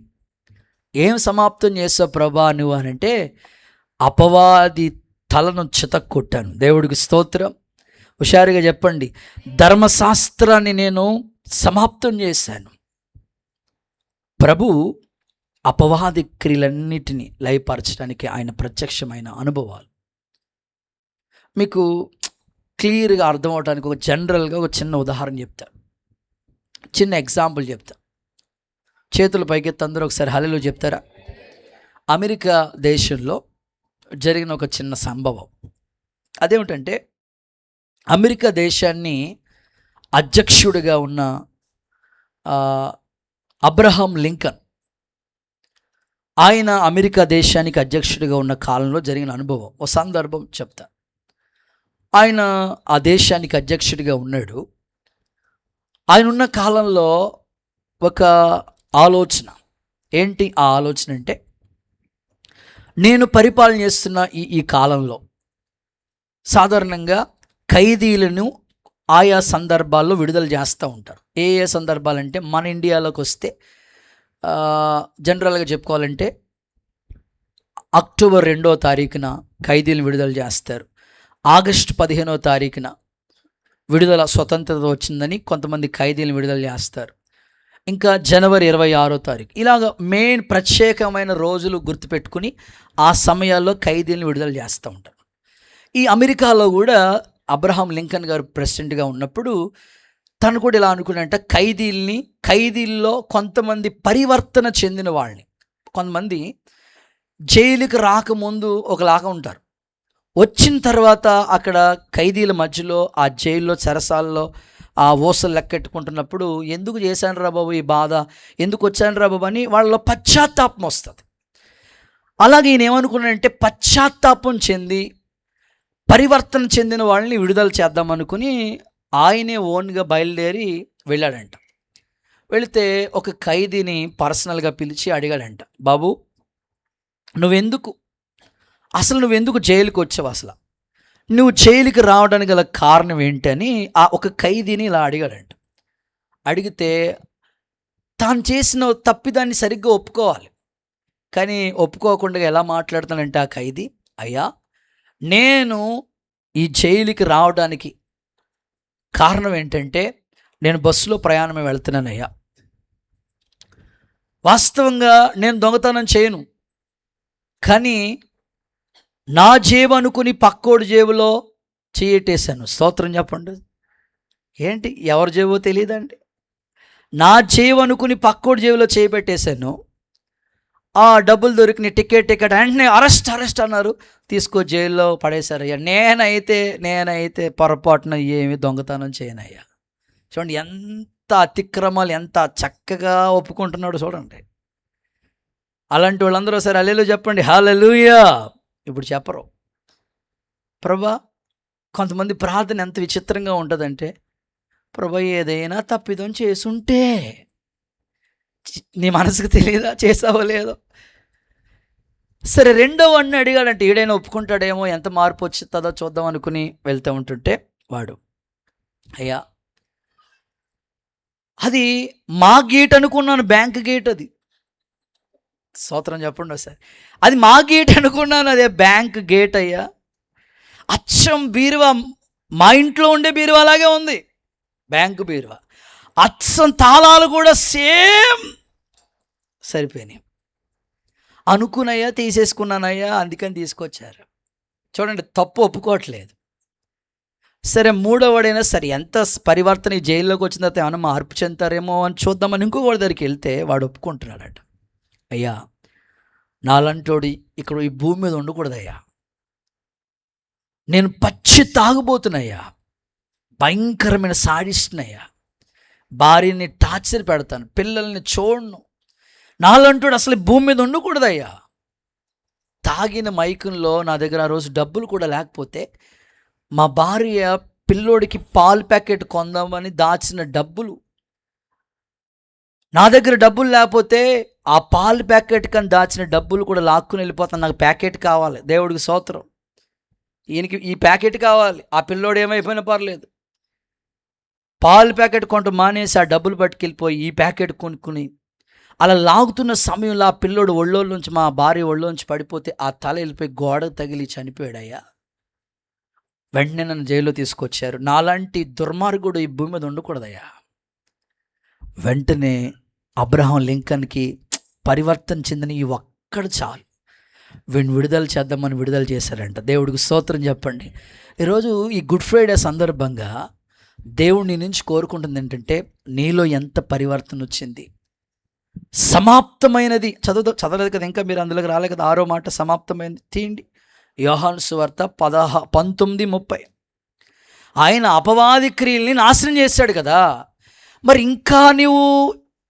ఏం సమాప్తం చేసావు ప్రభా నువ్వు అని అంటే, అపవాది తలను చితక్కొట్టాను. దేవుడికి స్తోత్రం. హుషారుగా చెప్పండి, ధర్మశాస్త్రాన్ని నేను సమాప్తం చేశాను. ప్రభు అపవాది క్రియలన్నిటినీ లయపరచడానికి ఆయన ప్రత్యక్షమైన అనుభవాలు. మీకు క్లియర్గా అర్థం అవడానికి ఒక జనరల్గా ఒక చిన్న ఉదాహరణ చెప్తా, చిన్న ఎగ్జాంపుల్ చెప్తా. చేతుల పైకెత్తి అందరూ ఒకసారి హల్లెలూయా చెప్తారా? అమెరికా దేశంలో జరిగిన ఒక చిన్న సంభవం. అదేమిటంటే, అమెరికా దేశాన్ని అధ్యక్షుడిగా ఉన్న అబ్రహాం లింకన్, ఆయన అమెరికా దేశానికి అధ్యక్షుడిగా ఉన్న కాలంలో జరిగిన అనుభవం, ఒక సందర్భం చెప్తా. ఆయన ఆ దేశానికి అధ్యక్షుడిగా ఉన్నాడు. ఆయన ఉన్న కాలంలో ఒక ఆలోచన. ఏంటి ఆ ఆలోచన అంటే, నేను పరిపాలన చేస్తున్న ఈ కాలంలో సాధారణంగా ఖైదీలను ఆయా సందర్భాల్లో విడుదల చేస్తూ ఉంటారు. ఏ ఏ సందర్భాలంటే మన ఇండియాలోకి వస్తే జనరల్గా చెప్పుకోవాలంటే అక్టోబర్ 2వ తారీఖున ఖైదీలను విడుదల చేస్తారు. ఆగస్టు 15వ తారీఖున విడుదల స్వతంత్రత వచ్చిందని కొంతమంది ఖైదీలను విడుదల చేస్తారు. ఇంకా జనవరి 26వ తారీఖు ఇలాగ మెయిన్ ప్రత్యేకమైన రోజులు గుర్తుపెట్టుకుని ఆ సమయాల్లో ఖైదీలను విడుదల చేస్తూ ఉంటారు. ఈ అమెరికాలో కూడా అబ్రహాం లింకన్ గారు ప్రెసిడెంట్గా ఉన్నప్పుడు తను కూడా ఇలా అనుకున్నట్ట ఖైదీల్లో కొంతమంది పరివర్తన చెందిన వాళ్ళని, కొంతమంది జైలుకి రాకముందు ఒకలాగా ఉంటారు, వచ్చిన తర్వాత అక్కడ ఖైదీల మధ్యలో ఆ జైల్లో చెరసాల్లో ఆ ఊసలు లెక్కెట్టుకుంటున్నప్పుడు ఎందుకు చేశాను రా బాబు ఈ బాధ, ఎందుకు వచ్చాను రా బాబు అని వాళ్ళలో పశ్చాత్తాపం వస్తుంది. అలాగే ఈయన ఏమనుకున్నాడంటే పశ్చాత్తాపం చెంది పరివర్తన చెందిన వాళ్ళని విడుదల చేద్దామనుకుని ఆయనే ఓన్గా బయలుదేరి వెళ్ళాడంట. వెళితే ఒక ఖైదీని పర్సనల్గా పిలిచి అడిగాడంట, బాబు నువ్వెందుకు జైలుకి వచ్చావు, అసలు నువ్వు జైలుకి రావడానికి గల కారణం ఏంటని ఆ ఒక ఖైదీని ఇలా అడిగాడంట. అడిగితే తాను చేసిన తప్పిదాన్ని సరిగ్గా ఒప్పుకోవాలి, కానీ ఒప్పుకోకుండా ఎలా మాట్లాడుతానంటే ఆ ఖైదీ, అయ్యా నేను ఈ జైలుకి రావడానికి కారణం ఏంటంటే నేను బస్సులో ప్రయాణమే వెళ్తున్నానయ్యా, వాస్తవంగా నేను దొంగతనం చేయను, కానీ నా జేబు అనుకుని పక్కోడి జేబులో చేయటేశాను. స్తోత్రం చెప్పండి. ఏంటి ఎవరి జేబో తెలియదండి, నా జేబు అనుకుని పక్కోడి జేబులో చేయబెట్టేశాను. ఆ డబ్బులు దొరికిన టికెట్ వెంటనే అరెస్ట్ అన్నారు, తీసుకో జైల్లో పడేశారయ్యా. నేనైతే పొరపాటున ఏమి దొంగతనం చేయనయ్యా. చూడండి ఎంత అతిక్రమాలు, ఎంత చక్కగా ఒప్పుకుంటున్నాడు చూడండి. అలాంటి వాళ్ళందరూ సరే హల్లెలూయా చెప్పండి, హల్లెలూయా. ఇప్పుడు చెప్పరు. ప్రభా, కొంతమంది ప్రార్థన ఎంత విచిత్రంగా ఉంటుందంటే, ప్రభా ఏదైనా తప్పిదం చేసుంటే, నీ మనసుకు తెలియదా చేసావో లేదో. సరే రెండో వాడిని అడిగాడంటే ఏడైనా ఒప్పుకుంటాడేమో, ఎంత మార్పు వచ్చిస్తుందో చూద్దాం అనుకుని వెళ్తూ ఉంటుంటే వాడు, అయ్యా అది మా గేట్ అనుకున్నాను, బ్యాంక్ గేట్ అది. స్తోత్రం చెప్పండి ఒకసారి. అది మా గేట్ అనుకున్నాను, అదే బ్యాంక్ గేట్ అయ్యా. అచ్చం బీరువా మా ఇంట్లో ఉండే బీరువా అలాగే ఉంది, బ్యాంకు బీరువా. అచ్చం తాళాలు కూడా సేమ్ సరిపోయినాయి. అనుకున్నాయా తీసేసుకున్నానయ్యా, అందుకని తీసుకొచ్చారు. చూడండి తప్పు ఒప్పుకోవట్లేదు. సరే మూడోవాడైనా సరే ఎంత పరివర్తన ఈ జైల్లోకి వచ్చిన తర్వాత ఏమైనా మార్పు చెందుతారేమో అని చూద్దామని ఇంకొకటి దగ్గరికి వెళ్తే వాడు ఒప్పుకుంటున్నాడట, అయ్యా నాలంటోడు ఇక్కడ ఈ భూమి మీద ఉండకూడదయ్యా, నేను పచ్చి తాగుబోతున్నయ్యా, భయంకరమైన సాడిస్తున్నాయ్యా, భార్యని టార్చర్ పెడతాను, పిల్లల్ని చూడను, నాలంటోడు అసలు భూమి మీద ఉండకూడదయ్యా. తాగిన మైకంలో నా దగ్గర ఆ రోజు డబ్బులు కూడా లేకపోతే మా భార్య పిల్లోడికి పాలు ప్యాకెట్ కొందామని దాచిన డబ్బులు, నా దగ్గర డబ్బులు లేకపోతే ఆ పాలు ప్యాకెట్ కని దాచిన డబ్బులు కూడా లాక్కుని వెళ్ళిపోతాను, నాకు ప్యాకెట్ కావాలి. దేవుడికి స్తోత్రం. ఈయనకి ఈ ప్యాకెట్ కావాలి, ఆ పిల్లోడు ఏమైపోయినా పర్లేదు. పాలు ప్యాకెట్ కొంట మానేసి ఆ డబ్బులు పట్టుకెళ్ళిపోయి ఈ ప్యాకెట్ కొనుక్కుని అలా లాగుతున్న సమయంలో ఆ పిల్లోడు ఒళ్ళోంచి, మా భార్య ఒళ్ళోంచి పడిపోతే ఆ తల వెళ్ళిపోయి గోడ తగిలి చనిపోయాడయ్యా. వెంటనే నన్ను జైల్లో తీసుకొచ్చారు. నాలాంటి దుర్మార్గుడు ఈ భూమి మీద ఉండకూడదయ్యా. వెంటనే అబ్రహాం లింకన్కి పరివర్తన చెందిన ఈ ఒక్కడు చాలు, వీడిని విడుదల చేద్దామని విడుదల చేశారంట. దేవుడికి స్తోత్రం చెప్పండి. ఈరోజు ఈ గుడ్ ఫ్రైడే సందర్భంగా దేవుడి నుంచి కోరుకుంటుంది ఏంటంటే, నీలో ఎంత పరివర్తన వచ్చింది, సమాప్తమైనది. చదవలేదు కదా ఇంకా, మీరు అందులోకి రాలే కదా. 6వ మాట సమాప్తమైనది తీయండి. యోహాను సువార్త 19:30. ఆయన అపవాది క్రియల్ని నాశనం చేశాడు కదా, మరి ఇంకా నీవు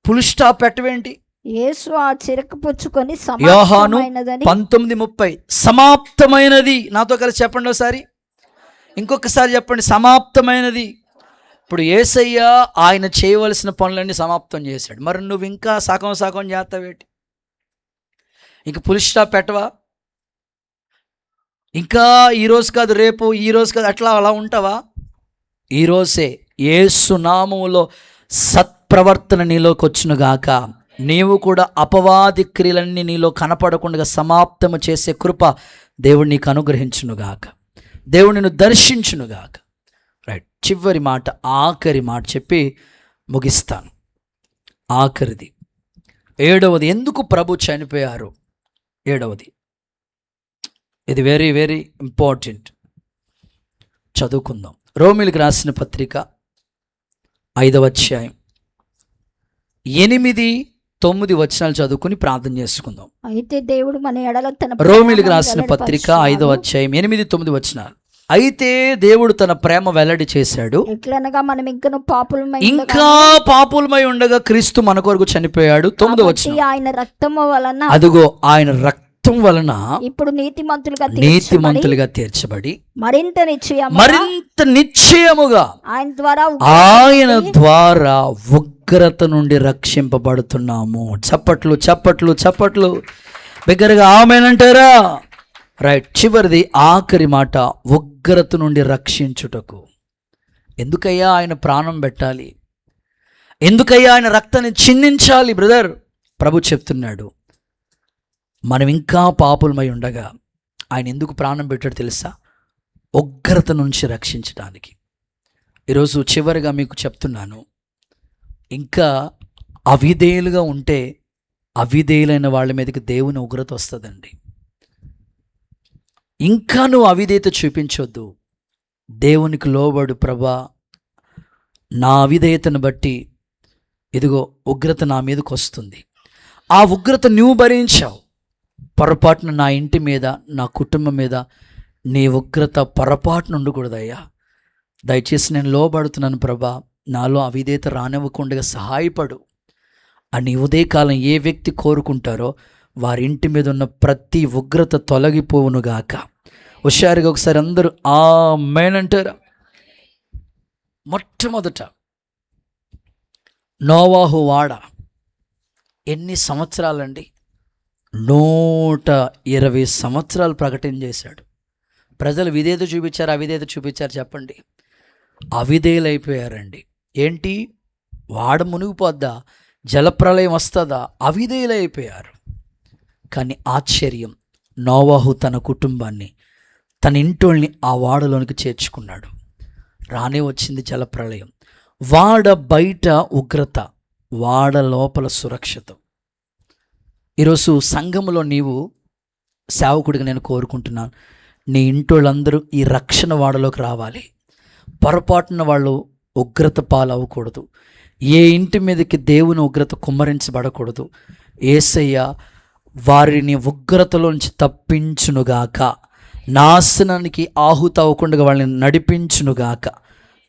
ఫుల్ స్టాప్ పెట్టవేంటి? యేసు ఆ చిరక పుచ్చుకొని యోహాను 19:30 సమాప్తమైనది. నాతో కలిసి చెప్పండి ఒకసారి, ఇంకొకసారి చెప్పండి, సమాప్తమైనది. ఇప్పుడు యేసయ్య ఆయన చేయవలసిన పనులన్నీ సమాప్తం చేశాడు, మరి నువ్వు ఇంకా సగం చేస్తావేంటి? ఇంక ఫుల్ స్టాప్ పెట్టవా? ఇంకా ఈరోజు కాదు రేపు, ఈరోజు కాదు అట్లా అలా ఉంటావా? ఈరోజే యేసు నామములో సత్ప్రవర్తన నీలోకి వచ్చునుగాక. నీవు కూడా అపవాది క్రియలన్నీ నీలో కనపడకుండా సమాప్తము చేసే కృప దేవుడు నీకు అనుగ్రహించునుగాక. దేవుడు నిన్ను దర్శించునుగాక. రైట్, చివరి మాట, ఆఖరి మాట చెప్పి ముగిస్తాను. ఆఖరిది 7వది, ఎందుకు ప్రభు చనిపోయారు? 7వది, ఇది వెరీ వెరీ ఇంపార్టెంట్. చదువుకుందాం. రోమీయులకు రాసిన పత్రిక 5వ అధ్యాయం 8-9 వచనాలు చదువుకుని ప్రార్థన చేసుకుందాం. అయితే దేవుడు మన ఎడల తన రోమీయులకు రాసిన పత్రిక 5వ అధ్యాయం 8-9 వచనాలు. అయితే దేవుడు తన ప్రేమ వెల్లడి చేశాడు. ఎట్లనగా మనం ఇంకా పాపులమై ఉండగా క్రీస్తు మన కొరకు చనిపోయాడు. 9వ వచనం, ఆయన రక్తము వలన, అదుగో ఆయన రక్తం వలన ఇప్పుడు నీతిమంతులుగా తీర్చబడి మరింత నిశ్చయముగా ఆయన ద్వారా ఉగ్రత నుండి రక్షింపబడుతున్నాము. చప్పట్లు చప్పట్లు చప్పట్లు బిగ్గరగా ఆమేనంటారా? రైట్, చివరిది ఆఖరి మాట, ఉగ్రత నుండి రక్షించుటకు. ఎందుకయ్యా ఆయన ప్రాణం పెట్టాలి? ఎందుకయ్యా ఆయన రక్తాన్ని చిందించాలి? బ్రదర్, ప్రభు చెప్తున్నాడు, మనం ఇంకా పాపులమై ఉండగా ఆయన ఎందుకు ప్రాణం పెట్టాడు తెలుసా? ఉగ్రత నుంచి రక్షించడానికి. ఈరోజు చివరిగా మీకు చెప్తున్నాను, ఇంకా అవిధేయులుగా ఉంటే అవిధేయులైన వాళ్ళ మీదకి దేవుని ఉగ్రత వస్తుందండి. ఇంకా నువ్వు అవిధేయత చూపించొద్దు. దేవునికి లోబడు, ప్రభా నా అవిధేయతను బట్టి ఇదిగో ఉగ్రత నా మీదకి వస్తుంది. ఆ ఉగ్రత నువ్వు భరించావు. పొరపాటున నా ఇంటి మీద, నా కుటుంబం మీద నీ ఉగ్రత పొరపాటున ఉండకూడదయ్యా. దయచేసి నేను లోబడుతున్నాను ప్రభా, నాలో అవిధేయత రానివ్వకుండా సహాయపడు అని ఉదయకాలం ఏ వ్యక్తి కోరుకుంటారో వారి ఇంటి మీద ఉన్న ప్రతి ఉగ్రత తొలగిపోవునుగాక. హుషారుగా ఒకసారి అందరూ ఆమేన్ అంటారా? మొట్టమొదట నోవాహు వాడ ఎన్ని సంవత్సరాలండి? 120 సంవత్సరాలు ప్రకటన చేశాడు. ప్రజలు విధేయత చూపించారు, అవిధేయత చూపించారు? చెప్పండి. అవిధేయులైపోయారండి. ఏంటి, వాడ మునిగిపోద్దా, జలప్రలయం వస్తుందా? అవిధేయులైపోయారు. కానీ ఆశ్చర్యం, నోవాహు తన కుటుంబాన్ని, తన ఇంటోళ్ళని ఆ వాడలోనికి చేర్చుకున్నాడు. రానే వచ్చింది జలప్రలయం. వాడ బయట ఉగ్రత, వాడ లోపల సురక్షితం. ఈరోజు సంఘములో నీవు సేవకుడిగా నేను కోరుకుంటున్నాను, నీ ఇంటోళ్ళందరూ ఈ రక్షణ వాడలోకి రావాలి. పొరపాటున వాళ్ళు ఉగ్రత పాలవ్వకూడదు. ఏ ఇంటి మీదకి దేవుని ఉగ్రత కుమ్మరించబడకూడదు. యేసయ్య వారిని ఉగ్రతలోంచి తప్పించునుగాక, నాశనానికి ఆహుత అవ్వకుండా వాళ్ళని నడిపించునుగాక.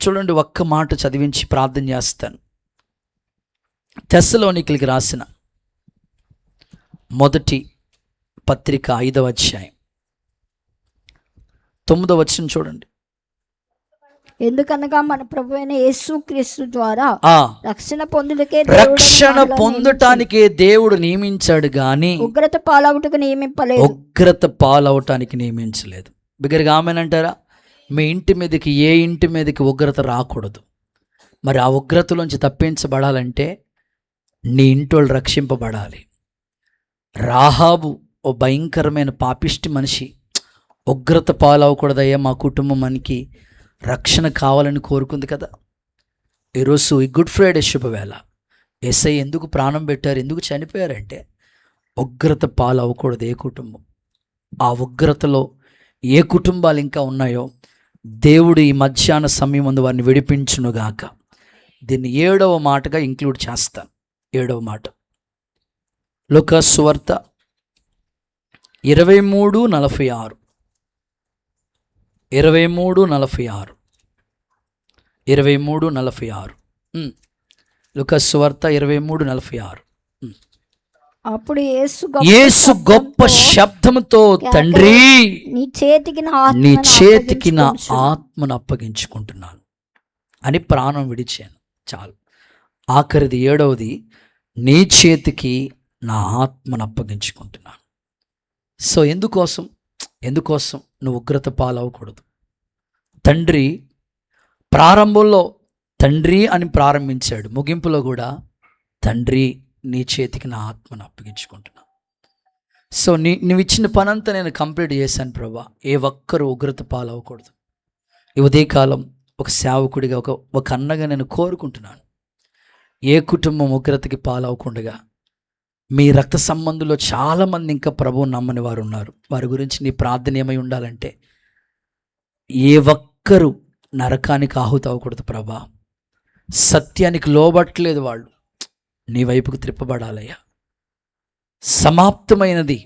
చూడండి, ఒక్క మాట చదివించి ప్రార్థన చేస్తాను. తెస్సలోనికీయులకు రాసిన మొదటి పత్రిక 5వ అధ్యాయం 9వ వచనం చూడండి. ఎందుకనగా మన ప్రభువైన యేసుక్రీస్తు ద్వారా రక్షణ పొందుటానికే దేవుడు నియమించాడు గాని ఉగ్రత పాలవటానికి నియమించలేదు. బిగ్గరగా ఆమేనంటారా? మీ ఇంటి మీదకి, ఏ ఇంటి మీదకి ఉగ్రత రాకూడదు. మరి ఆ ఉగ్రతలోంచి తప్పించబడాలంటే నీ ఇంటోళ్ళు రక్షింపబడాలి. రాహాబు ఓ భయంకరమైన పాపిష్టి మనిషి. ఉగ్రత పాలవకూడదయ్యా, మా కుటుంబం మనకి రక్షణ కావాలని కోరుకుంది కదా. ఈరోజు ఈ గుడ్ ఫ్రైడే శుభవేళ యేసయ్య ఎందుకు ప్రాణం పెట్టారు, ఎందుకు చనిపోయారంటే ఉగ్రత పాలవ్వకూడదు ఏ కుటుంబం. ఆ ఉగ్రతలో ఏ కుటుంబాలు ఇంకా ఉన్నాయో దేవుడు ఈ మధ్యాహ్న సమయం ముందు వారిని విడిపించునుగాక. దీన్ని 7వ మాటగా ఇంక్లూడ్ చేస్తాను. 7వ మాట లూకా సువార్త 23:46. 23:46 లూకా సువార్త 23:46. అప్పుడు యేసు గొప్ప శబ్దముతో, తండ్రి నీ చేతికి నా ఆత్మను అప్పగించుకుంటున్నాను అని ప్రాణం విడిచాను. చాలు. ఆఖరిది 7వది, నీ చేతికి నా ఆత్మను అప్పగించుకుంటున్నాను. సో ఎందుకోసం? ఎందుకోసం? నువ్వు ఉగ్రత పాలవకూడదు. తండ్రి ప్రారంభంలో తండ్రి అని ప్రారంభించాడు, ముగింపులో కూడా తండ్రి నీ చేతికి నా ఆత్మను అప్పగించుకుంటున్నా. సో నువ్వు ఇచ్చిన పనంతా నేను కంప్లీట్ చేశాను ప్రభా. ఏ ఒక్కరు ఉగ్రత పాలవకూడదు. ఈ ఉదయకాలం ఒక సేవకుడిగా, ఒక అన్నగా నేను కోరుకుంటున్నాను, ఏ కుటుంబం ఉగ్రతకి పాలవకుండా. మీ రక్త సంబంధుల్లో చాలామంది ఇంకా ప్రభువు నమ్మని వారు ఉన్నారు. వారి గురించి నీ ప్రార్థన ఏమై ఉండాలంటే, ఏ ఒక్కరు నరకానికి ఆహుతి అవ్వకూడదు ప్రభా. సత్యానికి లోబట్టలేదు వాళ్ళు, నీ వైపుకు త్రిప్పబడాలయ్యా. సమాప్తమైనది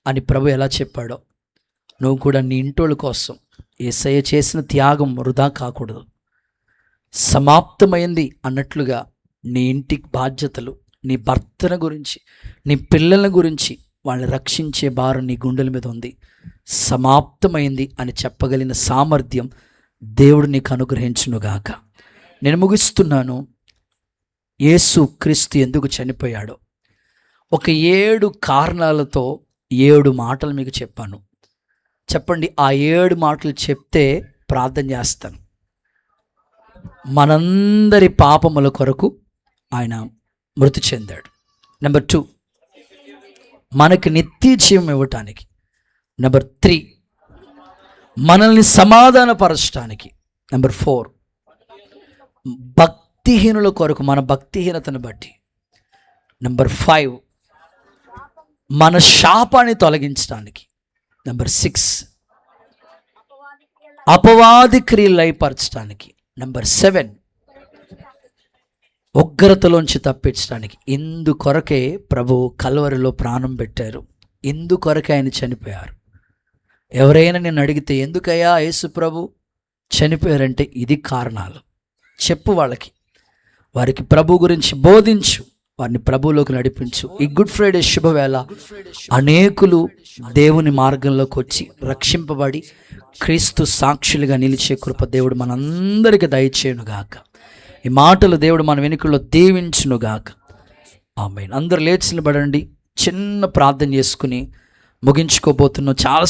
అని ప్రభు ఎలా చెప్పాడో, నువ్వు కూడా నీ ఇంటోళ్ళ కోసం యేసయ్య చేసిన త్యాగం వృధా కాకూడదు. సమాప్తమైంది అన్నట్లుగా నీ ఇంటికి బాధ్యతలు, నీ భర్తల గురించి, నీ పిల్లల గురించి వాళ్ళని రక్షించే భారం నీ గుండెల మీద ఉంది. సమాప్తమైంది అని చెప్పగలిగిన సామర్థ్యం దేవుడు నీకు అనుగ్రహించునుగాక. నేను ముగిస్తున్నాను. యేసు క్రీస్తు ఎందుకు చనిపోయాడో ఒక 7 కారణాలతో 7 మాటలు మీకు చెప్పాను. చెప్పండి, ఆ 7 మాటలు చెప్తే ప్రార్థన చేస్తాను. మనందరి పాపముల కొరకు ఆయన మృతి చెందాడు. నెంబర్ 2, మనకి నిత్య జీవం ఇవ్వటానికి. నెంబర్ 3, మనల్ని సమాధానపరచడానికి. నెంబర్ 4, భక్తిహీనుల కొరకు, మన భక్తిహీనతను బట్టి. నెంబర్ 5, మన శాపాన్ని తొలగించడానికి. నెంబర్ 6, అపవాది క్రియలు లయపరచడానికి. నెంబర్ 7, ఉగ్రతలోంచి తప్పించడానికి. ఇందుకొరకే ప్రభు కల్వరిలో ప్రాణం పెట్టారు, ఇందుకొరకే ఆయన చనిపోయారు. ఎవరైనా నేను అడిగితే ఎందుకయ్యా యేసు ప్రభు చనిపోయారంటే ఇది కారణాలు చెప్పు వాళ్ళకి, వారికి ప్రభు గురించి బోధించు, వారిని ప్రభువులోకి నడిపించు. ఈ గుడ్ ఫ్రైడే శుభవేళ అనేకులు దేవుని మార్గంలోకి వచ్చి రక్షింపబడి క్రీస్తు సాక్షులుగా నిలిచే కృప దేవుడు మనందరికీ దయచేయునుగాక. ఈ మాటలు దేవుడు మన వెనుకల్లో దీవించునుగాక. ఆమేన్. అందరూ లేచి నిలబడండి. చిన్న ప్రార్థన చేసుకుని ముగించుకోబోతున్నాం. చాలా